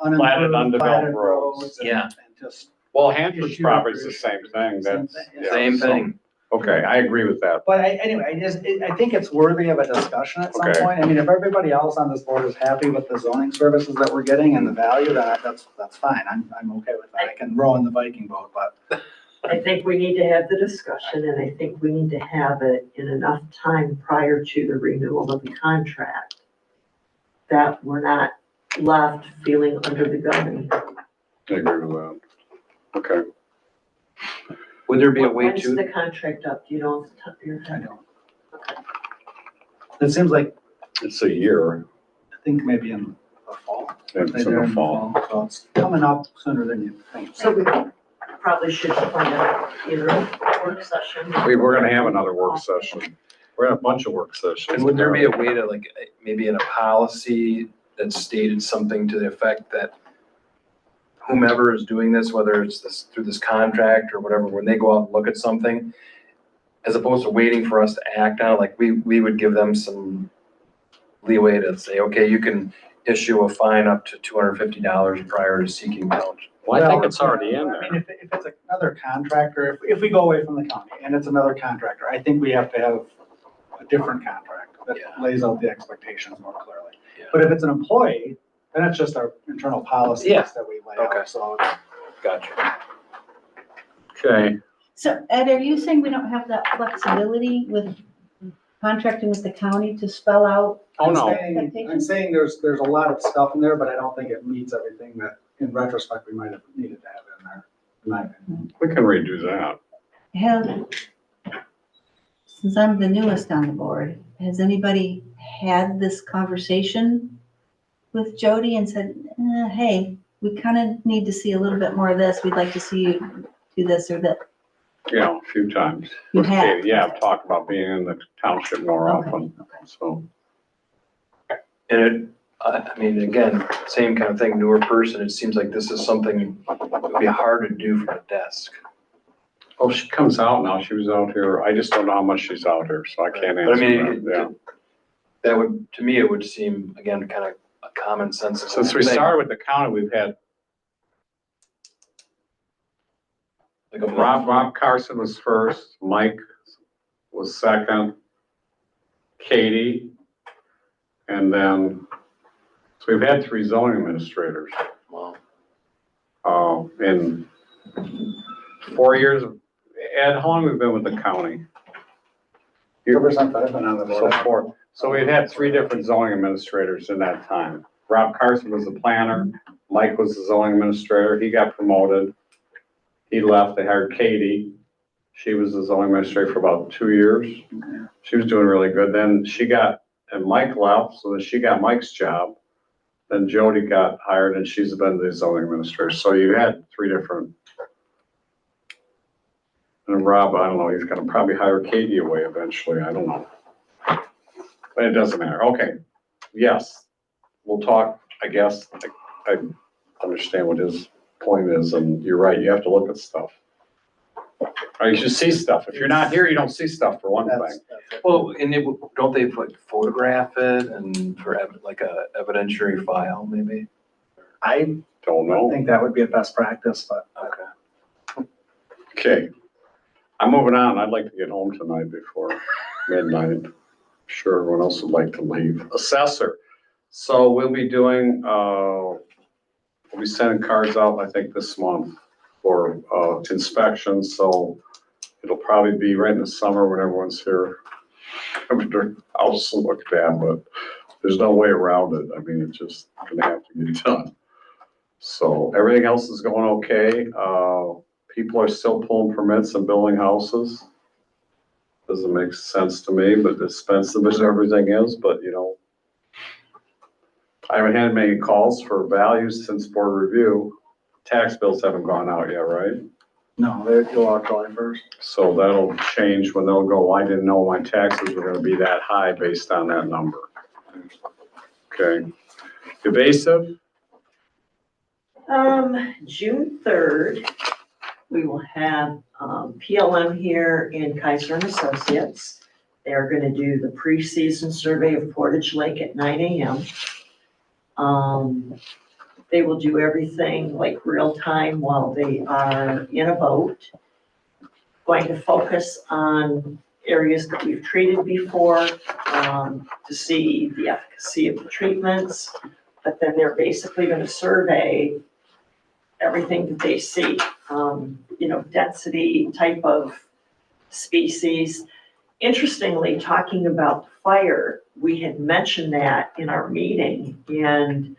Undeveloped platted roads. and- Yeah. and just, Well, Hanford's Issue property's after the same issue. thing. Same That's, thing, yeah. yeah, same so- thing. Okay, I agree with that. but anyway, I think it's worthy of a discussion at some Okay. point. I mean, if everybody else on this board is happy with the zoning services that we're getting and the value, that's fine. I'm okay with that. I can row in the Viking boat, but I think we need to have the discussion, and I think we need to have it in enough time prior to the renewal of the contract that we're not left feeling under the gun. I agree with that. Okay. Would there be a way When's to, the contract up? Do you know off the top of your I head? don't. It seems like, It's a year. I think maybe in the fall. It's in the fall. So it's coming up sooner than you think. So we probably should plan either a work session. We're gonna have another work session. We're gonna have a bunch of work sessions. and would there be a way to like, maybe in a policy that stated something to the effect that whomever is doing this, whether it's this, through this contract or whatever, when they go out and look at something, as opposed to waiting for us to act on it, like we would give them some leeway to say, okay, you can issue a fine up to $250 prior to seeking township. Well, I think it's already in I mean, there. if it's another contractor, if we go away from the county and it's another contractor, I think we have to have a different contract that Yeah. lays out the expectations more clearly. Yeah. But if it's an employee, then it's just our internal policies Yeah. that we lay Okay. out, so. Gotcha. Okay, So Ed, are you saying we don't have that flexibility with contracting with the county to spell out? Oh, no. I'm saying there's a lot of stuff in there, but I don't think it meets everything that in retrospect we might have needed to have in there, in my opinion. we can redo that. Have, since I'm the newest on the board, has anybody had this conversation with Jody and said, hey, we kind of need to see a little bit more of this. We'd like to see you do this or that. You know, a few times. You With have? Katie. Yeah, I've talked about being in the township more Okay, often, okay. so. And it, I mean, again, same kind of thing, newer person, it seems like this is something that would be hard to do from a desk. Oh, she comes out now. She was out here. I just don't know how much she's out here, so I can't But I mean, answer that. Yeah. that would, to me, it would seem, again, kind of a common sense. Since we thing. started with the county, we've had Like a Rob Carson was first, Mike was second, Katie, and then, so we've had 3 zoning administrators. Wow. In 4 years, Ed, how long have we been with the county? Ever since I've been on the So board. 4. So we've had 3 different zoning administrators in that time. Rob Carson was the planner, Mike was the zoning administrator, he got promoted. He left, they hired Katie. She was the zoning administrator for about 2 years. She was doing really good. Then and Mike left, so then she got Mike's job. Then Jody got hired and she's been the zoning administrator. So you had 3 different. And Rob, I don't know, he's gonna probably hire Katie away eventually, I don't know. But it doesn't matter, okay. Yes, we'll talk, I guess, I understand what his point is, and you're right, you have to look at stuff. Or you should see stuff. If you're not here, you don't see stuff for one That's thing. it. Well, and it, don't they like photograph it and for like a evidentiary file maybe? I Don't know. think that would be a best practice, but. Okay. Okay. I'm moving on. I'd like to get home tonight before midnight. Sure, everyone else would like to leave. Assessor. So we'll be doing, we'll be sending cards out, I think, this month for inspections. So it'll probably be right in the summer when everyone's here. I mean, their house will look bad, but there's no way around it. I mean, it's just gonna have to get done. So everything else is going okay. People are still pulling permits and building houses. Doesn't make sense to me, but expensive as everything is, but you know. I haven't had many calls for values since board review. Tax bills haven't gone out yet, right? No, they go out July 1st. So that'll change when they'll go, I didn't know my taxes were gonna be that high based on that number. Okay. Evasive, June 3rd, we will have PLM here in Kaiser and Associates. They're gonna do the pre-season survey of Portage Lake at 9 a.m. They will do everything like real time while they are in a boat. Going to focus on areas that we've treated before, to see the efficacy of the treatments. But then they're basically gonna survey everything that they see. density type of species. Interestingly, talking about fire, we had mentioned that in our meeting, and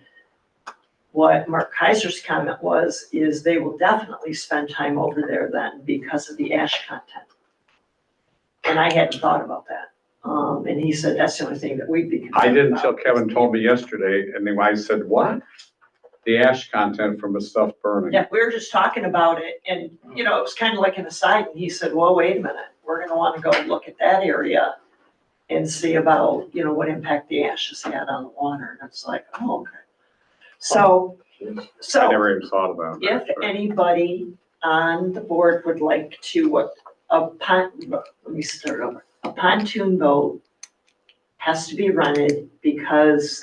what Mark Kaiser's comment is they will definitely spend time over there then because of the ash content. And I hadn't thought about that. And he said that's the only thing that we'd be concerned I didn't about. till Kevin told me yesterday, and then I said, what? The ash content from the stuff burning. Yeah, we were just talking about it, and, it was kind of like an aside, and he said, well, wait a minute, we're gonna wanna go look at that area and see about, what impact the ash has had on the water, and it's like, oh, okay. So, I never even thought about if that. anybody on the board would like to, let me start over. A pontoon boat has to be rented because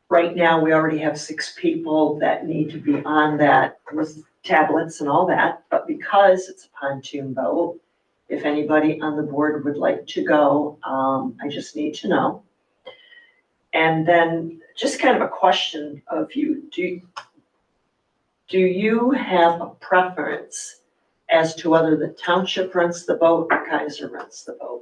right now we already have 6 people that need to be on that with tablets and all that. But because it's a pontoon boat, if anybody on the board would like to go, I just need to know. And then just kind of a question of you, do you have a preference as to whether the township rents the boat or Kaiser rents the boat?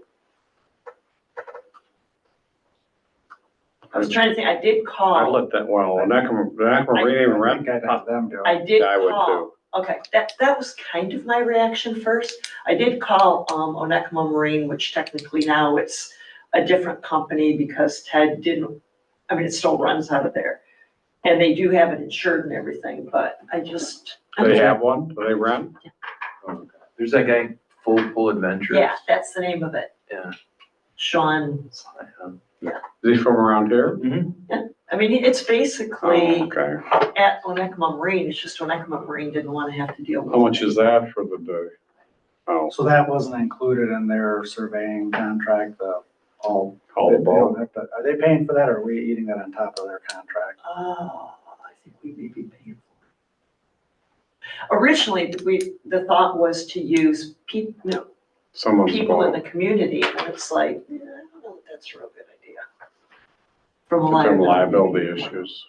I was trying to think, I did I call, let that, well, Onekama Marine even I rent. think I'd have them do it. I did I would call, too. okay, that was kind of my reaction first. I did call, Onekama Marine, which technically now it's a different company because Ted didn't, it still runs out of there. And they do have it insured and everything, but I just. Do they have one? Do they rent? There's that guy, Full Adventures. Yeah, that's the name of it. Yeah. Sean, Is he from around here? it's basically Oh, okay. at Onekama Marine, it's just Onekama Marine didn't want to have to deal with. How much is that for the day? Oh, So that wasn't included in their surveying contract, call they the don't boat. have to, are they paying for that, or are we eating that on top of their contract? Oh, I think we may be paying for it. Originally, the thought was to use Someone's people in boat. the community, and it's like, I don't know if that's a real good idea. From a From liability. liability issues.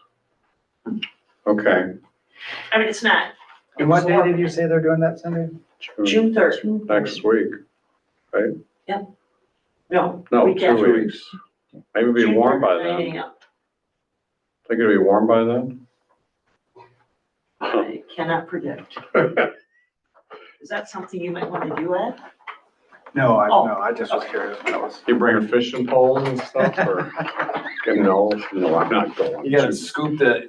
Okay. It's not. And what day did you say they're doing that, Cindy? June 3rd. Next week. No. No, week 2 after. weeks. Maybe it'll be June warm 3rd, by 9 then. a.m. Think it'll be warm by then? I cannot predict. Is that something you might want to do, Ed? No, Oh. I just was curious. That was. You bringing fishing poles and stuff or? No, I'm not going. You gotta scoop the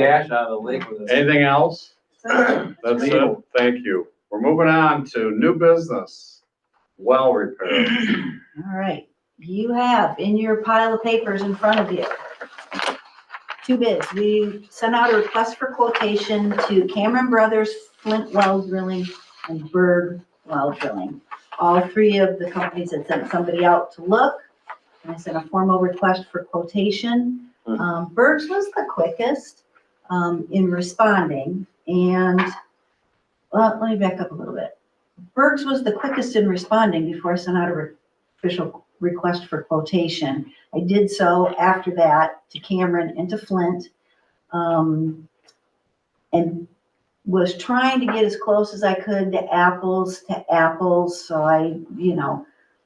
ash out of the lake with this. Anything else? That's it. Thank you. We're moving on to new business. Well repairs. All right, you have in your pile of papers in front of you 2 bids. We sent out a request for quotation to Cameron Brothers, Flint Well Drilling, and Berg Well Drilling. All 3 of the companies had sent somebody out to look, and I sent a formal request for quotation. Berg's was the quickest in responding, and, well, let me back up a little bit. Berg's was the quickest in responding before I sent out a official request for quotation. I did so after that to Cameron and to Flint, and was trying to get as close as I could to apples. So I,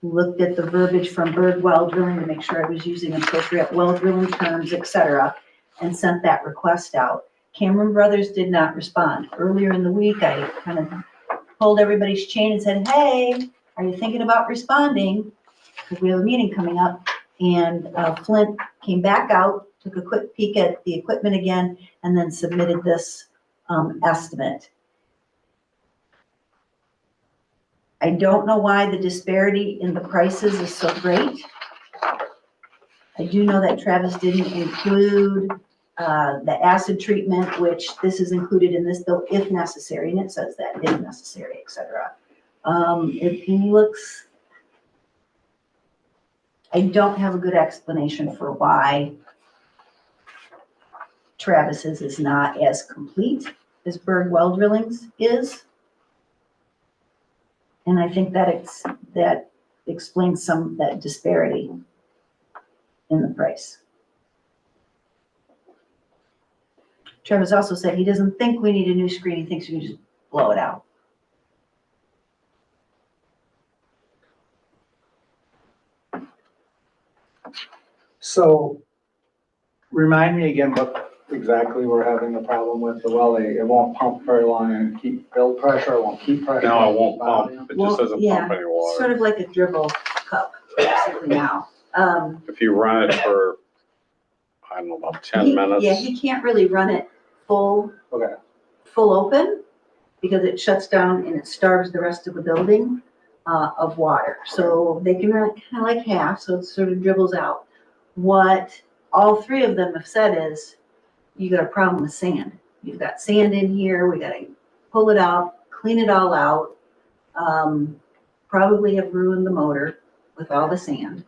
looked at the verbiage from Berg Well Drilling to make sure I was using appropriate well drilling terms, etc., and sent that request out. Cameron Brothers did not respond. Earlier in the week, I kind of pulled everybody's chain and said, hey, are you thinking about responding? Because we have a meeting coming up. And Flint came back out, took a quick peek at the equipment again, and then submitted this estimate. I don't know why the disparity in the prices is so great. I do know that Travis didn't include the acid treatment, which this is included in this bill if necessary, and it says that if necessary, etc. It looks, I don't have a good explanation for why Travis's is not as complete as Berg Well Drilling's is. And I think that explains some of that disparity in the price. Travis also said he doesn't think we need a new screen. He thinks we can just blow it out. So remind me again what exactly we're having the problem with the well. It won't pump very long and build pressure, it won't keep pressure. No, it won't pump. It Well, just doesn't yeah, pump any Sort water. of like a dribble cup, basically now. If you run it for, I don't know, about 10 He- minutes. Yeah, he can't really run it full Okay, open because it shuts down and it starves the rest of the building of water. So they can run it kind of like half, so it sort of dribbles out. What all three of them have said is, you got a problem with sand. You've got sand in here, we gotta pull it out, clean it all out. Probably have ruined the motor with all the sand.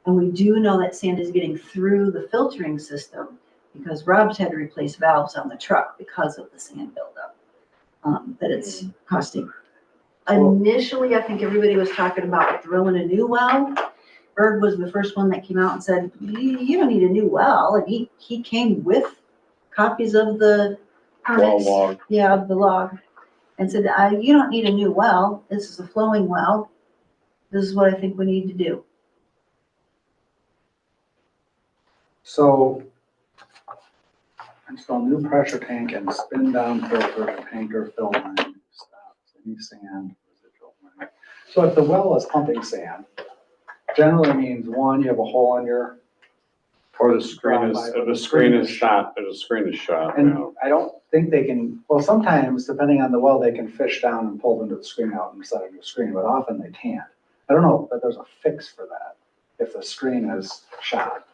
And we do know that sand is getting through the filtering system because Rob's had to replace valves on the truck because of the sand buildup. That it's costing. Initially, I think everybody was talking about drilling a new well. Berg was the first one that came out and said, you don't need a new well. And he came with copies of the permits. Well log. Yeah, of the log. And said, you don't need a new well. This is a flowing well. This is what I think we need to do. so install new pressure tank and spin down filter to tanker fill line. Stops any sand residual. So if the well is pumping sand, generally means one, you have a hole in your, Or the screen is shot, the screen is shot, you and know. I don't think they can, well, sometimes, depending on the well, they can fish down and pull into the screen out and set a new screen, but often they can't. I don't know, but there's a fix for that, if the screen is shot.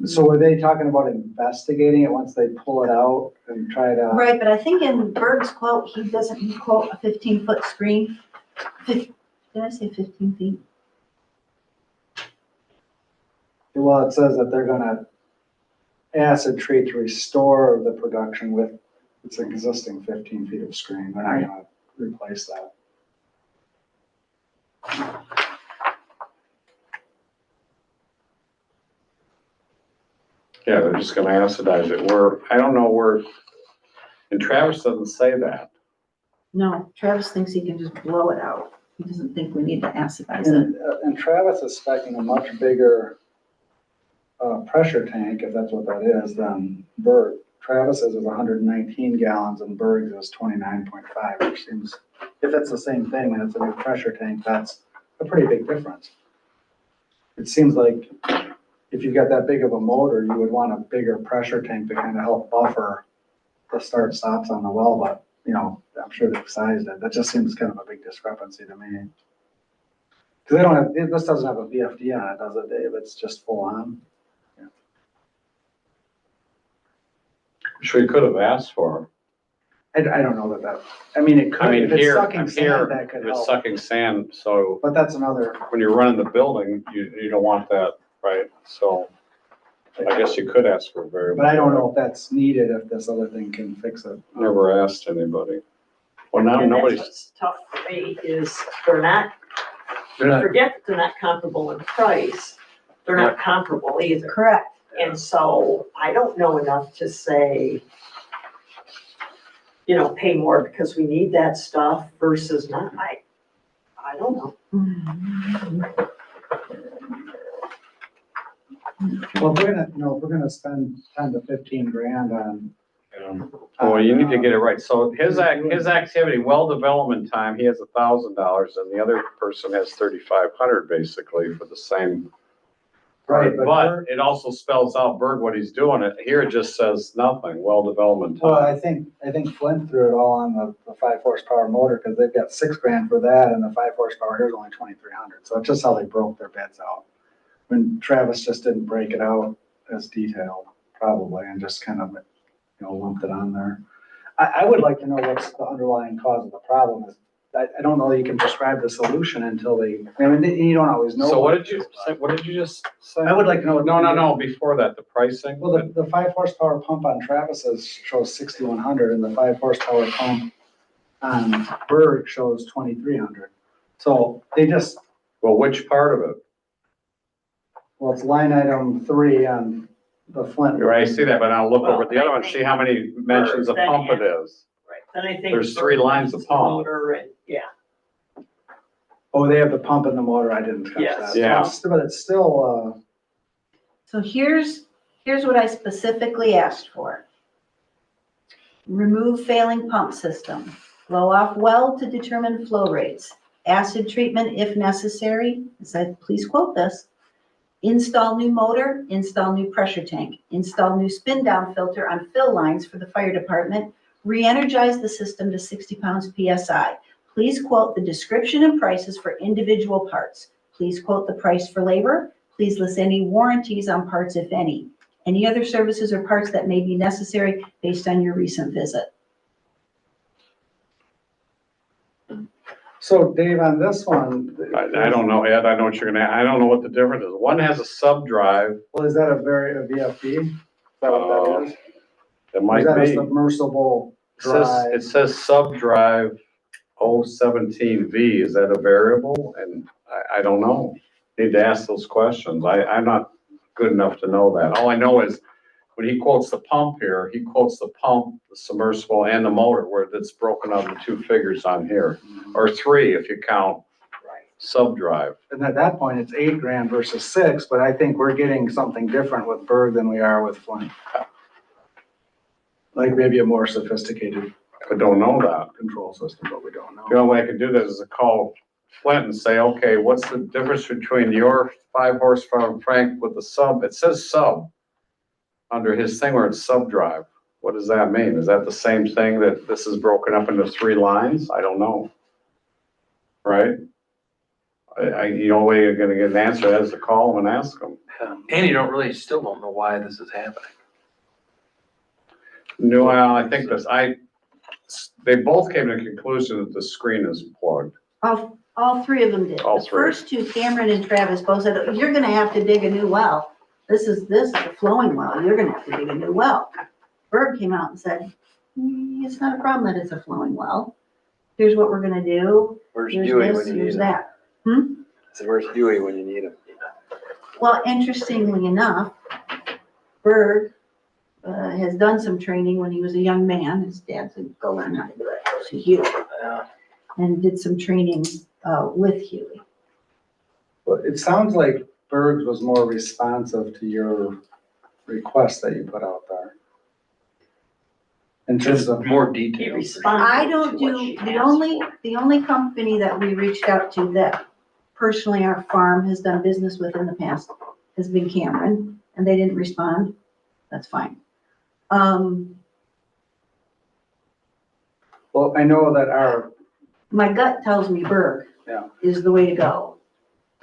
So were they talking about investigating it once they pull it out and try to? Right, but I think in Berg's quote, he quote a 15-foot screen. Did I say 15 feet? Well, it says that they're gonna acid treat to restore the production with its existing 15 feet of screen. They're not gonna replace that. Yeah, they're just gonna acidize it. I don't know where, and Travis doesn't say that. No, Travis thinks he can just blow it out. He doesn't think we need to acidize it. And Travis is specing a much bigger pressure tank, if that's what that is, than Berg. Travis's is 119 gallons and Berg's is 29.5, which seems, if it's the same thing and it's a new pressure tank, that's a pretty big difference. It seems like if you've got that big of a motor, you would want a bigger pressure tank to kind of help buffer the start stops on the well, but, you know, I'm sure they've sized it. That just seems kind of a big discrepancy to me. Because they don't have, this doesn't have a VFD on it, does it, Dave? It's just full on. Sure, you could have asked for. I don't know that, I mean, it could, if it's Here, sucking here, sand, that could it's help. sucking sand, so But that's another, when you're running the building, you don't want that, right? So I guess you could ask for a variable. but I don't know if that's needed, if this other thing can fix it. Never asked anybody. Well, now And that's nobody's, what's tough for me is forget that they're not comparable in price. They're not comparable either. Correct. And so I don't know enough to say, you know, pay more because we need that stuff versus not. I don't know. Well, if we're gonna spend 10 to 15 grand on. well, you need to get it right. So his activity, well development time, he has $1,000 and the other person has 3,500 basically for the same. Right, But it also spells out Berg what he's doing. Here it just says nothing, well development Well, time. I think Flint threw it all on the 5 horsepower motor, because they've got 6 grand for that, and the 5 horsepower here's only 2,300, so it's just how they broke their bids out. When Travis just didn't break it out as detailed, probably, and just kind of, you know, lumped it on there. I would like to know what's the underlying cause of the problem is. I don't know that you can prescribe the solution until you don't always know. So what did you say? What did you just say? I would like to know. No, before that, the pricing. Well, the 5 horsepower pump on Travis's shows 6,100 and the 5 horsepower pump on Berg shows 2,300. So they just, Well, which part of it? well, it's line item 3 on the Flint. Right, I see that, but I'll look over the other one, see how many mentions of pump it is. Right. Then I think. There's 3 lines of pump. Motor and, yeah. Oh, they have the pump in the motor. I didn't catch Yes. that. Yeah. But it's still, So here's what I specifically asked for. Remove failing pump system, blow off well to determine flow rates, acid treatment if necessary, I said, please quote this, install new motor, install new pressure tank, install new spin down filter on fill lines for the fire department, re-energize the system to 60 pounds PSI. Please quote the description and prices for individual parts. Please quote the price for labor. Please list any warranties on parts, if any. Any other services or parts that may be necessary based on your recent visit. So Dave, on this one. I don't know, Ed, I know what you're gonna, I don't know what the difference is. One has a sub drive, Well, is that a VFD? Is that what that is? it Or might is that a be. submersible drive? It says sub drive 017V, is that a variable? And I don't know. Need to ask those questions. I'm not good enough to know that. All I know is when he quotes the pump here, he quotes the pump, the submersible and the motor where it's broken out into 2 figures on here, or 3 if you count sub drive. And at that point, it's $8,000 versus 6, but I think we're getting something different with Berg than we are with Flint. Like maybe a more sophisticated I don't know that. control system, but we don't know. The only way I could do this is to call Flint and say, okay, what's the difference between your 5 horsepower Frank with the sub? It says sub under his thing where it's sub drive. What does that mean? Is that the same thing that this is broken up into 3 lines? I don't know. Right? The only way you're gonna get an answer is to call them and ask them. And you still don't know why this is happening. No, well, I think they both came to the conclusion that the screen is plugged. All 3 of them did. All The 3. first 2, Cameron and Travis both said, you're gonna have to dig a new well. This is a flowing well. You're gonna have to dig a new well. Berg came out and said, it's not a problem that it's a flowing well. Here's what we're gonna do. Where's Here's Dewey this, when you here's need him? that. I said, where's Dewey when you need him? Well, interestingly enough, Berg has done some training when he was a young man. His dad said, go learn how to do it. So Huey. And did some training with Huey. But it sounds like Berg's was more responsive to your request that you put out there. In terms of More He details. responded I don't to what do, she the asked only company that we reached out to that personally our farm has done business with in the past has been Cameron, and they didn't respond. That's fine. well, I know that My gut tells me Berg Yeah. is the way to go.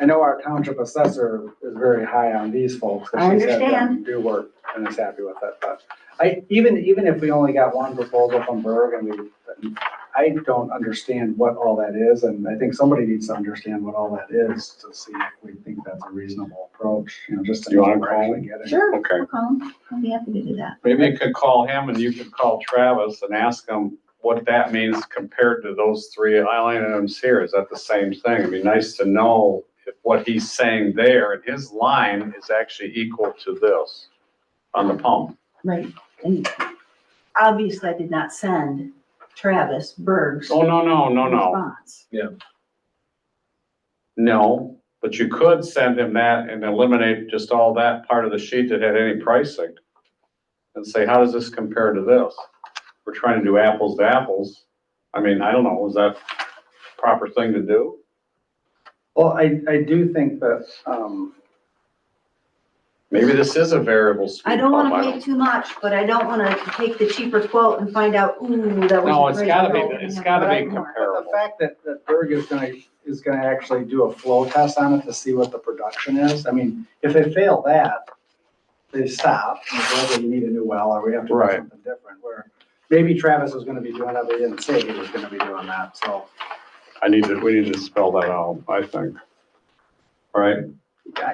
I know our township assessor is very high on these folks. 'cause I she's had them understand. Do work and is happy with it, but even if we only got one proposal from Berg I don't understand what all that is, and I think somebody needs to understand what all that is to see if we think that's a reasonable approach, just to. Do you wanna know we're call actually him? getting it. Sure, Okay. I'll call him. I'll be happy to do that. Maybe you could call him and you could call Travis and ask them what that means compared to those 3 items here. Is that the same thing? It'd be nice to know if what he's saying there in his line is actually equal to this on the pump. Right. And obviously I did not send Travis Berg's Oh, no. response. No, but you could send him that and eliminate just all that part of the sheet that had any pricing. And say, how does this compare to this? We're trying to do apples to apples. I mean, I don't know, is that a proper thing to do? Well, I do think that, Maybe this is a variable speed I don't pump. wanna pay too much, but I don't wanna take the cheaper quote and find out, ooh, that was No, a it's great gotta be, deal. it's gotta be but the comparable. fact that Berg is gonna actually do a flow test on it to see what the production is, I mean, if they fail that, they stop, and say, okay, you need a new well, or we have to do Right. something different, where maybe Travis was gonna be doing that, but he didn't say he was gonna be doing that, so. We need to spell that out, I think. Right?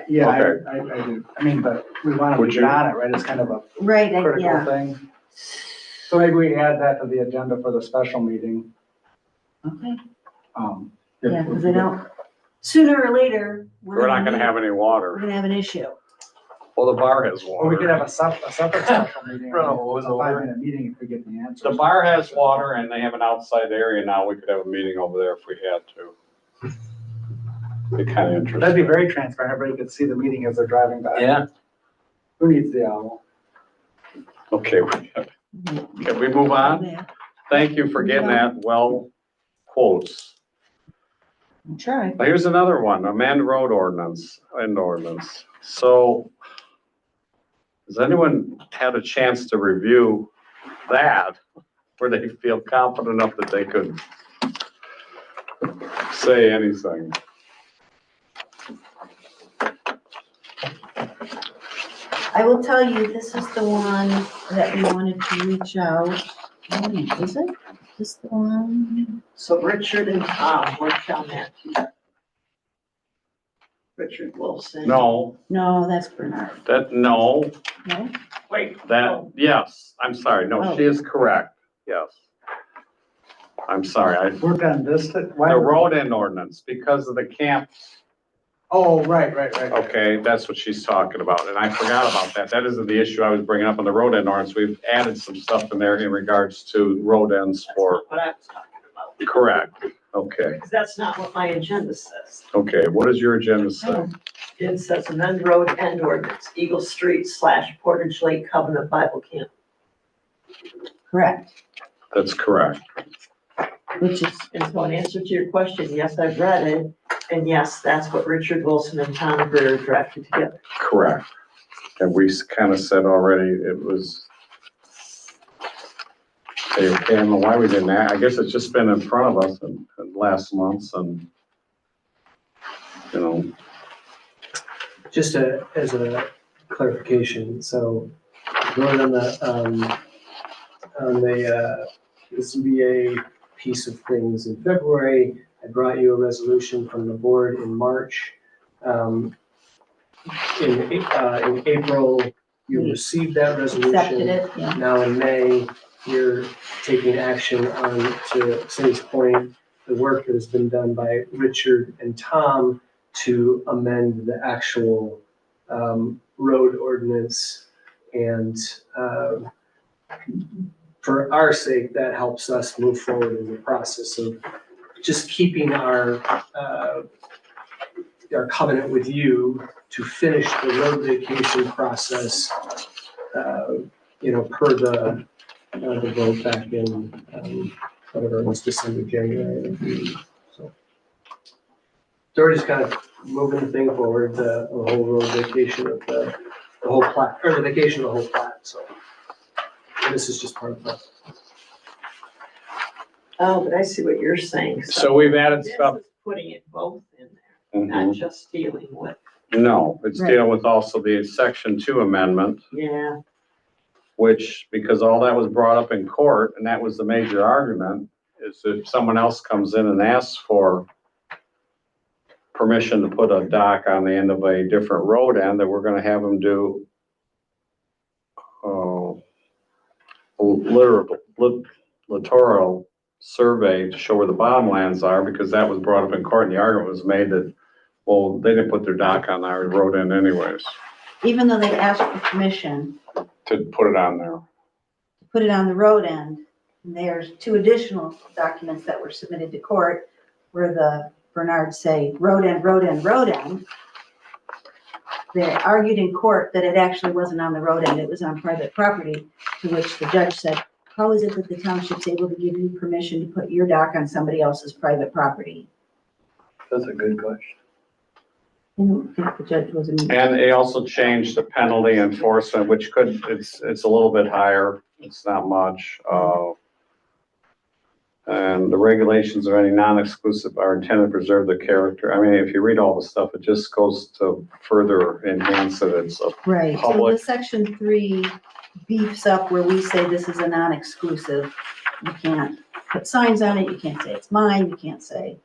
Yeah, Okay. I do, I mean, but we want to Would get you- on it, right, it's kind of a Right, critical yeah, thing. So maybe we add that to the agenda for the special meeting. okay, If- yeah, cause I don't, sooner or later, We're not gonna have any we're water. gonna have an issue. Well, the bar has Or we could have water. a separate special meeting, Bro, a what was over? 5-minute meeting if we get the answers. The bar has water and they have an outside area now. We could have a meeting over there if we had to. Be kinda interesting. That'd be very transparent, everybody could see the meeting as they're driving by. Yeah. Who needs the owl? Okay, can we move on? Yeah, Thank you for getting that well quotes. I'll try. Now, here's another one, amend road ordinance, end ordinance. So has anyone had a chance to review that where they feel confident enough that they could say anything? I will tell you, this is the one that we wanted to reach out. Is it? Is this the one? So Richard and Tom worked on that together. Richard Wilson. No, No, that's Bernard. no, No? Wait. that, yes, I'm sorry, no, she is correct, yes. I'm sorry, Work on this, why? the road end ordinance, because of the camp, Oh, right. okay, that's what she's talking about, and I forgot about that. That isn't the issue I was bringing up on the road end ordinance. We've added some stuff in there in regards to road ends That's for, not what I was talking about. correct, okay, Because that's not what my agenda says. okay, what does your agenda say? It says amend road end ordinance, Eagle Street / Portage Lake Covenant Bible Camp. Correct, That's correct, which is, And so in answer to your question, yes, I've read it, and yes, that's what Richard Wilson and Tom Greer drafted together. correct. And we kind of said already it was, okay, I don't know why we didn't, I guess it's just been in front of us in last months and, you know, Just as a clarification, so going on the ZBA piece of things in February, I brought you a resolution from the board in March. In April, you received that resolution. accepted it, yeah. Now in May, you're taking action on, to Cindy's point, the work that has been done by Richard and Tom to amend the actual road ordinance. And for our sake, that helps us move forward in the process of just keeping our covenant with you to finish the road vacation process, per the vote back in, whatever it was, December, January. So we're just kind of moving the thing forward, the whole road vacation of the whole plat, or the vacation of the whole plat, so. And this is just part of that. Oh, but I see what you're saying. so we've added This stuff. is putting it both in there, Mhm. not just dealing with, No, it's Right. dealing with also the section 2 amendment, yeah. which, because all that was brought up in court, and that was the major argument, is if someone else comes in and asks for permission to put a dock on the end of a different road end, that we're gonna have them do littoral survey to show where the bottom lands are, because that was brought up in court, and the argument was made that, well, they didn't put their dock on our road end anyways, Even though they asked for permission to put it on there. to put it on the road end, and there's 2 additional documents that were submitted to court where the Bernards say road end, road end, road end. They argued in court that it actually wasn't on the road end, it was on private property, to which the judge said, how is it that the township's able to give you permission to put your dock on somebody else's private property? That's a good question. I don't think the judge was. And they also changed the penalty enforcement, which it's a little bit higher, it's not much, and the regulations of any non-exclusive are intended to preserve the character. I mean, if you read all the stuff, it just goes to further enhance it. It's a Right, so public- the section 3 beefs up where we say this is a non-exclusive. You can't put signs on it, you can't say it's mine, you can't say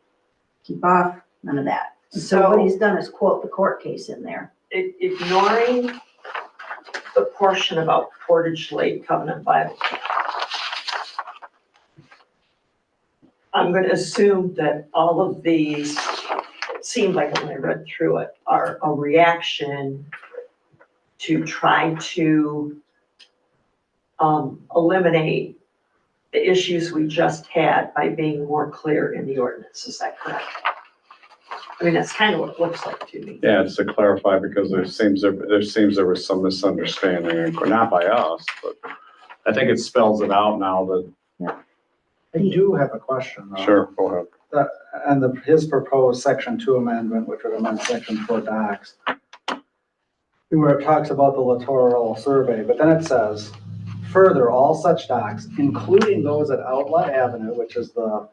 keep off, none of that. And so what he's done is quote the court case in there. Ignoring the portion about Portage Lake Covenant Bible. I'm gonna assume that all of these, it seemed like when I read through it, are a reaction to try to eliminate the issues we just had by being more clear in the ordinance. Is that correct? I mean, that's kind of what it looks like to me. Yeah, just to clarify, because there seems there was some misunderstanding, not by us, but I think it spells it out now that, I do have a question though. sure, go ahead. And his proposed section 2 amendment, which would amend section 4 docks, where it talks about the littoral survey, but then it says, further, all such docks, including those at Outlet Avenue, which is the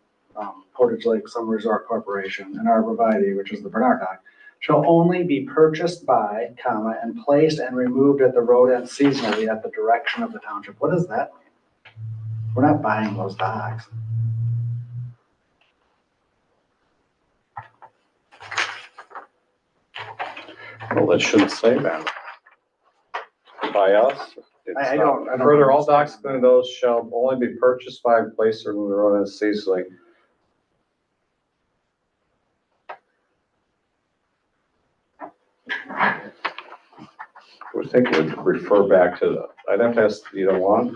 Portage Lake Summer Resort Corporation, and Arborvitae, which is the Bernard Dock, shall only be purchased by, comma, and placed and removed at the road end seasonally at the direction of the township. What does that mean? We're not buying those docks. Well, it shouldn't say that. By us. I don't. Further, all docks including those shall only be purchased by, placed, or removed the road end seasonally. I would think it would refer back to the, I'd have to ask, you know what?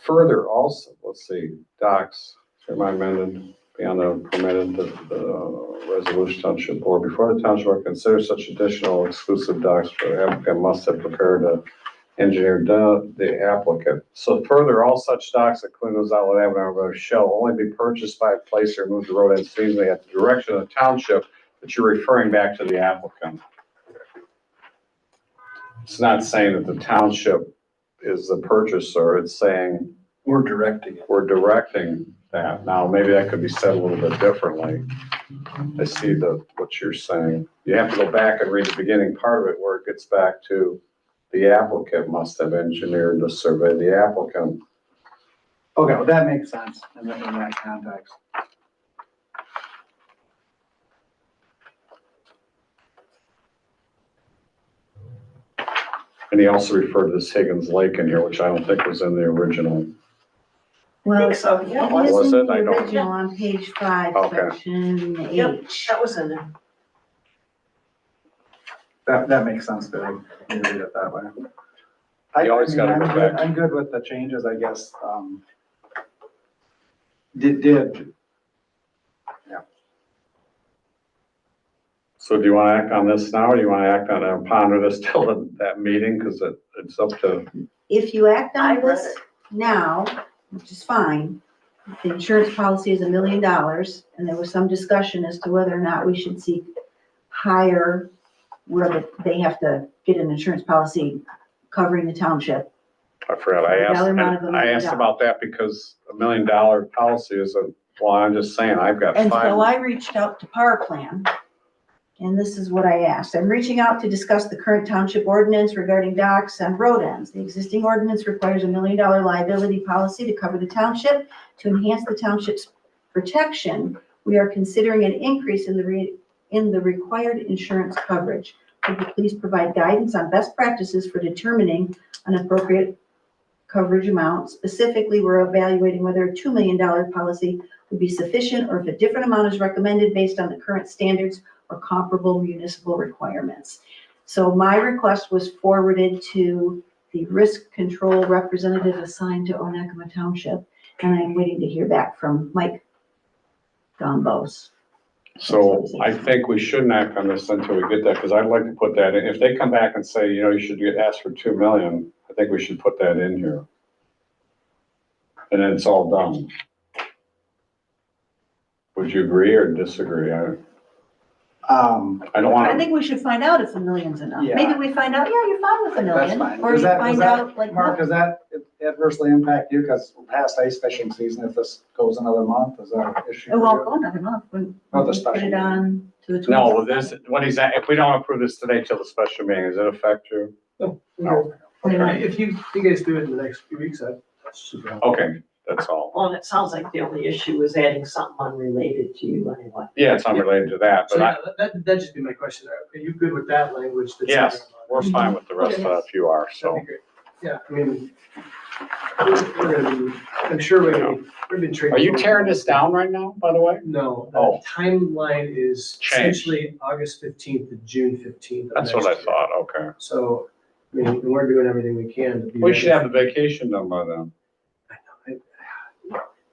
Further, also, let's see, docks, hereby amended, beyond the permitted, the resolution township board, before the township will consider such additional exclusive docks, the applicant must have prepared a engineer the applicant. So further, all such docks, including those Outlet Avenue, shall only be purchased by a place or moved the road end seasonally at the direction of the township, but you're referring back to the applicant. It's not saying that the township is the purchaser, it's saying We're directing it. we're directing that. Now, maybe that could be said a little bit differently. I see what you're saying. You have to go back and read the beginning part of it where it gets back to the applicant must have engineered the survey, the applicant. Okay, well, that makes sense in that context. And he also referred to this Higgins Lake in here, which I don't think was in the original. Well, think so, yeah, it was is it? in the I don't- original on page 5, Okay. section Yep, H. that was in there. That makes sense, Billy. You read it that way. You always gotta I'm go good- back. I'm good with the changes, I guess. Yeah. So do you want to act on this now, or do you want to act on it, ponder this till that meeting? Because it's up to, If you act I on read this now, which is fine, the insurance policy is $1 million, and there was some discussion as to whether or not we should seek higher, where they have to get an insurance policy covering the township. I forgot, I asked, Dollar amount of $1 I million. asked about that because $1 million policy is well, I'm just saying, I've got And so 5. I reached out to Power Plan, and this is what I asked. I'm reaching out to discuss the current township ordinance regarding docks and road ends. The existing ordinance requires $1 million liability policy to cover the township. To enhance the township's protection, we are considering an increase in the required insurance coverage. Could you please provide guidance on best practices for determining an appropriate coverage amount? Specifically, we're evaluating whether a $2 million policy would be sufficient or if a different amount is recommended based on the current standards or comparable municipal requirements. So my request was forwarded to the risk control representative assigned to Onekama Township, and I'm waiting to hear back from Mike Gombos. So I think we shouldn't act on this until we get that, because I'd like to put that in. If they come back and say, you know, you should ask for 2 million, I think we should put that in here. And then it's all done. Would you agree or disagree? I don't want I to, think we should find out if $1 million's enough. Yeah. Maybe we find out, yeah, you're fine with $1 That's million. fine. Or Does you that- find does that- out like, Mark, no. does that adversely impact you? Because past ice fishing season, if this goes another month, is that an issue? It won't go another month. When Oh, the we special put it meeting. on to the 20th. no, this, what he's at, if we don't approve this today till the special meeting, does it affect you? No. No. Okay, If you guys do it in the next few weeks, that's super helpful. okay, that's all. Well, and it sounds like the only issue is adding something unrelated to you anyway. Yeah, it's unrelated to that, So but I, yeah, that'd just be my question. Are you good with that language? that's in yes, there? we're fine with the rest of it if you are, so. That'd be great. Yeah, I mean, we're gonna be, I'm sure we've been trading. Are you tearing this down right now, by the way? No, Oh. the timeline is Changed. essentially August 15th to June 15th. of That's what I next year. thought, okay. So, I mean, we're doing everything we can to be. We should have the vacation done by then.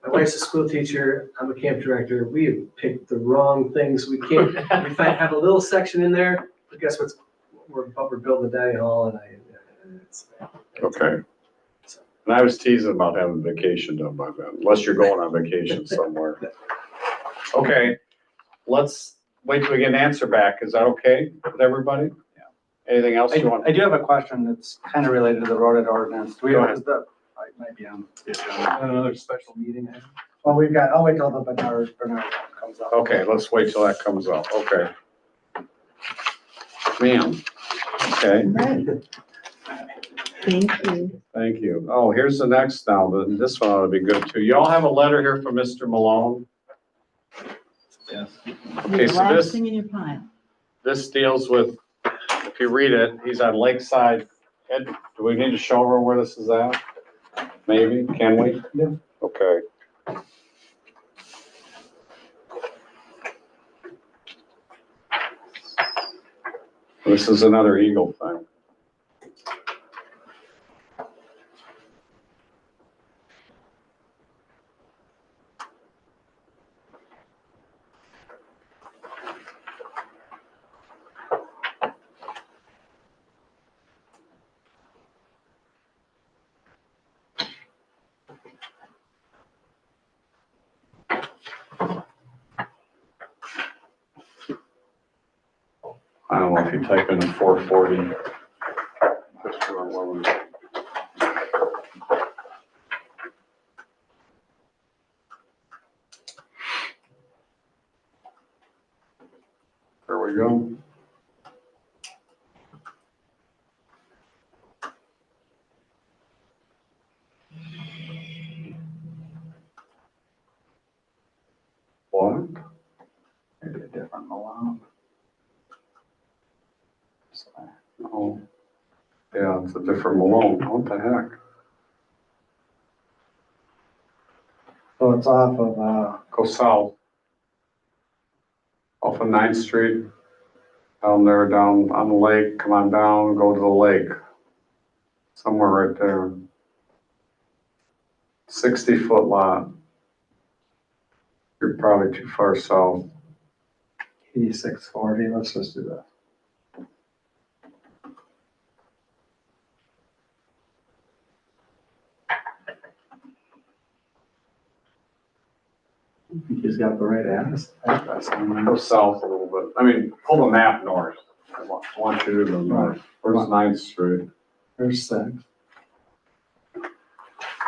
My wife's a school teacher, I'm a camp director, we have picked the wrong things, we can't, we have a little section in there, but guess what's, we're building a dining hall and Okay. And I was teasing about having vacation done by then, unless you're going on vacation somewhere. Okay, let's wait till we get an answer back. Is that okay with everybody? Yeah. Anything else you want? I do have a question that's kind of related to the road ordinance. Do we Go have, ahead. is the, I might be on. Another special meeting. Well, we've got, I'll wait till the Bernard comes up. Okay, let's wait till that comes up. Okay. Ma'am, okay, Right. Thank you. thank you. Oh, here's the next now. This one ought to be good too. Y'all have a letter here from Mr. Malone? Yes. Okay, The so last this, thing in your pile. this deals with, if you read it, he's on Lakeside. Ed, do we need to show her where this is at? Maybe, can we? Yeah. Okay. This is another Eagle thing. I don't know if you type in 440. Just for a moment. There we go. What? Maybe a different Malone. Oh, yeah, it's a different Malone. What the heck? So it's off of, Go south. Off of 9th Street. Down there, down on the lake. Come on down, go to the lake. Somewhere right there. 60-foot lot. You're probably too far south. 8640, let's just do that. I think he's got the right address. Go south a little bit. I mean, pull the map north. I want you to go north. Where's 9th Street? There's 6.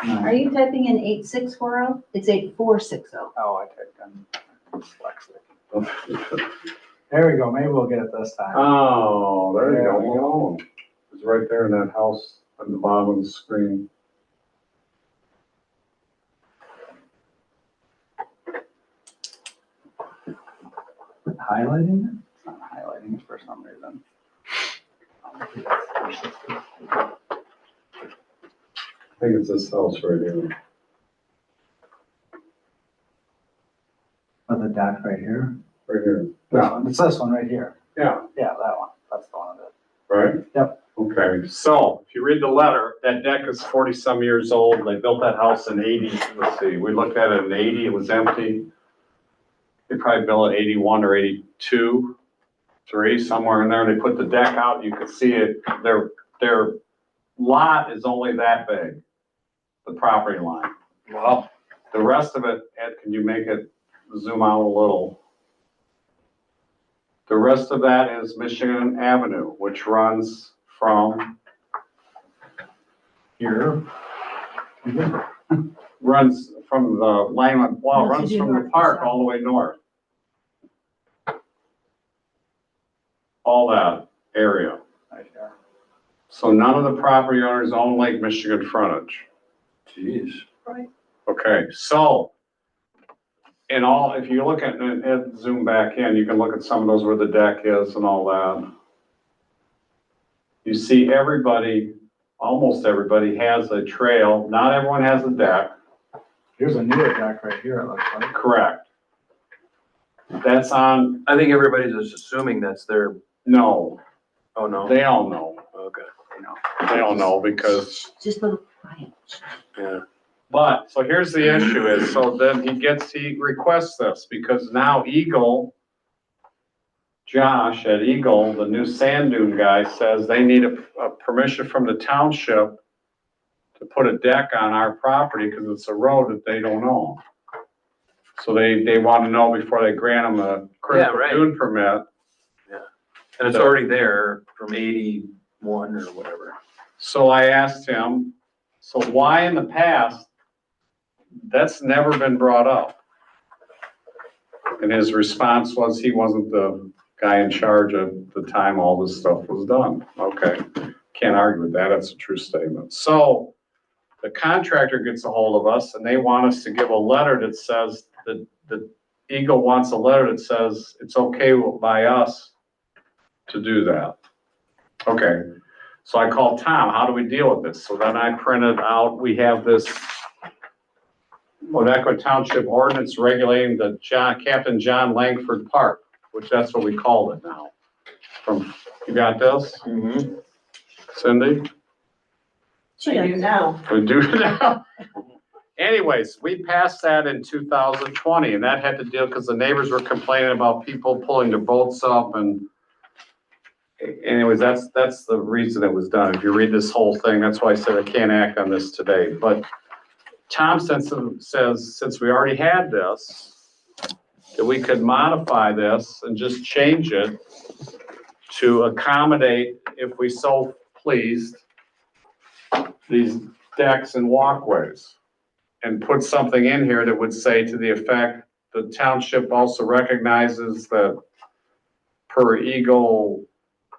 Are you typing in 8640? It's 8460. Oh, I typed in dyslexic. There we go, maybe we'll get it this time. Oh, there you There go. we go. Malone. It's right there in that house at the bottom of the screen. Highlighting it? It's not highlighting it for some reason. I think it's this house right here. Oh, the deck right here? Right here. No, it's this one right here. Yeah, Yeah, that one. That's the one it is. right? Yep. Okay, so if you read the letter, that deck is 40-some years old. They built that house in 80. Let's see, we looked at it in 80, it was empty. They probably built it 81 or 82, 3, somewhere in there. They put the deck out, you could see it. Their lot is only that big, the property line. Wow. The rest of it, Ed, can you make it zoom out a little? The rest of that is Michigan Avenue, which runs from Here. runs from the Lima, well, it Runs runs to from north the to park south. all the way north. All that area. Right here. So none of the property owners own Lake Michigan frontage. Jeez. Okay, so in all, if you look at, and zoom back in, you can look at some of those where the deck is and all that. You see everybody, almost everybody has a trail. Not everyone has a deck. Here's a newer deck right here, it looks like. Correct. That's on, I think everybody's just assuming that's their, no, oh no, they all know. okay. They all know because Just a little quiet. Yeah. But, so here's the issue is, so then he requests this because now Josh at Eagle, the new sand dune guy, says they need a permission from the township to put a deck on our property because it's a road that they don't own. So they want to know before they grant them a critical right. dune permit. And it's already there from 81 or whatever. So I asked him, so why in the past, that's never been brought up? And his response was he wasn't the guy in charge at the time all this stuff was done. Okay, can't argue with that, that's a true statement. So the contractor gets a hold of us and they want us to give a letter that says, that the Eagle wants a letter that says it's okay by us to do that. Okay, so I called Tom, how do we deal with this? So then I printed out, we have this Onekama Township ordinance regulating the Captain John Langford Park, which that's what we call it now. You got this? Mm-hmm. Cindy? I do now. We do now. Anyways, we passed that in 2020 and that had to deal because the neighbors were complaining about people pulling their boats up and anyways, that's the reason it was done. If you read this whole thing, that's why I said I can't act on this today. But Tom says, since we already had this, that we could modify this and just change it to accommodate, if we so pleased, these decks and walkways. And put something in here that would say to the effect, the township also recognizes that per Eagle,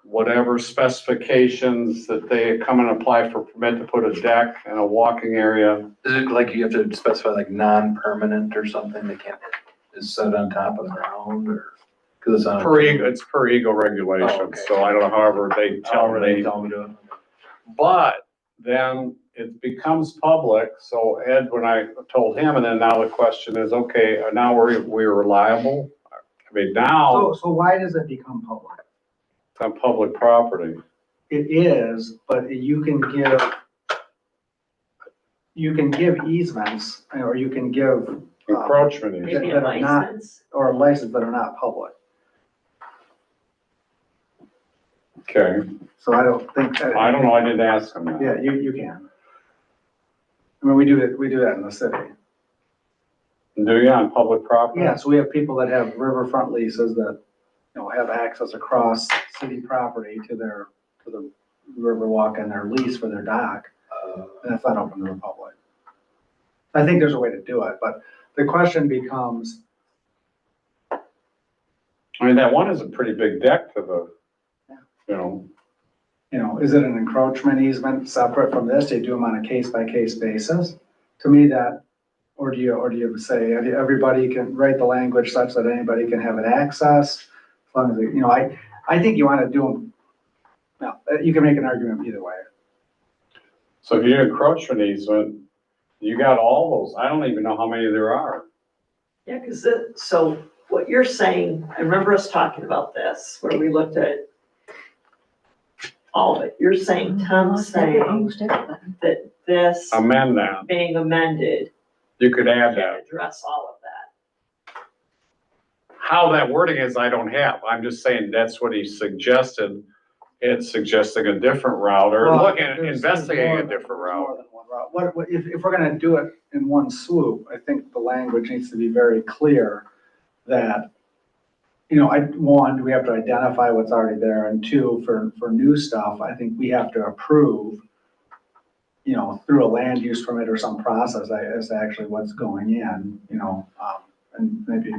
whatever specifications that they come and apply for permit to put a deck and a walking area. Is it like you have to specify like non-permanent or something? They can't, is set on top of the ground or? Cause it's on. It's per Eagle regulations, Oh, okay. so I don't know, however they tell me. But then it becomes public, so Ed, when I told him, and then now the question is, okay, now we're reliable? I mean, now So why does it become public? it's on public property. It is, but you can give easements, or you can give. Encroachment is. Maybe a That are not- license. Or a license that are not public. Okay, So I don't think. I don't know, I didn't ask him that. Yeah, you can. I mean, we do that in the city. Do you on public property? Yeah, so we have people that have riverfront leases that, have access across city property to the river walk and their lease for their dock. And that's not open to the public. I think there's a way to do it, but the question becomes, I mean, that one is a pretty big deck to the, is it an encroachment easement separate from this? Do you do them on a case-by-case basis? To me, or do you say everybody can write the language such that anybody can have an access? As long as, I think you want to do them, you can make an argument either way. so if you do encroachment easement, you got all those, I don't even know how many there are. Yeah, so what you're saying, I remember us talking about this, where we looked at all of it. You're saying, Tom's saying that this Amend that, being amended you could add can that. address all of that. How that wording is, I don't have, I'm just saying that's what he suggested. It's suggesting a different route, or Well, looking at investigating a different More route. than one route. If we're gonna do it in one swoop, I think the language needs to be very clear that, one, do we have to identify what's already there? And two, for new stuff, I think we have to approve, through a land use permit or some process as to actually what's going in, and maybe,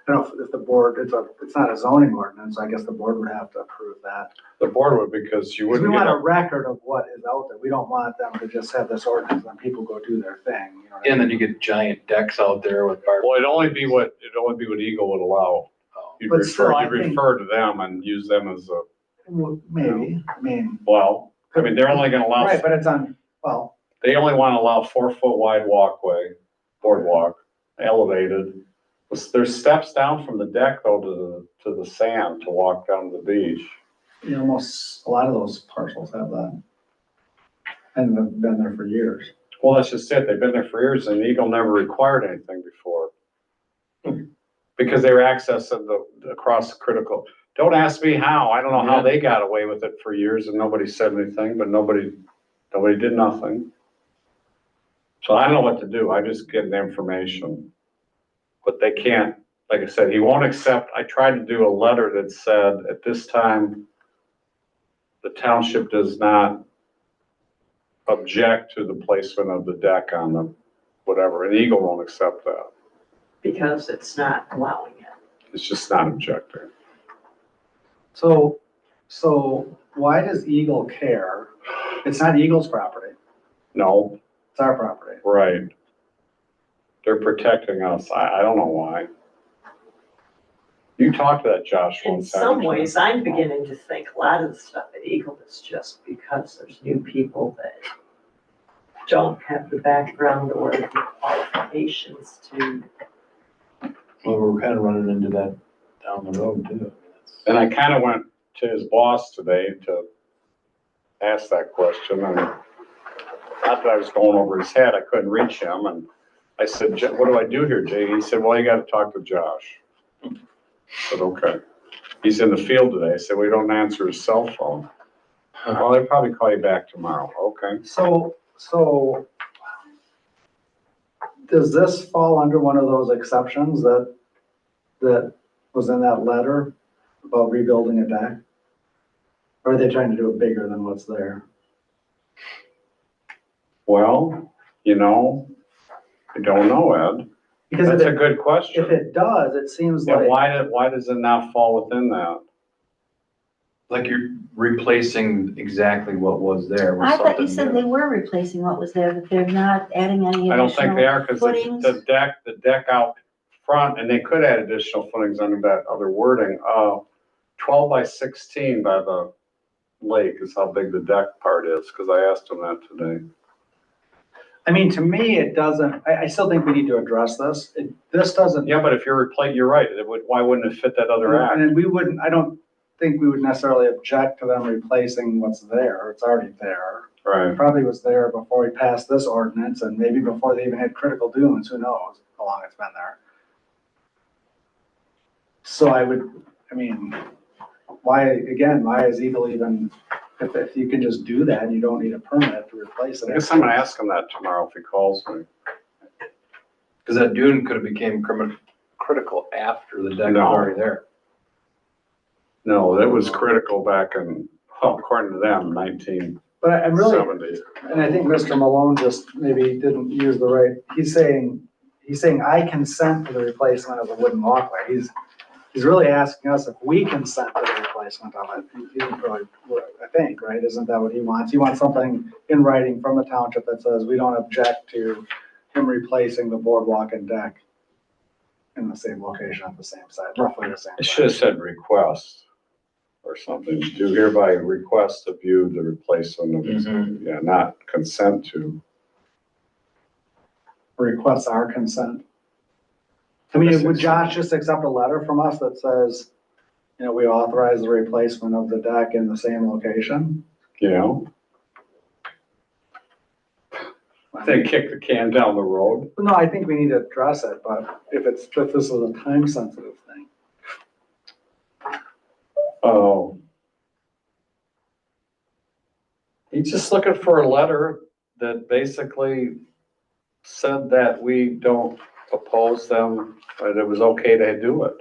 I don't know if the board, it's not a zoning ordinance, I guess the board would have to approve that. The board would, because you Because we wouldn't want get a record of what is out there. We don't want them to just have this ordinance and people go do their thing, you know what I And then mean? you get giant decks out there with barbed. well, it'd only be what Eagle would allow. You'd But still, I you'd think- refer to them and use them as a, Well, maybe, I mean. well, I mean, they're only gonna allow, Right, but it's well, they only wanna allow 4-foot wide walkway, boardwalk, elevated. There's steps down from the deck though to the sand to walk down to the beach. almost, a lot of those parcels have that. And they've been there for years. Well, that's just it. They've been there for years and Eagle never required anything before. Because they were accessing across critical. Don't ask me how. I don't know how they got away with it for years and nobody said anything, but nobody did nothing. So I don't know what to do. I just get the information. But they can't, like I said, he won't accept. I tried to do a letter that said, at this time, the township does not object to the placement of the deck on the whatever, and Eagle won't accept that. Because it's not allowing it. It's just not objecting. So why does Eagle care? It's not Eagle's property, No, it's our property. right. They're protecting us. I don't know why. You talked to that Josh one In time. some ways, I'm beginning to think a lot of the stuff at Eagle is just because there's new people that don't have the background or the qualifications to. Well, we're kind of running into that down the road too. And I kind of went to his boss today to ask that question, and not that I was going over his head, I couldn't reach him, and I said, what do I do here, Jay? He said, well, you gotta talk to Josh. I said, okay. He's in the field today. I said, we don't answer his cell phone. Well, they'll probably call you back tomorrow. Okay. So does this fall under one of those exceptions that was in that letter about rebuilding a deck? Or are they trying to do it bigger than what's there? Well, I don't know, Ed. Because That's if a good question. If it does, it seems Yeah, like. why does it not fall within that? Like you're replacing exactly what was there with I thought you something said new. they were replacing what was there, that they're not adding any I don't think they additional are, because footings. the deck out front, and they could add additional footings under that other wording. 12 by 16 by the lake is how big the deck part is, because I asked them that today. I mean, to me, it doesn't, I still think we need to address this. This doesn't. Yeah, but if you're you're right, why wouldn't it fit that other act? And we wouldn't, I don't think we would necessarily object to them replacing what's there. It's already there. Right. It probably was there before we passed this ordinance and maybe before they even had critical dunes. Who knows how long it's been there. So why is Eagle even, if you can just do that and you don't need a permit to replace it? I guess I'm gonna ask him that tomorrow if he calls me. Cause that dune could have became critical after the deck was No. already there. No, that was critical back in, well, according to them, 1970s. But I'm really, and I think Mr. Malone just maybe didn't use the right, he's saying I consent to the replacement of the wooden walkway. He's really asking us if we consent to the replacement of it. He didn't really, I think, right? Isn't that what he wants? He wants something in writing from the township that says we don't object to him replacing the boardwalk and deck in the same location at the same site, roughly the same. It should have said request or something. Do hereby request of you the replacement of this, yeah, not consent to. Requests our consent. I mean, would Josh just accept a letter from us that says, we authorize the replacement of the deck in the same location? They kick the can down the road. No, I think we need to address it, but if this is a time sensitive thing. Oh. He's just looking for a letter that basically said that we don't oppose them, that it was okay to do it.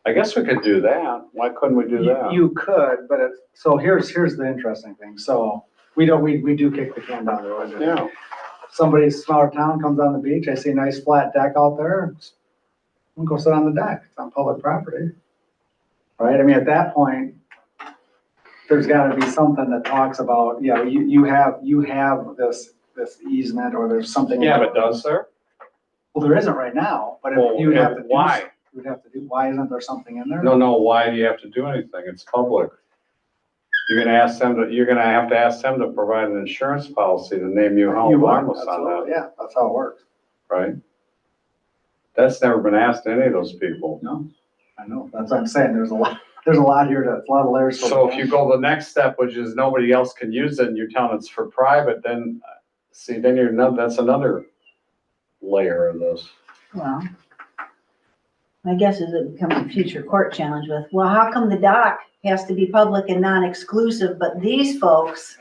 I guess we could do that. Why couldn't we do that? You could, but so here's the interesting thing. So we do kick the can down the road. Yeah. Somebody from out of town comes on the beach, I see a nice flat deck out there, I'm gonna go sit on the deck, it's on public property. Right, I mean, at that point, there's gotta be something that talks about, you have this easement, or there's something. Yeah, but does there? Well, there isn't right now, but if you would have to do. Why? You would have to do, why isn't there something in there? No, why do you have to do anything? It's public. You're gonna have to ask them to provide an insurance policy to name you home harmless on that. Yeah, that's how it works. Right? That's never been asked to any of those people. No, I know, that's what I'm saying, there's a lot here, a lot of layers. So if you go the next step, which is nobody else can use it and you're telling it's for private, then see, then that's another layer of this. Well, my guess is it becomes a future court challenge with, well, how come the dock has to be public and non-exclusive, but these folks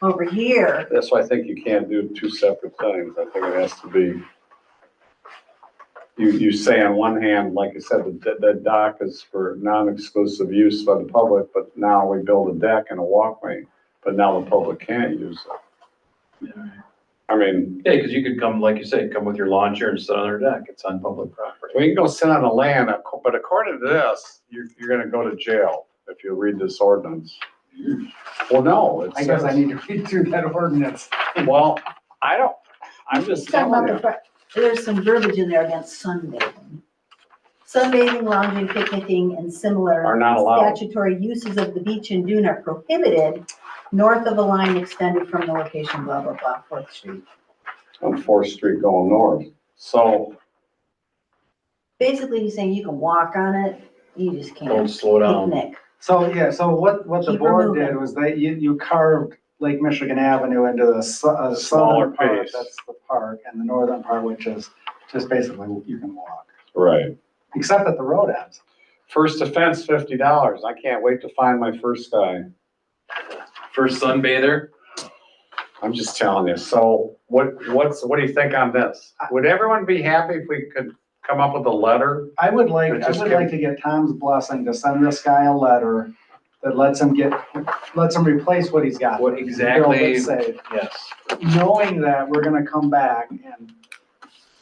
over here, That's why I think you can't do two separate things. I think it has to be, you say on one hand, like I said, the dock is for non-exclusive use by the public, but now we build a deck and a walkway, but now the public can't use it. I mean, Yeah, because you could come, like you say, come with your lawn chair and sit on their deck. It's on public property. we can go sit on the land, but according to this, you're gonna go to jail if you read this ordinance. Well, no, it I guess I says, need to read through that ordinance. well, I'm just he's talking telling about you. there's some verbiage in there against sunbathing. Sunbathing, lounging, picnicking, and similar Are not allowed. statutory uses of the beach and dune are prohibited north of a line extended from the location, blah, blah, blah, 4th Street. On 4th Street going north. So, Basically, he's saying you can walk on it, you just Don't can't slow down. picnic. So, yeah, so what the Keep board removing. did was that you carved Lake Michigan Avenue into the Smaller southern part, piece. that's the park, and the northern part, which is just basically you can walk, right. except at the road ends. First offense, $50. I can't wait to find my first guy. First sunbather, I'm just telling you. So what do you think on this? Would everyone be happy if we could come up with a letter? I would like Just to get Tom's blessing to send this guy a letter that lets him replace what he's got. What exactly- Build it safe. yes. Knowing that we're gonna come back and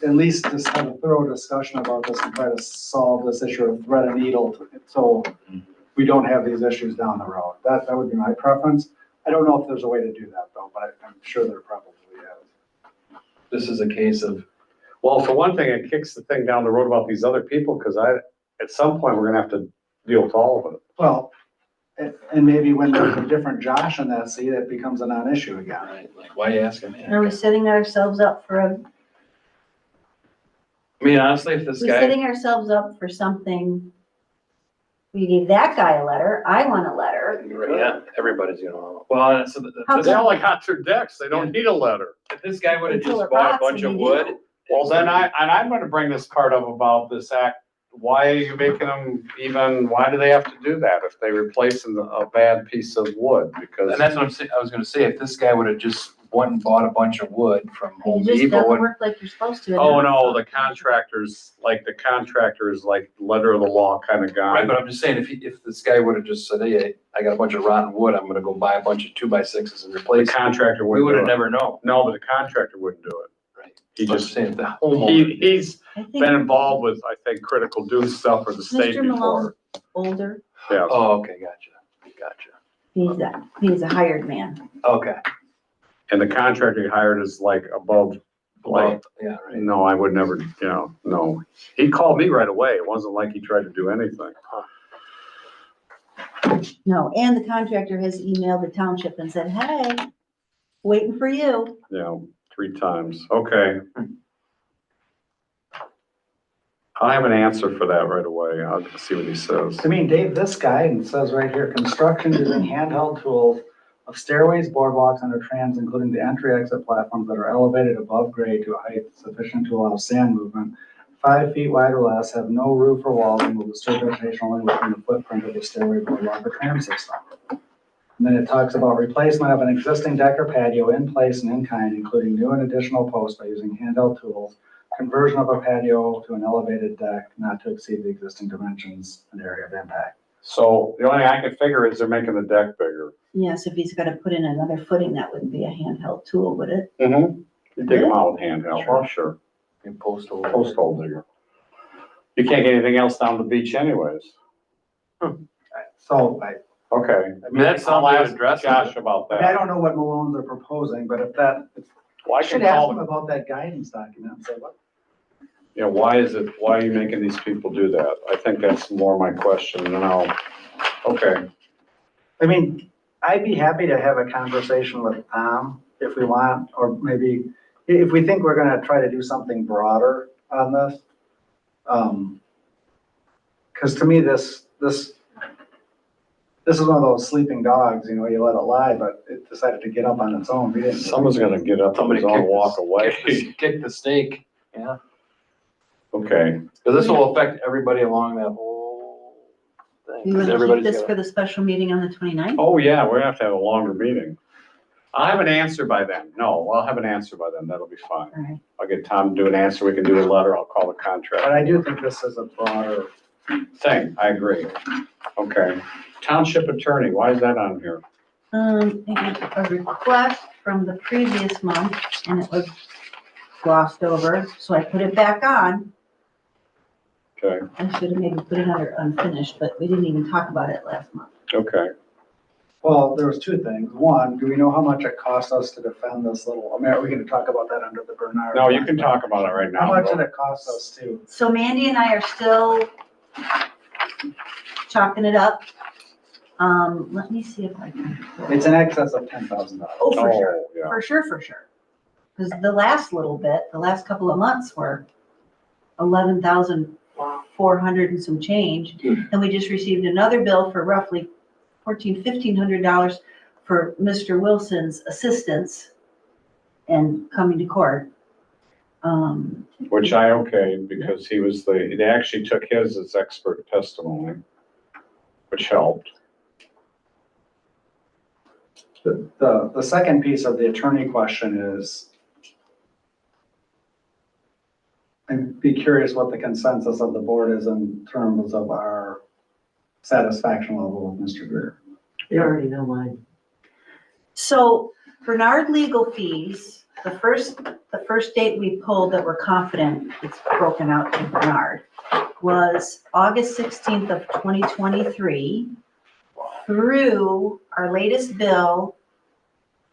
at least just have a thorough discussion about this and try to solve this issue of thread and needle, so we don't have these issues down the road. That would be my preference. I don't know if there's a way to do that though, but I'm sure there probably is. This is a case of, Well, for one thing, it kicks the thing down the road about these other people, because at some point, we're gonna have to deal with all of it. Well, and maybe when there's a different Josh in that seat, it becomes a non-issue again. right, like, why are you asking me? Are we setting ourselves up for I mean, honestly, if this we're guy, setting ourselves up for something? We gave that guy a letter, I want a letter. yeah, everybody's gonna, well, so How They only got their decks, they don't need a letter. if this guy would have Until just it bought a rots bunch and of we wood. do. Well, then I'm gonna bring this part up about this act. Why are you making them why do they have to do that if they replace a bad piece of wood? Because And that's what I'm saying, I was gonna say, if this guy would have just went and bought a bunch of wood from It Home just Depot, doesn't and- work like you're supposed to. oh no, the contractor is like letter of the law kind of guy. right, but I'm just saying, if this guy would have just said, hey, I got a bunch of rotten wood, I'm gonna go buy a bunch of 2x6s and The replace it. contractor We wouldn't would do have it. never known. No, but the contractor wouldn't do it. Right. He So I'm just, saying, if the homeowner. he's I think been involved with, I think, critical dune stuff for the state Mr. Malone, before. older, Yeah, Oh, okay, gotcha. he's a hired man. Okay. and the contractor he hired is like above, like, Yeah, right. no, I would never, no. He called me right away. It wasn't like he tried to do anything. No, and the contractor has emailed the township and said, hey, waiting for you. 3 times. Okay. I'll have an answer for that right away. I'll see what he says. I mean, Dave, this guy, and it says right here, construction using handheld tools of stairways, boardwalks, and trams, including the entry/exit platforms that are elevated above grade to a height sufficient to allow sand movement, 5 feet wide or less, have no roof or walls, and will disturb vegetation only within the footprint of the stairway, boardwalk, or tram system. And then it talks about replacement of an existing deck or patio in place and in kind, including new and additional posts by using handheld tools, conversion of a patio to an elevated deck not to exceed the existing dimensions and area of impact. So the only thing I can figure is they're making the deck bigger. Yes, if he's gotta put in another footing, that wouldn't be a handheld tool, would it? Mm-hmm. You dig them out with handheld, oh, sure. And post hole. Post hole digger. You can't get anything else down the beach anyways. So Okay. I mean, That's I'll something to ask address. Josh about I that. don't know what Malone's are proposing, but if that, Well, I I can should ask call them them. about that guidance document and say, what? Why are you making these people do that? I think that's more my question, and then okay. I mean, I'd be happy to have a conversation with Tom if we want, or maybe if we think we're gonna try to do something broader on this. Cause to me, this this is one of those sleeping dogs, you know, you let it lie, but it decided to get up on its own. We didn't. Someone's gonna get up on Somebody his own and walk away. Kick the stake, yeah. Okay, Because this will affect everybody along that whole thing. You 'Cause want to keep everybody's this gonna- for the special meeting on the 29th? oh yeah, we're gonna have to have a longer meeting. I'll have an answer by then. No, I'll have an answer by then. That'll be fine. All right. I'll get Tom to do an answer. We can do a letter. I'll call the But contract I do think this is a broader, thing. I agree. Okay. Township attorney, why is that on here? Maybe a request from the previous month and it was glossed over, so I put it back on. Okay, I should have maybe put it under unfinished, but we didn't even talk about it last month. okay. well, there was two things. One, do we know how much it cost us to defend this little, I mean, are we gonna talk about that under the Bernard? No, you can talk about it right now. How much did it cost us to? So Mandy and I are still chalking it up. Let me see if I can. It's in excess of $10,000. Oh, for sure, Oh, yeah. for sure, for sure. Because the last little bit, the last couple of months were 11,400 and some change. And we just received another bill for roughly $1,500 for Mr. Wilson's assistance and coming to court. Which I okayed because he was they actually took his as expert testimony, which helped. The second piece of the attorney question is, I'd be curious what the consensus of the board is in terms of our satisfaction level with Mr. Greer. You already know mine. So Bernard legal fees, the first date we pulled that we're confident it's broken out to Bernard was August 16th of 2023 through our latest bill,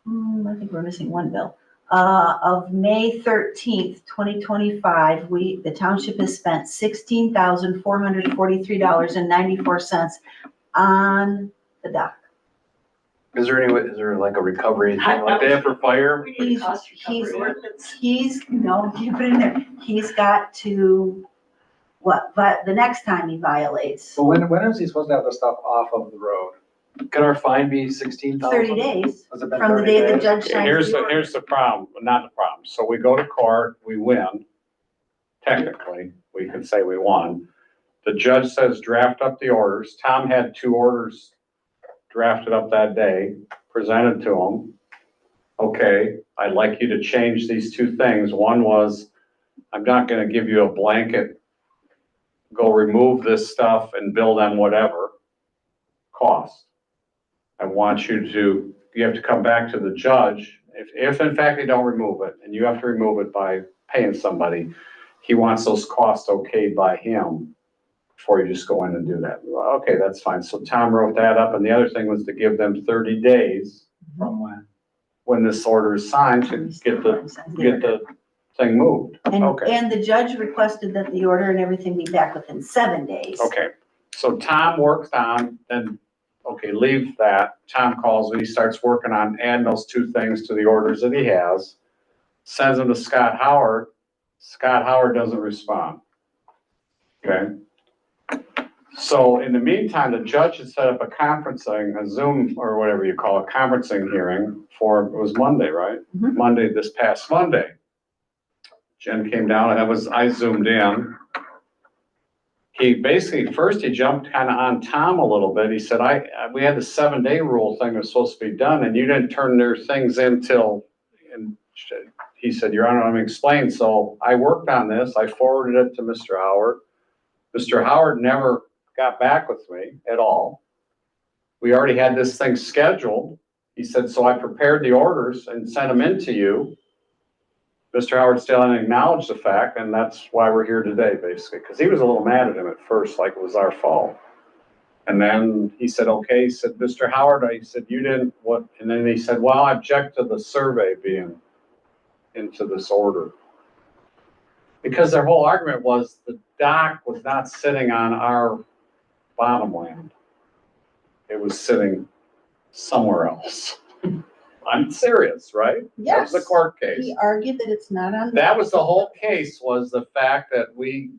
I think we're missing one bill, of May 13th, 2025, the township has spent $16,443.94 on the dock. Is there any way, is there like a recovery thing like they have for fire? We need a cost recovery ordinance. No, you put it in there, he's got to, but the next time he violates, So when is he supposed to have the stuff off of the road? Can our fine be 16,000? 30 days Has it been from the 30 day the days? judge signs Here's the order. here's the problem, not the problem. So we go to court, we win. Technically, we can say we won. The judge says draft up the orders. Tom had 2 orders drafted up that day, presented to him. Okay, I'd like you to change these 2 things. One was, I'm not gonna give you a blanket, go remove this stuff and bill them whatever cost. I want you have to come back to the judge. If in fact they don't remove it, and you have to remove it by paying somebody, he wants those costs okayed by him before you just go in and do that. Well, okay, that's fine. So Tom wrote that up, and the other thing was to give them 30 days From when? when this order is signed to get the thing moved. Okay. And the judge requested that the order and everything be back within 7 days. Okay, so Tom worked on, and, okay, leave that. Tom calls me, he starts working on adding those 2 things to the orders that he has, sends them to Scott Howard. Scott Howard doesn't respond. Okay? So in the meantime, the judge had set up a conferencing, a Zoom or whatever you call it, conferencing hearing for, it was Monday, right? Mhm. Monday, this past Monday. Jen came down, and I zoomed in. He basically, first he jumped kind of on Tom a little bit. He said, we had the 7-day rule thing that was supposed to be done, and you didn't turn their things in till, and he said, Your Honor, let me explain. So I worked on this. I forwarded it to Mr. Howard. Mr. Howard never got back with me at all. We already had this thing scheduled. He said, so I prepared the orders and sent them in to you. Mr. Howard still didn't acknowledge the fact, and that's why we're here today, basically, because he was a little mad at him at first, like it was our fault. And then he said, okay, he said, Mr. Howard, I said, you didn't, what? And then he said, well, I object to the survey being into this order. Because their whole argument was the dock was not sitting on our bottom land. It was sitting somewhere else. I'm serious, right? That was the court case. He argued that it's not on. That was the whole case, was the fact that we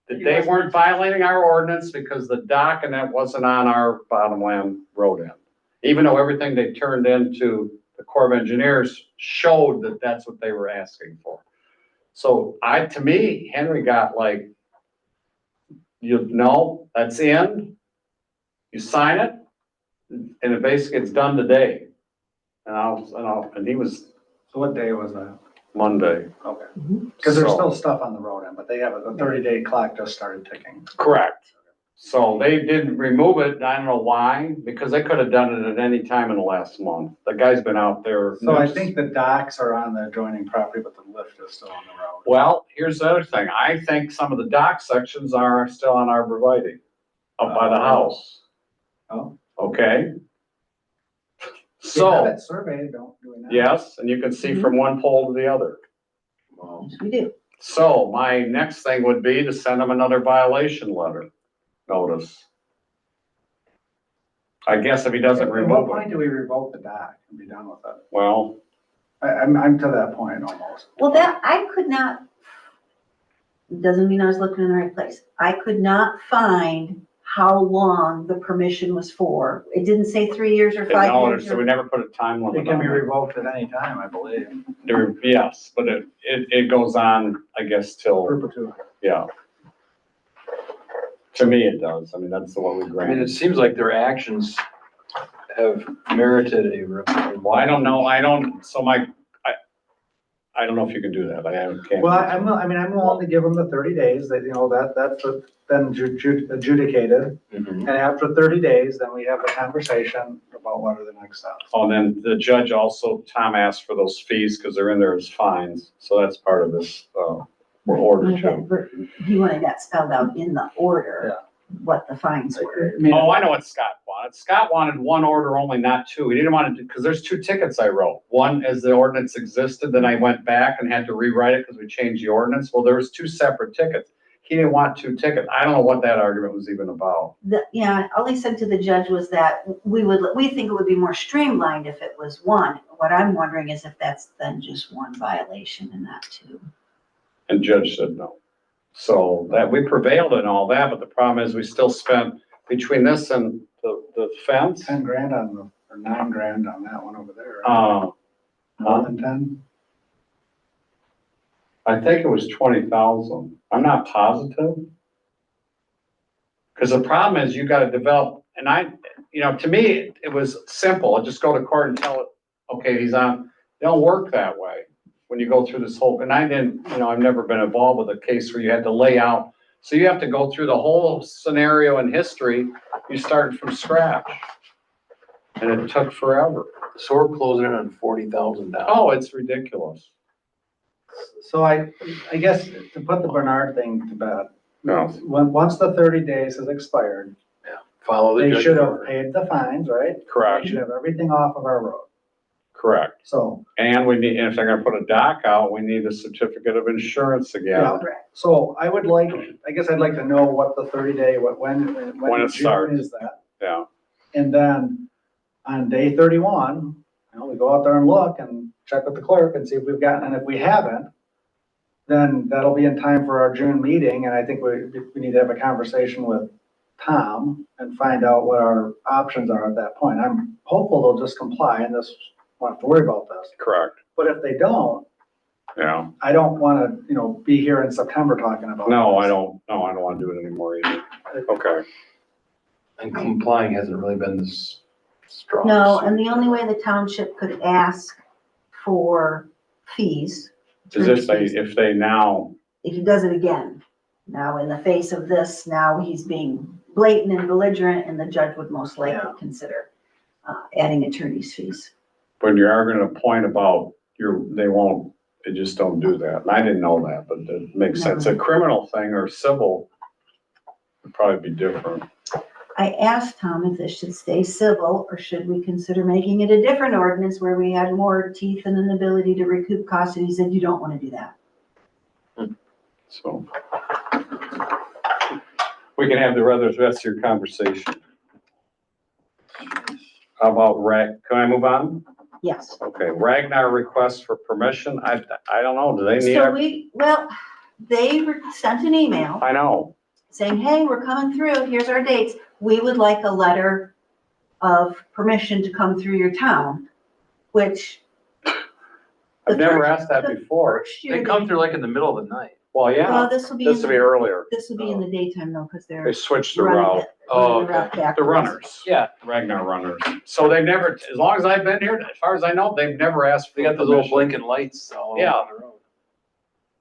that they weren't violating our ordinance because the dock and that wasn't on our bottomland road end. Even though everything they turned into the Corps of Engineers showed that that's what they were asking for. So to me, Henry got like, that's in, you sign it, and it basically it's done today. And he was So what day was that? Monday. Okay. Because there's So- still stuff on the road end, but they have a 30-day clock just started ticking. Correct. So they didn't remove it, I don't know why, because they could have done it at any time in the last month. The guy's been out there. So I think the docks are on the adjoining property, but the lift is still on the road. Well, here's the other thing. I think some of the dock sections are still on arborvitae, up by the house. Oh. Okay? We have So, it surveyed, don't do we not? yes, and you can see from one pole to the other. Yes, we do. So my next thing would be to send them another violation letter, notice. I guess if he doesn't At what remove point it, do we revoke the dock and be done with it? well, I'm to that point almost. Well, that, I could not, doesn't mean I was looking in the right place. I could not find how long the permission was for. It didn't say 3 years or 5 no, years. so we never put a time limit It can on be it. revoked at any time, I believe. Yes, but it goes on, I guess, till, Perpetuity. yeah. To me, it does. I mean, that's the one we I mean, granted. it seems like their actions have merited a. Well, I don't know. So I don't know if you can do that. I can't. Well, I'm willing to give them the 30 days, that, that's been adjudicated. And after 30 days, then we have a conversation about what are the next steps. Oh, and then the judge also, Tom asked for those fees because they're in there as fines. So that's part of this, order too. He wanted that spelled out in the order, what the fines were. Oh, I know what Scott wanted. Scott wanted one order only, not two. He didn't want to do, because there's 2 tickets I wrote. One as the ordinance existed, then I went back and had to rewrite it because we changed the ordinance. Well, there was 2 separate tickets. He didn't want 2 tickets. I don't know what that argument was even about. Yeah, all he said to the judge was that we think it would be more streamlined if it was one. What I'm wondering is if that's then just one violation and not 2. And judge said no. So that we prevailed in all that, but the problem is we still spent between this and the fence. 10 grand or 9 grand on that one over there. More than 10? I think it was 20,000. I'm not positive. Because the problem is you gotta develop, and to me, it was simple. I just go to court and tell it, okay, he's on. They don't work that way when you go through this whole, and I've never been involved with a case where you had to lay out. So you have to go through the whole scenario and history. You started from scratch. And it took forever. So we're closing in on $40,000. Oh, it's ridiculous. So I guess to put the Bernard thing to bed, No. once the 30 days has expired, Follow the they judge's should have order. paid the fines, right? They Correct, should have everything off of our road. correct. So, And if they're gonna put a dock out, we need a certificate of insurance again. so I guess I'd like to know what the 30-day, when When in it starts. June is that? Yeah, And then on day 31, we go out there and look and check with the clerk and see if we've gotten, and if we haven't, then that'll be in time for our June meeting, and I think we need to have a conversation with Tom and find out what our options are at that point. I'm hopeful they'll just comply and this, won't have to worry about this. correct, But if they don't, yeah. I don't wanna, be here in September talking about. No, this. I don't wanna do it anymore either. Okay, And complying hasn't really been this strong. No, and the only way the township could ask for fees. is if they now, If he does it again. Now, in the face of this, now he's being blatant and belligerent, and the judge would most likely consider adding attorney's fees. when you're arguing a point about they just don't do that. And I didn't know that, but it makes sense. A criminal thing or civil would probably be different. I asked Tom if this should stay civil, or should we consider making it a different ordinance where we had more teeth and an ability to recoup costs, and he said, you don't want to do that. So we can have the rest of your conversation. How about can I move on? Yes. Okay, Ragnar requests for permission. I don't know. Do they need So our, well, they sent an email I know. saying, hey, we're coming through, here's our dates. We would like a letter of permission to come through your town, which. I've never asked that before. First year They come through like in the middle of the night. Well, Well, yeah, this will be. this will be earlier. This will be in the daytime though, because They they're. switched the running route. it- Oh, running the route The backwards. runners. Yeah. Ragnar runners. So they've never, as long as I've been here, as far as I know, they've never asked for They got those little permission. blinking lights all Yeah. on the road.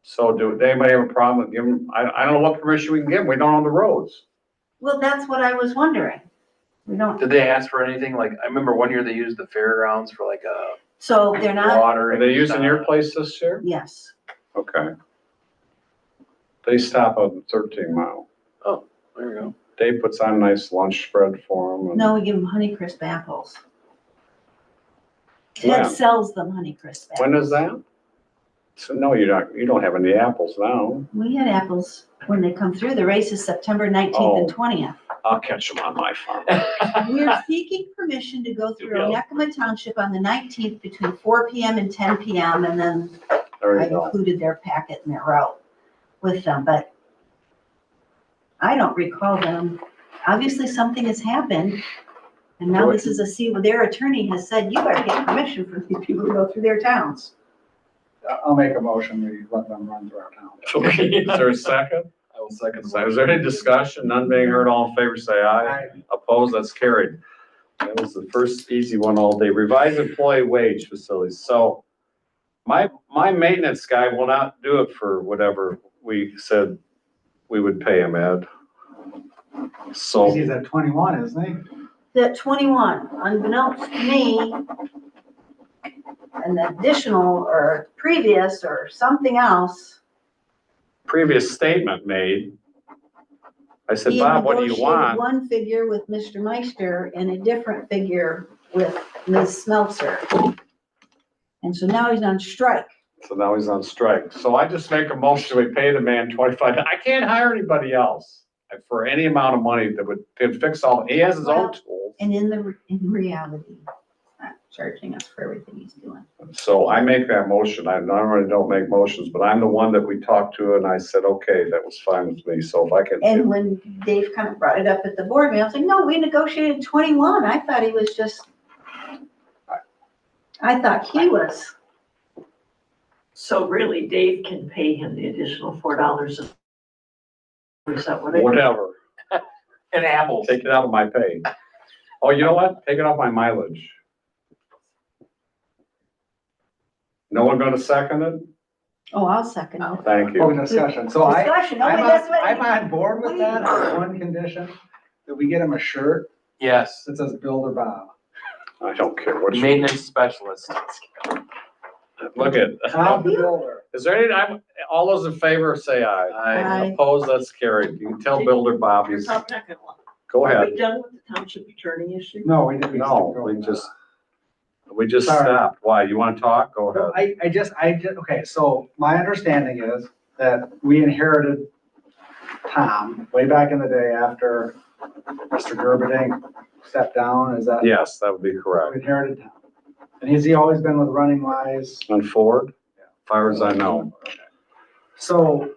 So do anybody have a problem with giving, I don't know what permission we can give them. We don't own the roads. Well, that's what I was wondering. We don't, Did they ask for anything? Like, I remember one year they used the fairgrounds for like so they're not, water. Are they using your place this year? yes. Okay. They stop at 13 Mile. There we go. Dave puts on a nice lunch spread for them. No, we give them Honeycrisp apples. When? Ted sells them Honeycrisp apples. When is that? So no, you don't have any apples now. We had apples when they come through. The race is September 19th and 20th. I'll catch them on my farm. We're seeking permission to go through Onekama Township on the 19th between 4 PM and 10 PM. And then There I you go. included their packet and their route with them, but I don't recall them. Obviously, something has happened. And now this is their attorney has said, you better get permission from these people to go through their towns. I'll make a motion, we let them run through our town. Okay, is there a second? I will second. So is there any discussion? None being heard, all in favor, say aye. Opposed, that's carried. That was the first easy one all day. Revised employee wage facilities. So my maintenance guy will not do it for whatever we said we would pay him, Ed. So, He's at 21, isn't he? That 21, unbeknownst to me, an additional or previous or something else. previous statement made. I said, He had Bob, what do you negotiated want? one figure with Mr. Meister and a different figure with Ms. Smeltzer. And so now he's on strike. So now he's on strike. So I just make a motion, we pay the man 25. I can't hire anybody else for any amount of money that could fix all, he has his own tools. And in reality, he's not charging us for everything he's doing. So I make that motion. I normally don't make motions, but I'm the one that we talked to and I said, okay, that was fine with me. So if I can. And when Dave kind of brought it up at the board meeting, I was like, no, we negotiated 21. I thought he was just, I thought he was. So really, Dave can pay him the additional $4. Is that what it is? Whatever. And apples. Take it out of my pay. Oh, you know what? Take it off my mileage. No one gonna second it? Oh, I'll second it. Thank Open you. discussion. So Discussion. Oh, wait, that's what- I'm on board with that on one condition, that we get him a shirt Yes, that says Builder Bob. I don't care what you, maintenance specialist. look at. Bob the Builder. Is there any, all those in favor, say aye. Aye. Opposed, that's carried. You can tell Builder Bob, You're he's, probably not gonna want- go Are ahead. we done with the township attorney issue? No, we didn't. No, we just Sorry. stopped. Why? You wanna talk? Go ahead. I just, okay, so my understanding is that we inherited Tom way back in the day after Mr. Gerberding stepped down, is that? Yes, that would be We correct. inherited Tom. And has he always been with Running Wise? On Ford, as far as I know. So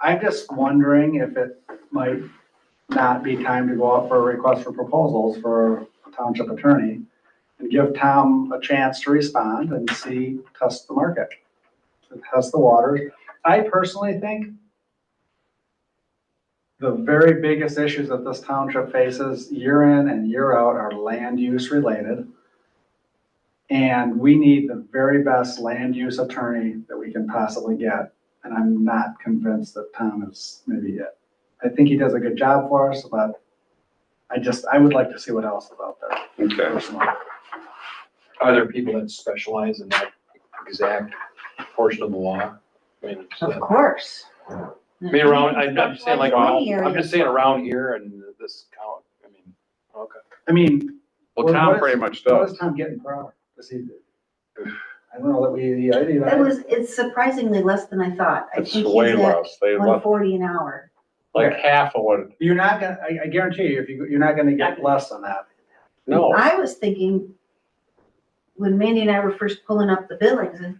I'm just wondering if it might not be time to go out for a request for proposals for a township attorney and give Tom a chance to respond and test the market, test the waters. I personally think the very biggest issues that this township faces year in and year out are land use related. And we need the very best land use attorney that we can possibly get. And I'm not convinced that Tom is maybe it. I think he does a good job for us, but I would like to see what else is out there. Okay. Personally. Are there people that specialize in that exact portion of the law? I mean, Of course. I mean, around, I'm just saying like, I'm just saying around here and this count, I mean, okay. I mean. Well, what Tom is- pretty much What does. does Tom get per hour? Does he do? I don't know that It's surprisingly less than I thought. I It's think way he's at less. They left 140 an hour. like half of what, You're not gonna, I guarantee you, you're not gonna get less than that. no. I was thinking, when Mandy and I were first pulling up the billings, and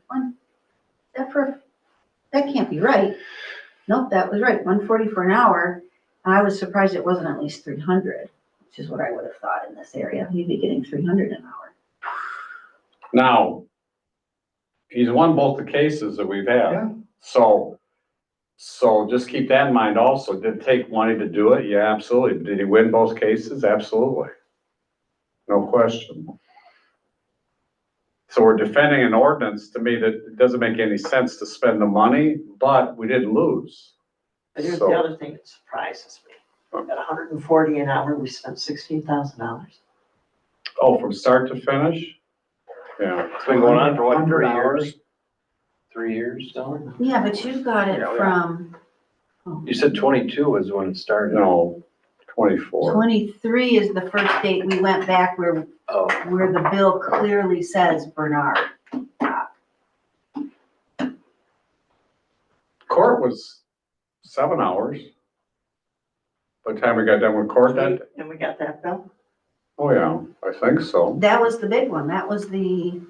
that can't be right. Nope, that was right, 140 for an hour. And I was surprised it wasn't at least 300, which is what I would have thought in this area. He'd be getting 300 an hour. Now, he's won both the cases that we've Yeah. had. So just keep that in mind also. Did it take money to do it? Yeah, absolutely. Did he win both cases? Absolutely. No question. So we're defending an ordinance, to me, that it doesn't make any sense to spend the money, but we didn't lose. But here's So- the other thing that surprises me. At 140 an hour, we spent $16,000. Oh, from start to finish? Yeah. It's been going on for what, 100 3 hours. years? 3 years, Dylan? Yeah, but you got it Yeah, yeah. from You said 22 was when it started. No, 24. 23 is the first date we went back where Oh, the bill clearly says Bernard. Court was 7 hours. By the time we got done with court that, And we got that bill? oh yeah, I think so. That was the big one. That was the,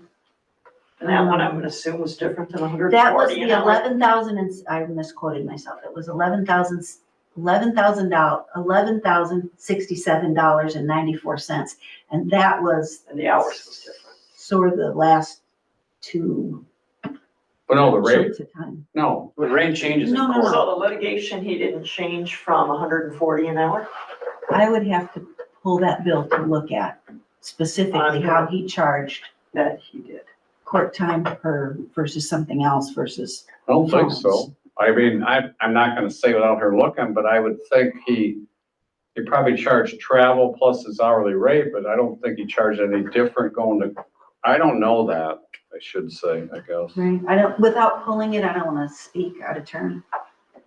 And that one, I'm gonna assume was different than that was 140 the an hour. 11,000 and, I misquoted myself. It was $11,067.94. And that was And the hours was different. sort of the last two But no, the rate, chunks of time. no. when rain changes in No, no, court. no. So the litigation, he didn't change from 140 an hour? I would have to pull that bill to look at specifically how he charged That he did. court time per versus something else versus, I don't think so. I mean, I'm not gonna say without her looking, but I would think he probably charged travel plus his hourly rate, but I don't think he charged any different going to, I don't know that, I should say, I guess. right? I don't, without pulling it, I don't wanna speak out of turn.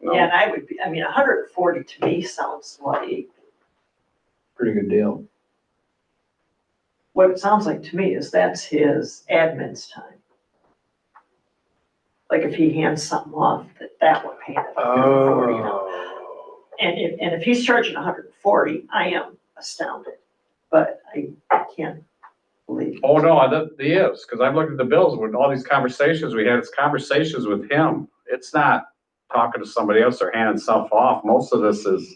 No. Yeah, and I would be, I mean, 140 to me sounds like, Pretty good deal. what it sounds like to me is that's his admin's time. Like if he hands something off, that would pay him 140 an hour. Oh. And if he's charging 140, I am astounded, but I can't believe. Oh, no, he is, because I've looked at the bills with all these conversations we had, it's conversations with him. It's not talking to somebody else or handing stuff off. Most of this is,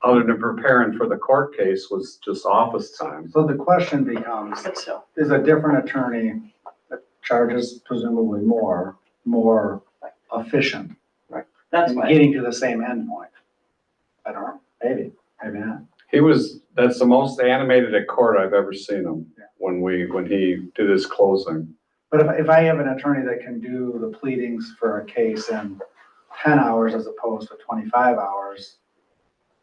other than preparing for the court case, was just office time. So the question becomes, But so, is a different attorney that charges presumably more efficient that's in why. getting to the same endpoint? I don't know, maybe not. That's the most animated at court I've ever seen him, when he did his closing. But if I have an attorney that can do the pleadings for a case in 10 hours as opposed to 25 hours,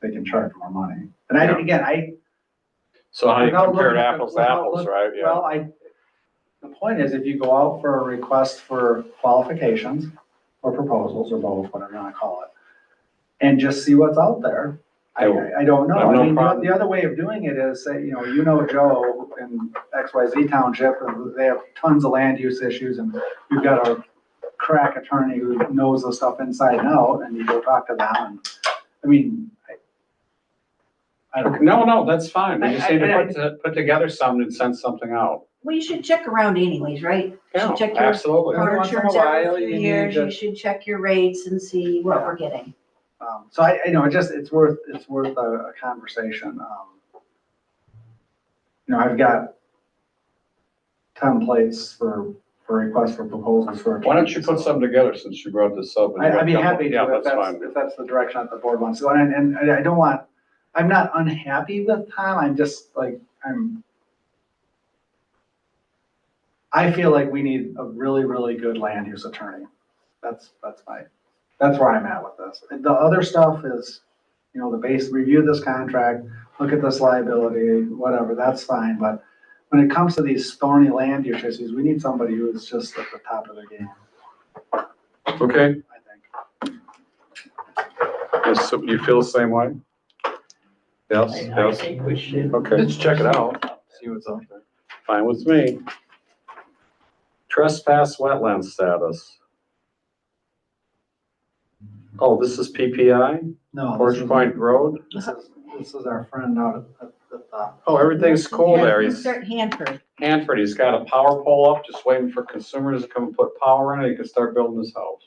they can charge more money. And So how do you Without compare looking at- apples to without apples, look- right? Yeah. well, the point is, if you go out for a request for qualifications or proposals or both, whatever you want to call it, and just see what's out there, I don't know. I have no I mean, problem. the other way of doing it is say, you know Joe in XYZ Township, and they have tons of land use issues, and you've got a crack attorney who knows the stuff inside and out, and you go talk to them, and, I mean, I don't. No, that's fine. We just need I- to put together something and send something out. Well, you should check around anyways, right? You Yeah, should check your absolutely. car Every once in a insurance while, every you few need years. to- You should check your rates and see what we're getting. So I know, it's worth a conversation. I've got templates for requests for proposals for. Why don't you put something together since you brought this up? and you got I'd be a couple- happy Yeah, to, if that's the direction that the board wants to go. And I don't want, I'm not unhappy with Tom, I'm just like, I feel like we need a really, really good land use attorney. That's where I'm at with this. The other stuff is, the base, review this contract, look at this liability, whatever, that's fine. But when it comes to these thorny land use issues, we need somebody who is just at the top of their game, Okay, I think. yes, so you feel the same way? Yes, I yes, think we should. okay, Let's check it out, see what's out there. fine with me. Trespass wetland status. Oh, this is PPI, No, Porch Point Road? this is our friend out at the. Oh, everything's cool there. He's Start Hanford. Hanford, he's got a power pole up, just waiting for consumers to come and put power in it. He can start building his house.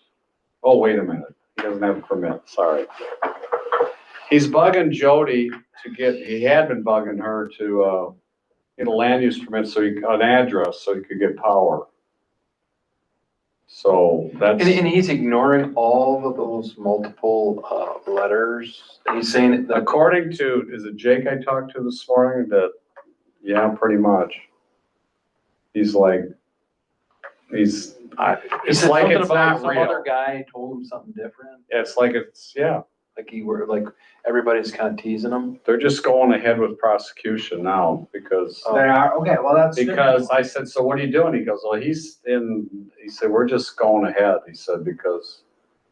Oh, wait a minute. He doesn't have a permit, sorry. He's bugging Jody he had been bugging her to, get a land use permit an address so he could get power. So that's. And he's ignoring all of those multiple, letters. He's saying that, According to, is it Jake I talked to this morning that, yeah, pretty much. He's like, it's it's like it's not some real. other guy told him something different. It's like yeah, Like everybody's kind of teasing him. they're just going ahead with prosecution now because. They are, okay, well, that's. Because I said, so what are you doing? He goes, well, he said, we're just going ahead. He said, because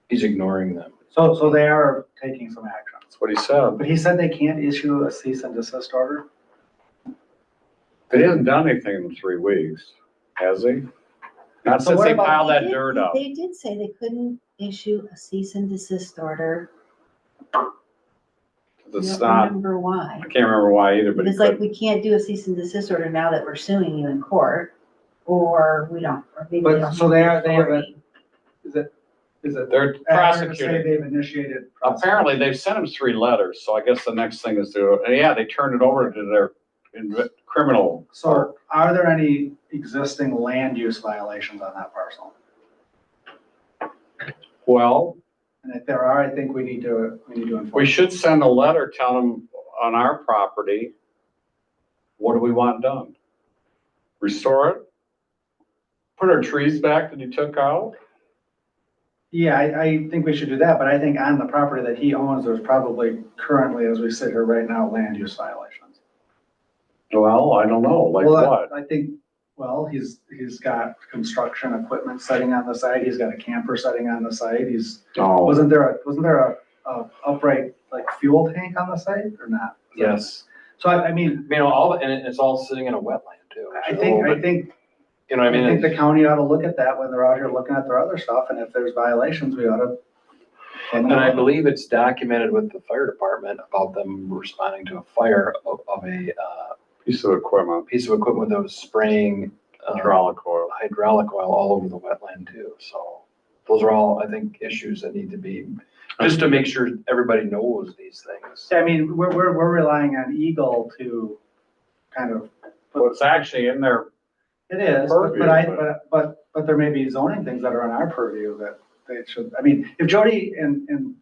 He's ignoring them. So they are taking some action. that's what he said. But he said they can't issue a cease and desist order? But he hasn't done anything in 3 weeks, has he? Not So since what they about- piled that They did- dirt up. They did say they couldn't issue a cease and desist order. I It's don't not, remember why. I can't remember why either, but But he it's like, could. we can't do a cease and desist order now that we're suing you in court, or we don't, or maybe But- they don't. so they have authority. Is it? They're Say prosecuting. they've initiated. Apparently, they've sent him 3 letters, so I guess the next thing is they turned it over to their criminal. So are there any existing land use violations on that parcel? Well, And if there are, I think we need to enforce. we should send a letter telling them on our property, what do we want done? Restore it? Put our trees back that he took out? Yeah, I think we should do that, but I think on the property that he owns, there's probably currently, as we sit here right now, land use violations. Well, I don't know, like Well, what? I think, well, he's got construction equipment sitting on the site, he's got a camper sitting on the site, Oh, wasn't there a upright, like, fuel tank on the site or not? Yes. So I mean, And it's all sitting in a wetland too. I think, You know what I I think mean? the county ought to look at that when they're out here looking at their other stuff, and if there's violations, we ought to. And I believe it's documented with the fire department about them responding to a fire of a, piece of equipment, piece of equipment that was spraying, hydraulic oil. hydraulic oil all over the wetland too. So those are all, I think, issues that need to be, just to make sure everybody knows these things. I mean, we're relying on Eagle to kind of. Well, it's actually in there. It is, Purview, but there may be zoning things that are in our purview that they should, I mean, if Jody and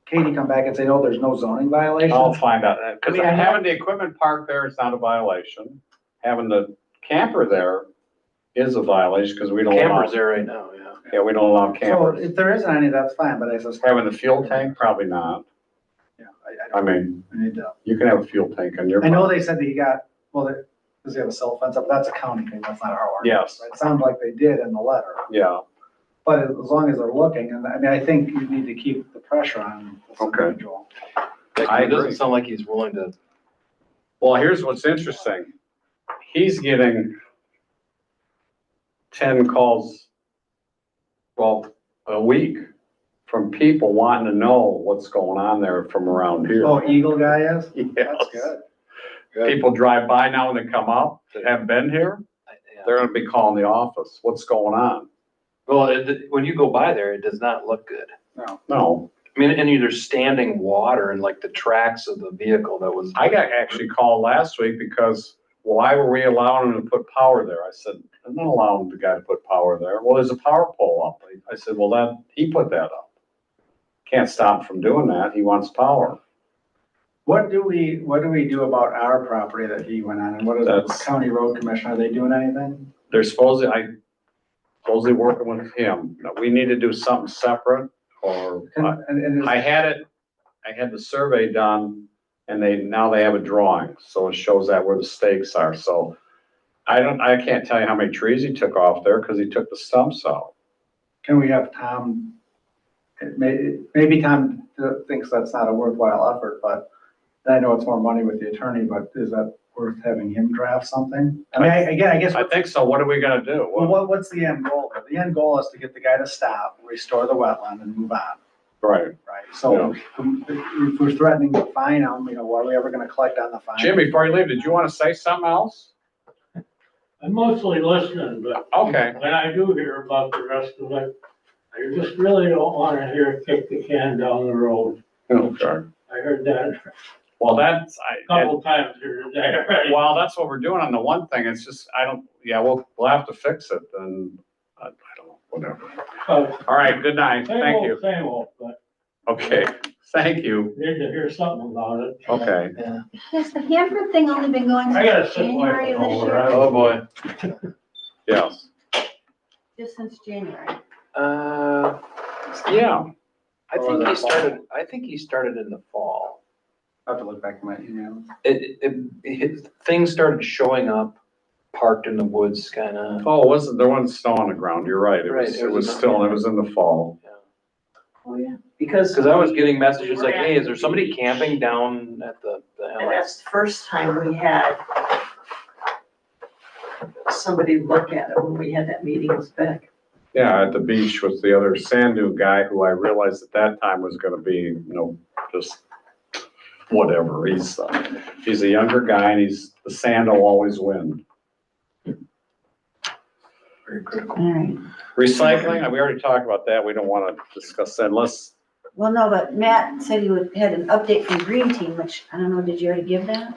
Katie come back and say, no, there's no zoning violation. I'll find out, because I mean, having the equipment parked there is not a violation. Having the camper there is a violation, because we don't allow. Campers there right now, yeah. Oh, Yeah, we don't allow So campers. if there isn't any, that's fine, but I suspect. Having the fuel tank, probably not. Yeah, I mean, I need to. you can have a fuel tank on your. I know they said that he got, well, does he have a cell fence up? That's a county thing, that's not our ordinance. Yes. It sounds like they did in the letter, Yeah, but as long as they're looking, and I mean, I think you need to keep the pressure on this Okay. individual. I It doesn't agree. sound like he's willing to. well, here's what's interesting. He's getting 10 calls, well, a week from people wanting to know what's going on there from around here. Oh, Eagle guy is? Yes. That's good. People drive by now when they come up that haven't been here, Yeah. they're gonna be calling the office, what's going on? Well, when you go by there, it does not look good. No, I mean, and there's standing water and like the tracks of the vehicle that was. I got actually called last week because why were we allowing him to put power there? I said, I'm not allowing the guy to put power there. Well, there's a power pole up. I said, well, he put that up. Can't stop him from doing that. He wants power. What do we do about our property that he went on, and what is the That's- county road commission, are they doing anything? They're supposedly working with him. Now, we need to do something separate or And I had the survey done and now they have a drawing. So it shows that where the stakes are. So I can't tell you how many trees he took off there because he took the stumps out. can we have Tom, maybe Tom thinks that's not a worthwhile effort, but I know it's more money with the attorney, but is that worth having him draft something? I mean, I guess. I think so. What are we gonna do? Well, what's the end goal there? The end goal is to get the guy to stop, restore the wetland and move on, Right. right? So if we're threatening to fine him, are we ever gonna collect on the fine? Jim, before you leave, did you want to say something else? I'm mostly listening, but Okay. when I do hear about the rest of it, I just really don't wanna hear it kick the can down the road. Okay. I heard that Well, that's, a couple times here today already. well, that's what we're doing on the one thing. It's just, I don't, yeah, we'll have to fix it and I don't know, whatever. All right, good night. Thank you. Same old, but Okay, thank you. need to hear something about it. Okay. Has the Hanford thing only been going I gotta since sit my January of this over. year? Oh, boy. Yes. Just since January? Yeah. I think he started in the fall. I have to look back at my email. Things started showing up, parked in the woods, kinda. Oh, there wasn't snow on the ground. You're right. Right, It was in the fall. Oh, yeah. Because. Cause I was getting messages like, hey, is there somebody camping down at the And hill? that's the first time we had somebody look at it when we had that meeting with Beck. Yeah, at the beach with the other sand dune guy who I realized at that time was gonna be, just whatever. He's a younger guy and the sand will always win. Very critical. All right. Recycling, we already talked about that. We don't wanna discuss that unless, Well, no, but Matt said had an update from Green Team, which, I don't know, did you already give that?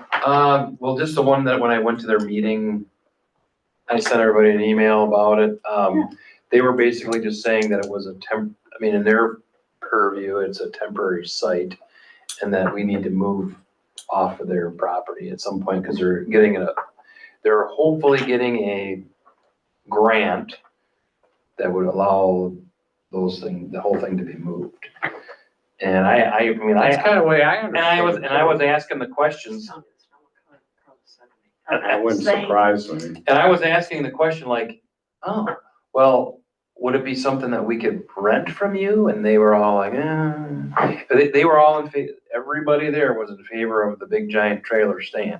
Well, just the one that when I went to their meeting, I sent everybody an email about it. They were basically just saying that it was in their purview, it's a temporary site and that we need to move off of their property at some point because they're hopefully getting a grant that would allow the whole thing to be moved. And that's kind of the way I understood it. I was asking the questions. That wouldn't surprise me. And I was asking the question like, oh, well, would it be something that we could rent from you? And they were all like, They were all in favor, everybody there was in favor of the big giant trailer stand.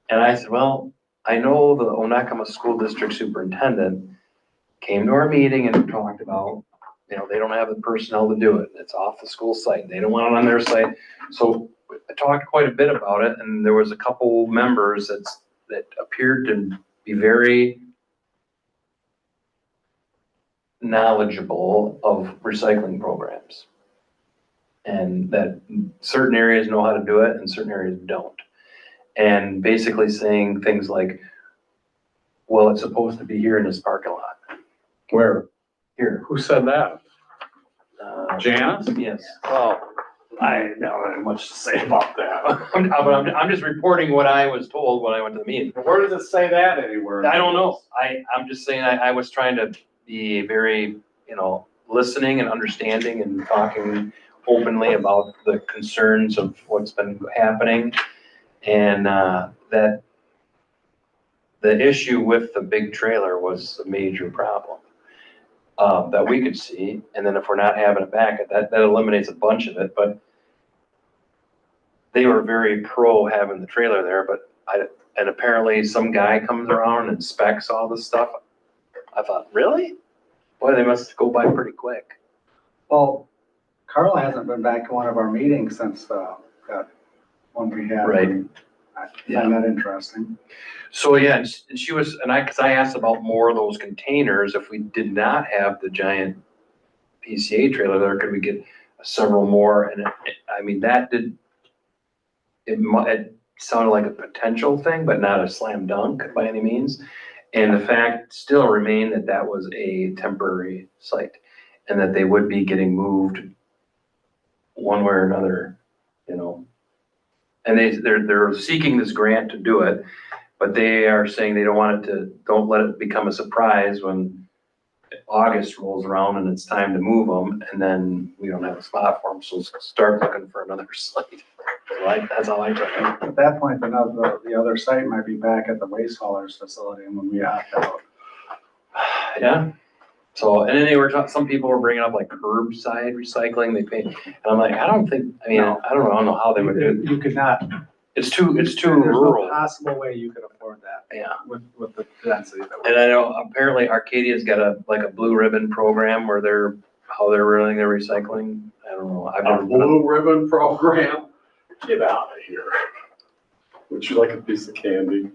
And I said, well, I know the Onekama School District Superintendent came to our meeting and talked about, they don't have the personnel to do it. It's off the school site. They don't want it on their site. So I talked quite a bit about it and there was a couple members that appeared to be very knowledgeable of recycling programs. And that certain areas know how to do it and certain areas don't. And basically saying things like, well, it's supposed to be here in this parking lot. Where? Here. Who said that? Janice? Yes. Well, I don't have much to say about that. I'm just reporting what I was told when I went to the meeting. Where does it say that anywhere? I don't know. I'm just saying I was trying to be very, listening and understanding and talking openly about the concerns of what's been happening. And that the issue with the big trailer was a major problem that we could see. And then if we're not having it back, that eliminates a bunch of it. But they were very pro having the trailer there, and apparently some guy comes around and inspects all this stuff. I thought, really? Boy, they must go by pretty quick. Well, Carla hasn't been back to one of our meetings since that one we had. Right. I find that interesting. So, yeah, and she was, cause I asked about more of those containers. If we did not have the giant PCA trailer there, could we get several more? And it sounded like a potential thing, but not a slam dunk by any means. And the fact still remained that was a temporary site and that they would be getting moved one way or another, And they're seeking this grant to do it, but they are saying they don't let it become a surprise when August rolls around and it's time to move them, and then we don't have a spot for them, so start looking for another site. So that's how I took it. At that point, the other site might be back at the waste haulers facility when we opt out. Yeah. So, and then some people were bringing up like curbside recycling, they pay, and I'm like, I don't know how they would do it. You could not. It's too There's rural. no possible way you could afford that. Yeah. With the density that we. And I know apparently Arcadia's got a blue ribbon program where how they're running their recycling. I don't know. I've never Blue ribbon program? Get out of here. Would you like a piece of candy?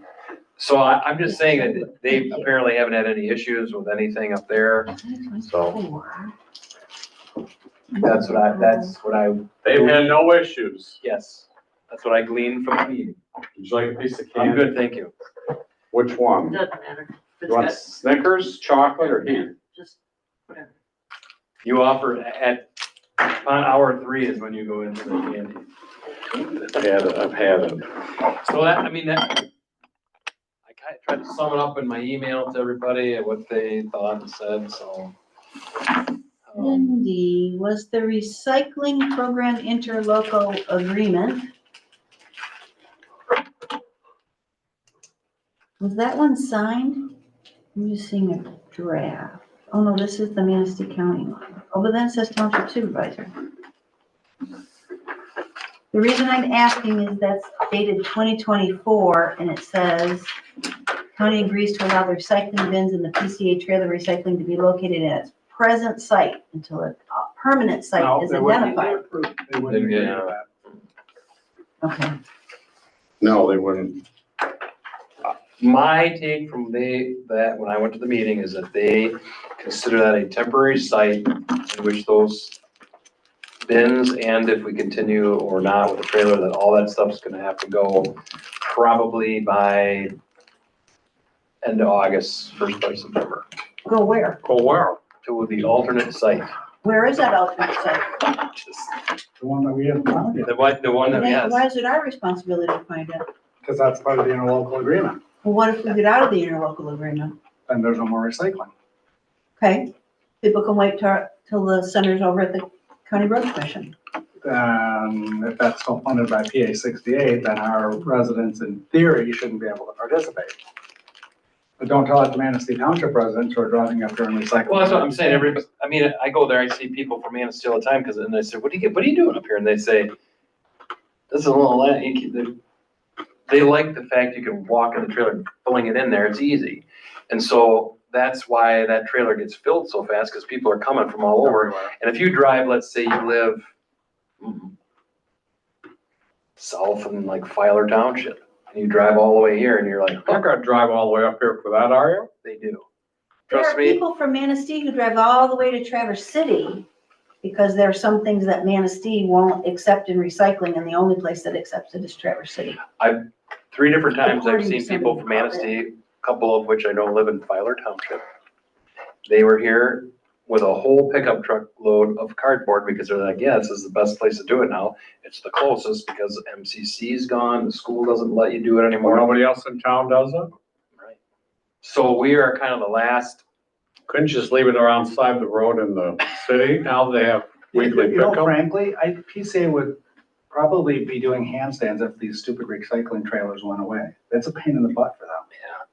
So I'm just saying that they apparently haven't had any issues with anything up there. So that's what I, They've had no issues. yes, that's what I gleaned from the meeting. Would you like a piece of I'm candy? good, thank you. Which one? Doesn't matter. You want Snickers, chocolate, or heat? Just whatever. You offer on hour 3 is when you go into the candy. I've had it. So that, I mean, that, I kind of tried to sum it up in my email to everybody and what they thought and said, so. Cindy, was the recycling program interlocal agreement? Was that one signed? I'm just seeing a draft. Oh no, this is the Manistee County one. Oh, but then it says Township Supervisor. The reason I'm asking is that's dated 2024 and it says county agrees to allow the recycling bins in the PCA trailer recycling to be located at its present site until a permanent site No, is they wouldn't. identified. They wouldn't agree Yeah. to that. Okay. No, they wouldn't. My take from that, when I went to the meeting, is that they consider that a temporary site in which those bins, and if we continue or not with the trailer, that all that stuff's gonna have to go probably by end of August, first part of September, Go where? Go where? to the alternate site. Where is that alternate site? Just The one that we haven't found yet, the one that, Then yes. why is it our responsibility to find it? because that's part of the interlocal agreement, Well, what if we get out of the interlocal agreement? and there's no more recycling. Okay, people can wait till the center's over at the county road commission. If that's still funded by PA 68, then our residents in theory shouldn't be able to participate. But don't tell it to Manistee Township residents who are driving up there and recycling. Well, that's what I'm saying, everybody, I mean, I go there, I see people from Manistee all the time, and I say, what are you doing up here? And they say, this is a little, they like the fact you can walk in the trailer, filling it in there, it's easy. And so that's why that trailer gets filled so fast, because people are coming from all over. And if you drive, let's say you live south in like Filer Township, and you drive all the way here, and you're like, You're not gonna drive all the way up here for that, are you? they do. There Trust are me, people from Manistee who drive all the way to Traverse City because there are some things that Manistee won't accept in recycling, and the only place that accepts it is Traverse City. 3 different times I've According to seen people from somebody. Manistee, a couple of which I know live in Filer Township. They were here with a whole pickup truck load of cardboard because they're like, yeah, this is the best place to do it now. It's the closest because MCC's gone, the school doesn't let you do it Well, anymore. nobody else in town does it? Right. So we are kind of the last, Couldn't you just leave it around side the road in the city? Now they have weekly You know, pickup. frankly, PCA would probably be doing handstands if these stupid recycling trailers went away. That's a pain in the butt for them. yeah.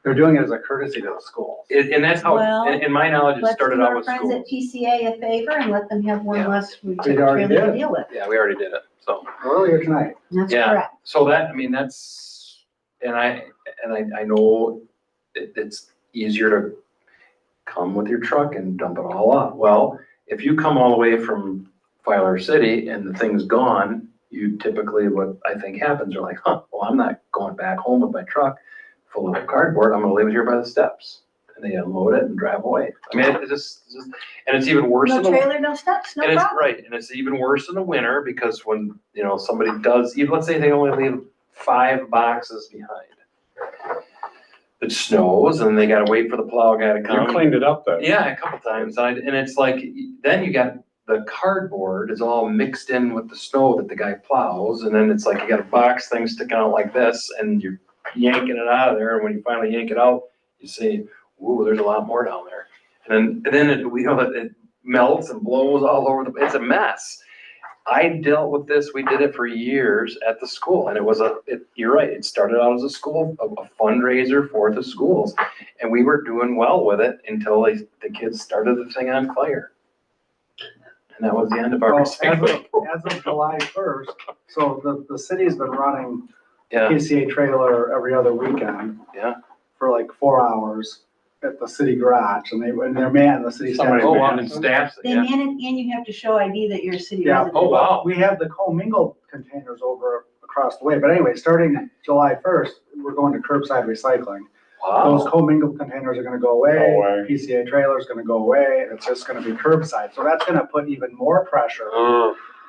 They're doing it as a courtesy to the schools. And that's how, Well, in my knowledge, it Let's started do out our with friends at schools. PCA a favor and let them have one Yeah. less We trailer already to did. deal with. Yeah, we already did it, so. Earlier tonight. That's Yeah. correct. So that, I mean, that's, and I know it's easier to come with your truck and dump it all off. Well, if you come all the way from Filer City and the thing's gone, you typically, what I think happens, are like, well, I'm not going back home with my truck full of cardboard, I'm gonna leave it here by the steps. And they unload it and drive away. I mean, it's just, and it's even worse No in the. trailer, no steps, no And it's problem. right, and it's even worse in the winter because when, somebody does, even let's say they only leave 5 boxes behind. It snows and they gotta wait for the plow guy to You come. cleaned it up then. Yeah, a couple times, and it's like, then you got the cardboard is all mixed in with the snow that the guy plows, and then it's like you got a box thing sticking out like this, and you're yanking it out of there, and when you finally yank it out, you see, ooh, there's a lot more down there. And then it melts and blows all over it's a mess. I dealt with this, we did it for years at the school, and it was you're right, it started out as a school, a fundraiser for the schools, and we were doing well with it until the kids started the thing on fire. And that was the end of our Well, recycling. as of July 1st, so the city's been running Yeah, PCA trailer every other weekend. Yeah. For like 4 hours at the city garage, and they're manned, the city staff. Somebody oh, wow, man and staffs it, They yeah. man it, and you have to show ID that you're a city Yeah. resident. Oh, wow. We have the commingled containers over across the way. But anyway, starting July 1st, we're going to curbside recycling. Those Wow. commingled containers are gonna go away. Go away. PCA trailer's gonna go away. It's just gonna be curbside. So that's gonna put even more pressure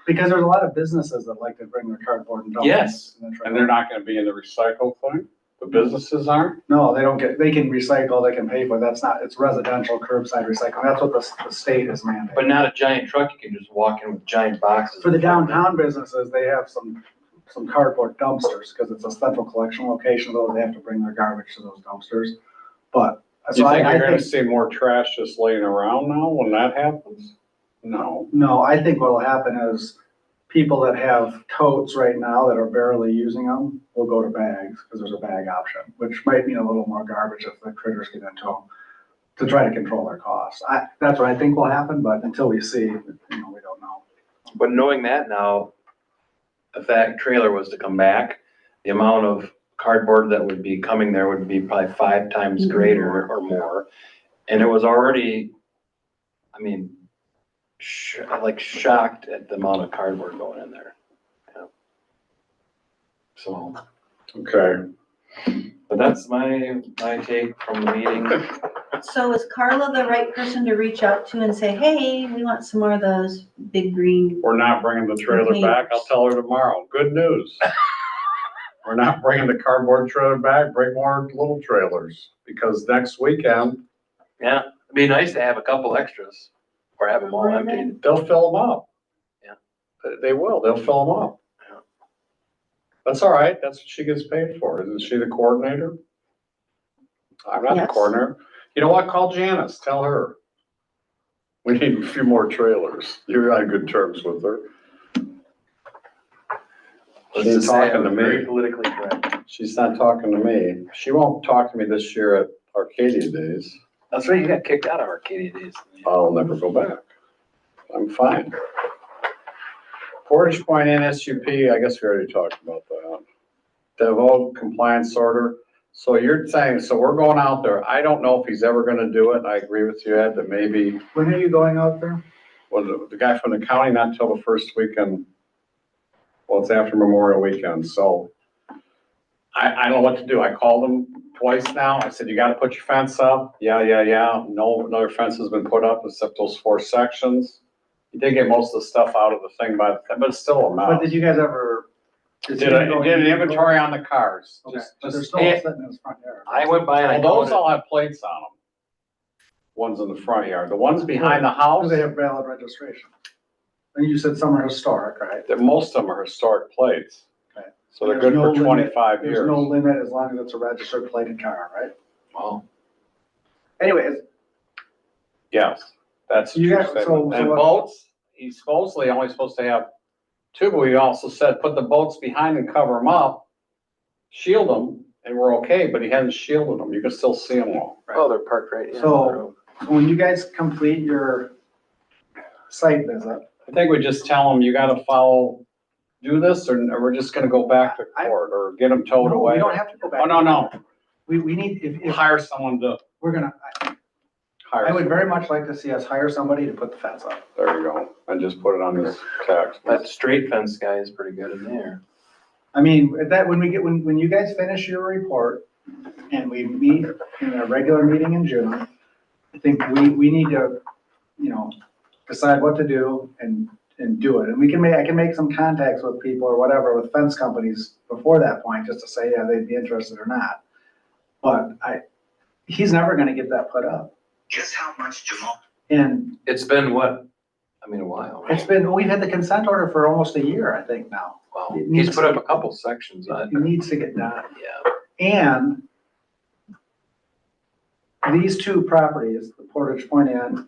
because there's a lot of businesses that like to bring their cardboard and dump it Yes. in the trailer. And they're not gonna be in the recycle thing? The businesses aren't? No, they don't get, they can recycle, they can pay for it. That's not, it's residential curbside recycling. That's what the state is mandating. But not a giant truck, you can just walk in with giant boxes. For the downtown businesses, they have some cardboard dumpsters, because it's a central collection location, though they have to bring their garbage to those dumpsters. But, Do so you think I you're gonna think, see more trash just laying around now when that happens? No. no, I think what'll happen is people that have totes right now that are barely using them will go to bags, because there's a bag option, which might mean a little more garbage if the critters get into them, to try to control their costs. That's what I think will happen, but until we see, we don't know. But knowing that now, if that trailer was to come back, the amount of cardboard that would be coming there would be probably 5 times greater or more. And it was already, I mean, shocked at the amount of cardboard going in there. Yeah. So, Okay. but that's my take from the meeting. So is Carla the right person to reach out to and say, hey, we want some more of those big green? We're not bringing the trailer back. I'll tell her tomorrow. Good news. We're not bringing the cardboard trailer back. Bring more little trailers, because next weekend, Yeah, it'd be nice to have a couple extras or have them all emptied. they'll fill them up. Yeah. They will. They'll fill them up. Yeah. That's all right. That's what she gets paid for. Isn't she the coordinator? I'm not the Yes. coordinator. You know what? Call Janice. Tell her. We need a few more trailers. You're on good terms with her. Let's She's just say talking to I'm very me. politically correct. She's not talking to me. She won't talk to me this year at Arcadia Days. That's right, you got kicked out of Arcadia Days. I'll never go back. I'm fine. Portage Point NSUP, I guess we already talked about that. Devote compliance order. So you're saying, so we're going out there. I don't know if he's ever gonna do it. I agree with you, Ed, that maybe, When are you going out there? well, the guy from the county, not until the first weekend. Well, it's after Memorial Weekend, so I don't know what to do. I called him twice now. I said, you gotta put your fence up. Yeah. No, another fence has been put up except those 4 sections. He did get most of the stuff out of the thing, but it's still a But mess. did you guys ever? Did an inventory on the cars. Okay, Just- but they're just- still Hey, sitting in his front yard. I went by and I Well, those counted, all have plates on them. Ones in the front yard. The ones behind the Do house, they have valid registration? And you said some are historic, right? most of them are historic plates. Okay. So they're There's good no for limit- 25 There's years. no limit as long as it's a registered plated car, right? well, Anyways, Yes, that's a You true got- so- statement. so And what- boats, he's supposedly only supposed to have 2, but we also said, put the boats behind and cover them up, shield them, and we're okay, but he hasn't shielded them. You can still see them all. oh, they're parked right in the So- road. when you guys complete your site visit, I think we just tell him, you gotta do this, or we're just gonna go back to court, or get them towed no, away. we don't have to go back. Oh, no. We need, if Hire someone to we're gonna, hire. I would very much like to see us hire somebody to put the fence up. There you go. And just put it on this text. That straight fence guy is pretty good in there. I mean, when you guys finish your report and we meet in a regular meeting in June, I think we need to, decide what to do and do it. And I can make some contacts with people or whatever, with fence companies before that point, just to say, yeah, they'd be interested or not. But he's never gonna get that put up. Guess how much, Jamal? And It's been what? I mean, a while. we've had the consent order for almost a year, I think now. Well, it he's needs put to- up a couple sections on It needs to get done. yeah. And these 2 properties, the Portage Point Inn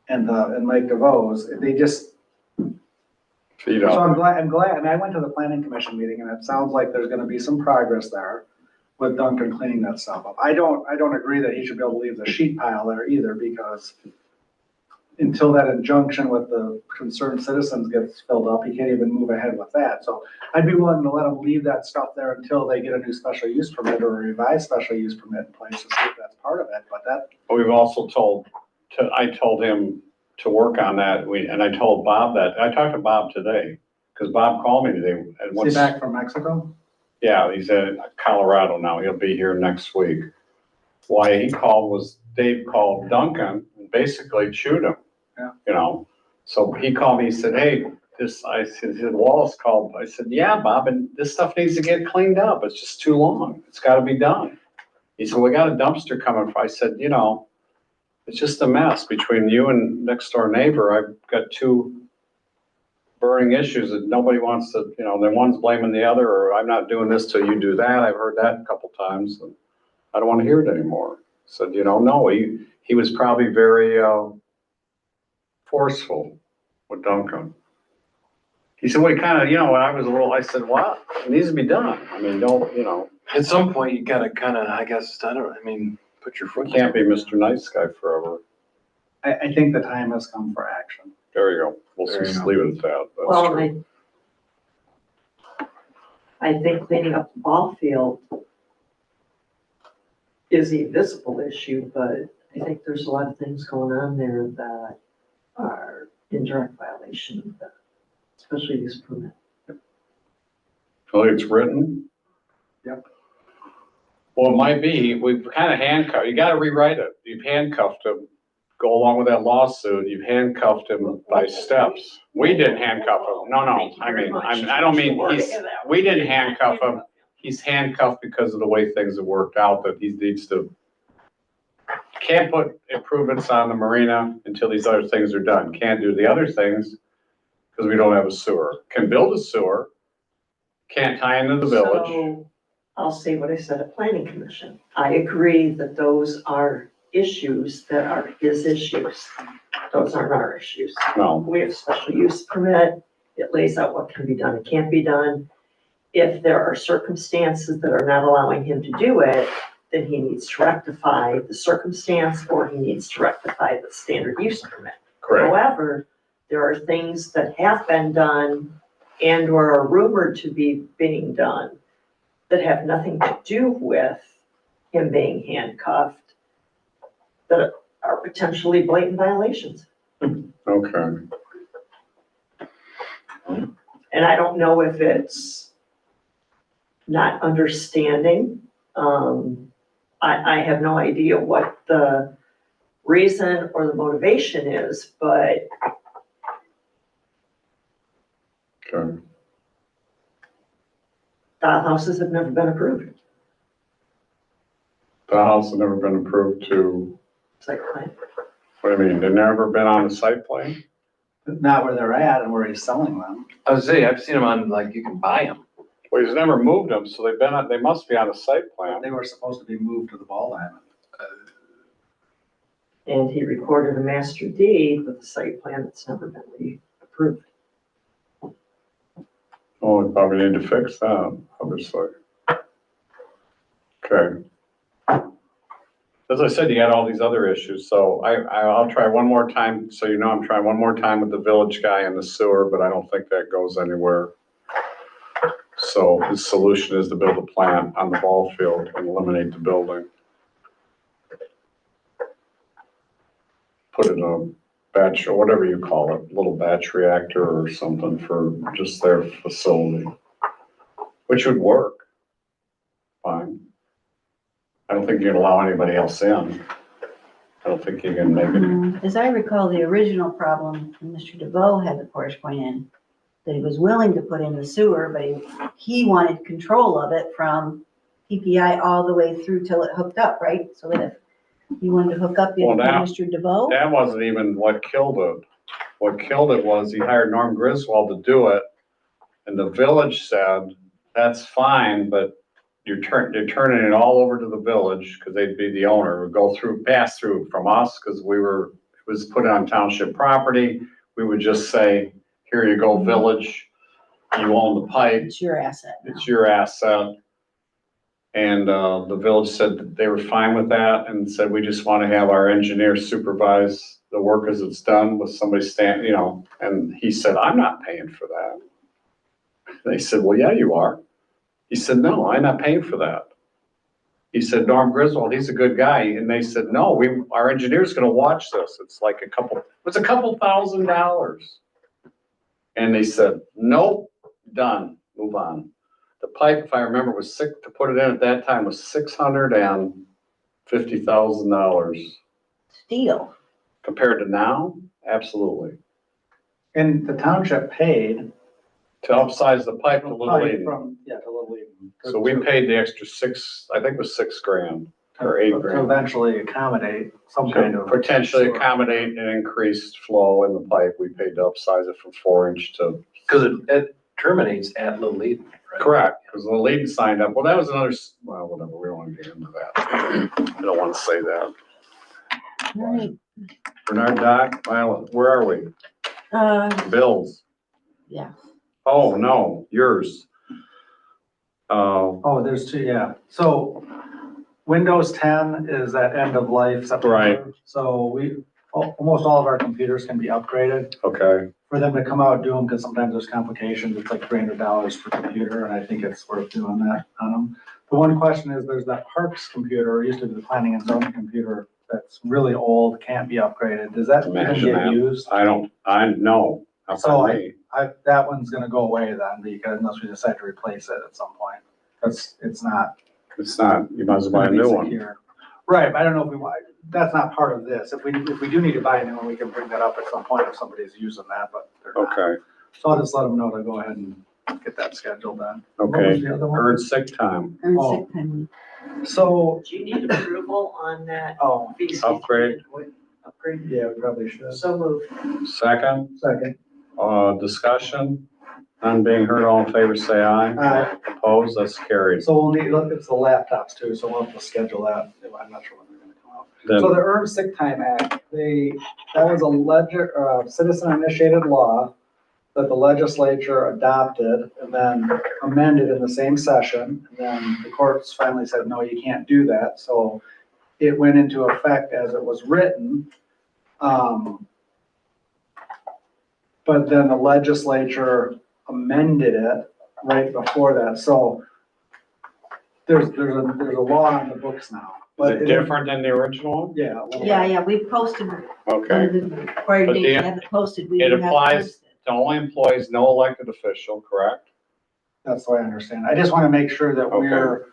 and Lake DeVos, they just, Feed so up. I'm glad, I mean, I went to the planning commission meeting and it sounds like there's gonna be some progress there with Duncan cleaning that stuff up. I don't agree that he should be able to leave the sheet pile there either, because until that injunction with the concerned citizens gets filled up, he can't even move ahead with that. So I'd be willing to let him leave that stuff there until they get a new special use permit or a revised special use permit in place to see if that's part of it, but that, But we've also I told him to work on that. And I told Bob that. I talked to Bob today, because Bob called me today. And Is he what's, back from Mexico? yeah, he's in Colorado now. He'll be here next week. Why he called was Dave called Duncan and basically chewed him. Yeah. You know, so he called me, he said, hey, I said, Wallace called. I said, yeah, Bob, and this stuff needs to get cleaned up. It's just too long. It's gotta be done. He said, we got a dumpster coming. I said, you know, it's just a mess between you and next door neighbor. I've got two burning issues that nobody wants to, you know, then one's blaming the other, or I'm not doing this till you do that. I've heard that a couple times. And I don't want to hear it anymore. Said, you know, no, he was probably very forceful with Duncan. He said, well, he kind of, you know, I said, what? It needs to be done. I mean, don't, you know. At some point, you gotta kinda, I guess, put your foot. We can't be Mr. Nice Guy forever. I think the time has come for action. There you go. We'll There you just go. leave it at that. That's Well, true. I think cleaning up the ball field is a visible issue, but I think there's a lot of things going on there that are in direct violation of that, especially this permit. The way it's written? Yep. Well, it might be, we've kind of handcuffed, you gotta rewrite it. You've handcuffed him, go along with that lawsuit, you've handcuffed him by steps. We didn't handcuff him, no, I don't mean, we didn't handcuff him. He's handcuffed because of the way things have worked out, that he needs to, can't put improvements on the marina until these other things are done. Can't do the other things because we don't have a sewer. Can build a sewer, can't tie into the village. So I'll say what I said at planning commission. I agree that those are issues that are his issues. Those aren't our issues. No, We have special use permit. It lays out what can be done and can't be done. If there are circumstances that are not allowing him to do it, then he needs to rectify the circumstance, or he needs to rectify the standard use permit. correct. However, there are things that have been done and or are rumored to be being done that have nothing to do with him being handcuffed, that are potentially blatant violations. Okay. And I don't know if it's not understanding. I have no idea what the reason or the motivation is, but Okay. houses have never been approved. The house has never been approved to, Site plan. what do you mean, they've never been on the site plan? Not where they're at and where he's selling them. I was saying, I've seen them on, like, you can buy them. Well, he's never moved them, so they must be on a site plan. They were supposed to be moved to the ball diamond. And he recorded a master deed with a site plan that's never been approved. Oh, we probably need to fix that, obviously. Okay. As I said, you got all these other issues, so I'll try one more time, so you know I'm trying one more time with the village guy and the sewer, but I don't think that goes anywhere. So his solution is to build a plant on the ball field and eliminate the building. Put in a batch, or whatever you call it, little batch reactor or something for just their facility, which would work fine. I don't think you can allow anybody else in. I don't think you can make it. As I recall, the original problem, when Mr. DeVoe had the porch point in, that he was willing to put in the sewer, but he wanted control of it from PPI all the way through till it hooked up, right? So that if you wanted to hook up, you had to Well, pay Mr. DeVoe. That wasn't even what killed it. What killed it was he hired Norm Griswold to do it. And the village said, that's fine, but you're turning it all over to the village, because they'd be the owner, would pass through from us, because it was put on township property. We would just say, here you go, village, you own the pipe, It's your asset now. it's your asset. And the village said that they were fine with that, and said, we just want to have our engineer supervise the work as it's done with somebody and he said, I'm not paying for that. They said, well, yeah, you are. He said, no, I'm not paying for that. He said, Norm Griswold, he's a good guy. And they said, no, our engineer's gonna watch this. It's like a couple $1,000. And they said, nope, done, move on. The pipe, if I remember, was to put it in at that time was $650,000. Steel. Compared to now, absolutely. And the township paid. To upsize the pipe to Little Pipe Eden. from, yeah, to Little Eden. So we paid the extra I think it was $6,000 or To $8,000. eventually accommodate some kind To of. potentially accommodate an increased flow in the pipe, we paid to upsize it from 4-inch to. Cause it terminates at Little Eden, right? Correct, because the lead signed up. Well, that was another, well, whatever, we don't want to get into that. I don't want to say that. All right. Bernard Dock, Violet, where are we? Bills. Yeah. Oh, no, yours. Oh, there's two, yeah. So Windows 10 is at end of life September. Right. So almost all of our computers can be upgraded. Okay, For them to come out and do them, because sometimes there's complications, it's like $300 per computer, and I think it's worth doing that on them. The one question is, there's that Parks computer, used to be the planning and zoning computer, that's really old, can't be upgraded. Does that even imagine get that. used? I know. That's So not me. that one's gonna go away then, because unless we decide to replace it at some point. It's not. It's not, you might as well buy a new one. secure. Right, but I don't know if we want, that's not part of this. If we do need to buy a new one, we can bring that up at some point if somebody's using that, but they're not. Okay, So I'll just let them know to go ahead and get that scheduled then. What was okay. the other one? Earned sick time, Earned Oh. sick time. So, Do you need approval on that oh, VC Upgrade. Upgrade, yeah, we probably should. so moved. second, Second. discussion. None being heard, all in favor, say aye. Aye. Opposed, that's carried. So we'll need, look, it's the laptops too, so we'll have to schedule that. I'm not sure when they're gonna come out. Then, So the Earned Sick Time Act, that was a citizen initiated law that the legislature adopted and then amended in the same session. And then the courts finally said, no, you can't do that. So it went into effect as it was written. But then the legislature amended it right before that. So there's a law on the books now. is it different than the original one? Yeah. a little Yeah, bit. yeah, we posted, Okay, under the required But date, the- we have it posted. We it have applies posted. to only employees, no elected official, correct? That's the way I understand. I just want to make sure that Okay. we're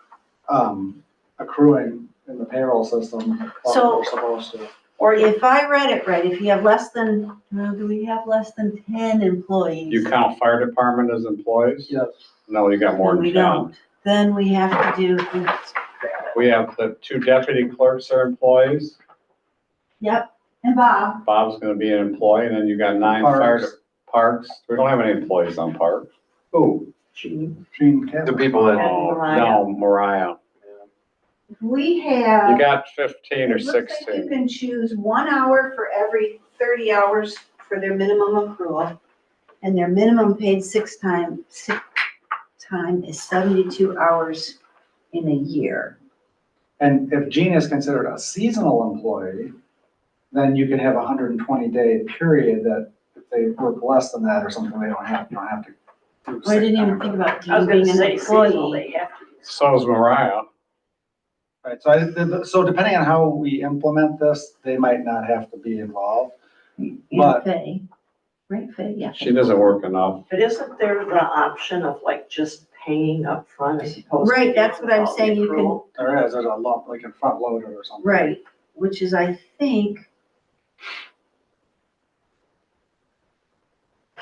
accruing in the payroll system what So- we're supposed to. Or if I read it right, if you have less than, do we have less than 10 employees? You count fire department as employees? Yes. No, you got more Then than we 10. don't. Then we have to do, We have the 2 deputy clerks are employees. yep, and Bob. Bob's gonna be an employee, and then you got 9 parks. We don't have any employees on parks. Who? Gene The Kavanaugh. people that, Oh, Mariah. no, Mariah. We You have, got 15 or it looks like you 16. can choose 1 hour for every 30 hours for their minimum accrual. And their minimum paid sick time is 72 hours in a year. And if Gene is considered a seasonal employee, then you can have a 120-day period that if they work less than that or something, you don't have to do I didn't sick even time. think about I was Gene gonna being an say seasonal, employee. they have to. So is Mariah. Right, so depending on how we implement this, they might not have to be involved. And But- Faye, right, Faye, yeah. She doesn't work enough. But isn't there the option of like just paying up front as opposed to? Right, that's what I'm all the saying, you can- accrual? There's a lump, like in front loaded or something. Right, which is, I think.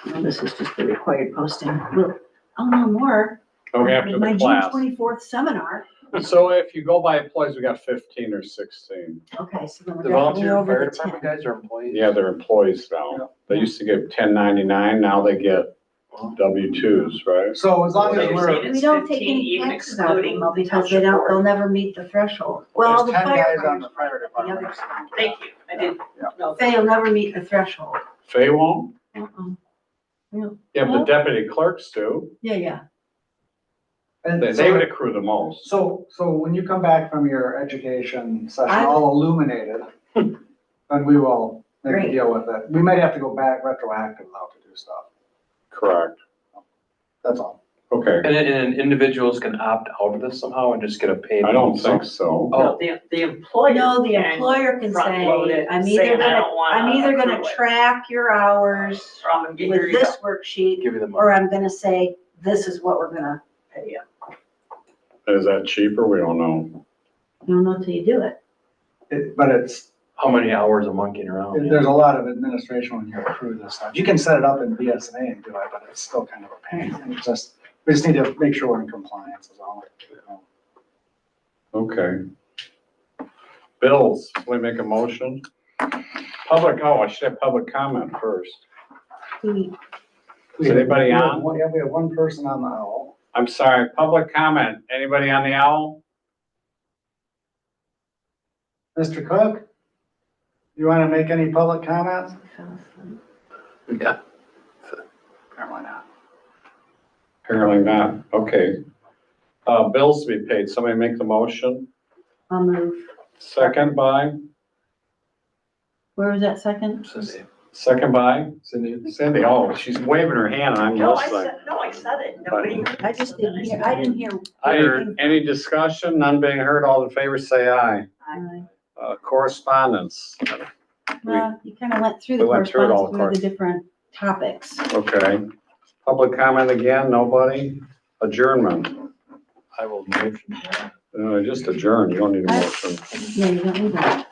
Well, this is just the required posting. Look, I'll know more. Okay, after My the June class. 24th seminar. So if you go by employees, we got 15 or 16. Okay, so then we're the definitely volunteer over fire the department 10. guys are employees. Yeah, they're employees now. They used to get 1099, now they get W-2s, right? So as long So as you're we're, saying We it's don't take 15 any even taxes out of them excluding though, the because township they'll board? never meet the threshold. Well, there's the 10 guys on firefighters, the fire department. others. Thank you, I didn't know. Faye will never meet the threshold. Faye won't? Uh-uh. No. Yeah, but the deputy clerks do. Yeah. And They so- would accrue the most. So when you come back from your education session, I- all illuminated, then we will maybe Great. deal with it. We might have to go back retroactive though to do stuff. Correct. That's all. Okay. And then individuals can opt out of this somehow and just get a paid. I don't think so. No, the employer. No, the can employer can front load say, it, I'm saying, either "I gonna, don't wanna I'm either gonna accrue it." track your hours Or I'm gonna get with your. this worksheet, Give you the money. or I'm gonna say, this is what we're gonna pay you. Is that cheaper? We don't know. You don't know till you do it. But it's, How many hours of monkeying around? there's a lot of administration when you approve this stuff. You can set it up in BSNA and do it, but it's still kind of a pain. And it's just, we just need to make sure we're in compliance is all. Okay. Bills, we make a motion. Public, oh, I should have public comment first. Is anybody on? Yeah, we have one person on the owl. I'm sorry, public comment. Anybody on the owl? Mr. Cook? You want to make any public comments? Yeah. Apparently not. Apparently not. Okay. Bills to be paid. Somebody make the motion. I'll move. Second by, Where was that second? second by Cindy. Cindy. Oh, she's waving her hand and I'm listening. I said it. Nobody. I just didn't hear, I didn't hear. I heard any discussion, none being heard, all in favor, say aye. Correspondence. Well, you kind of went through the We went through it all, correspondence through the different topics. Okay. Public comment again, nobody? Adjournment. I will motion. Just adjourn, you don't need a motion. Yeah, you don't need that.